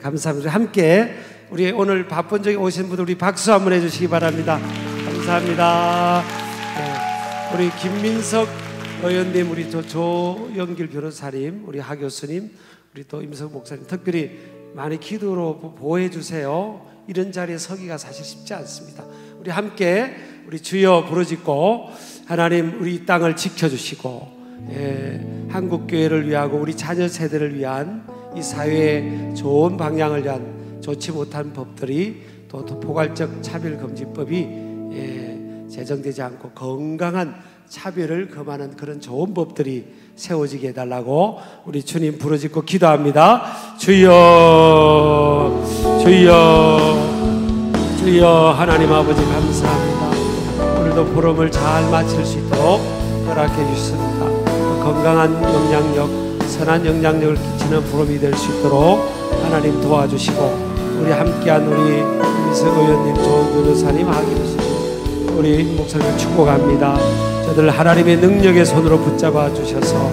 감사합니다. 함께 우리 오늘 바쁜 적에 오신 분들 우리 박수 한번 해주시기 바랍니다. 감사합니다. 우리 김민석 의원님, 우리 조영길 변호사님, 우리 하 교수님, 우리 또 임석 목사님 특별히 많이 기도로 보호해 주세요. 이런 자리에 서기가 사실 쉽지 않습니다. 우리 함께 우리 주여 부르짖고, 하나님 우리 이 땅을 지켜주시고 한국교회를 위하고 우리 자녀 세대를 위한 이 사회의 좋은 방향을 위한 좋지 못한 법들이 또 포괄적 차별금지법이 제정되지 않고 건강한 차별을 금하는 그런 좋은 법들이 세워지게 해달라고 우리 주님 부르짖고 기도합니다. 주여 주여 주여. 하나님 아버지 감사합니다. 오늘도 포럼을 잘 마칠 수 있도록 허락해 주셨습니다. 건강한 영향력, 선한 영향력을 끼치는 포럼이 될 수 있도록 하나님 도와주시고, 우리 함께한 우리 임석 의원님, 조 변호사님, 하 교수님, 우리 목사님을 축복합니다. 저들 하나님의 능력의 손으로 붙잡아 주셔서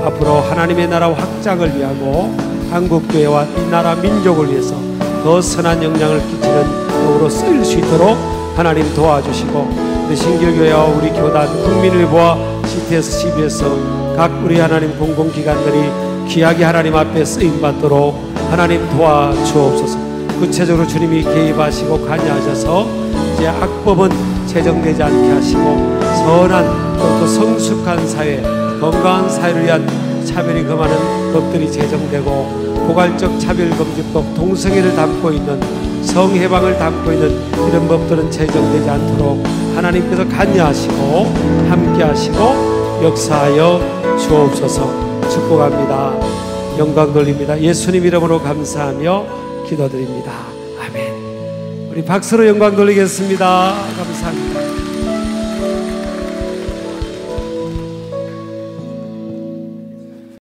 앞으로 하나님의 나라 확장을 위하고 한국교회와 이 나라 민족을 위해서 더 선한 영향을 끼치는 도구로 쓰일 수 있도록 하나님 도와주시고, 우리 신길교회와 우리 교단, 국민일보와 CTS, CBS 각 우리 하나님 공공기관들이 귀하게 하나님 앞에 쓰임받도록 하나님 도와주옵소서. 구체적으로 주님이 개입하시고 관여하셔서 이제 악법은 제정되지 않게 하시고 선한 또 성숙한 사회, 건강한 사회를 위한 차별이 금하는 법들이 제정되고 포괄적 차별금지법, 동성애를 담고 있는 성해방을 담고 있는 이런 법들은 제정되지 않도록 하나님께서 관여하시고 함께하시고 역사하여 주옵소서. 축복합니다. 영광 돌립니다. 예수님 이름으로 감사하며 기도드립니다. 아멘. 우리 박수로 영광 돌리겠습니다. 감사합니다.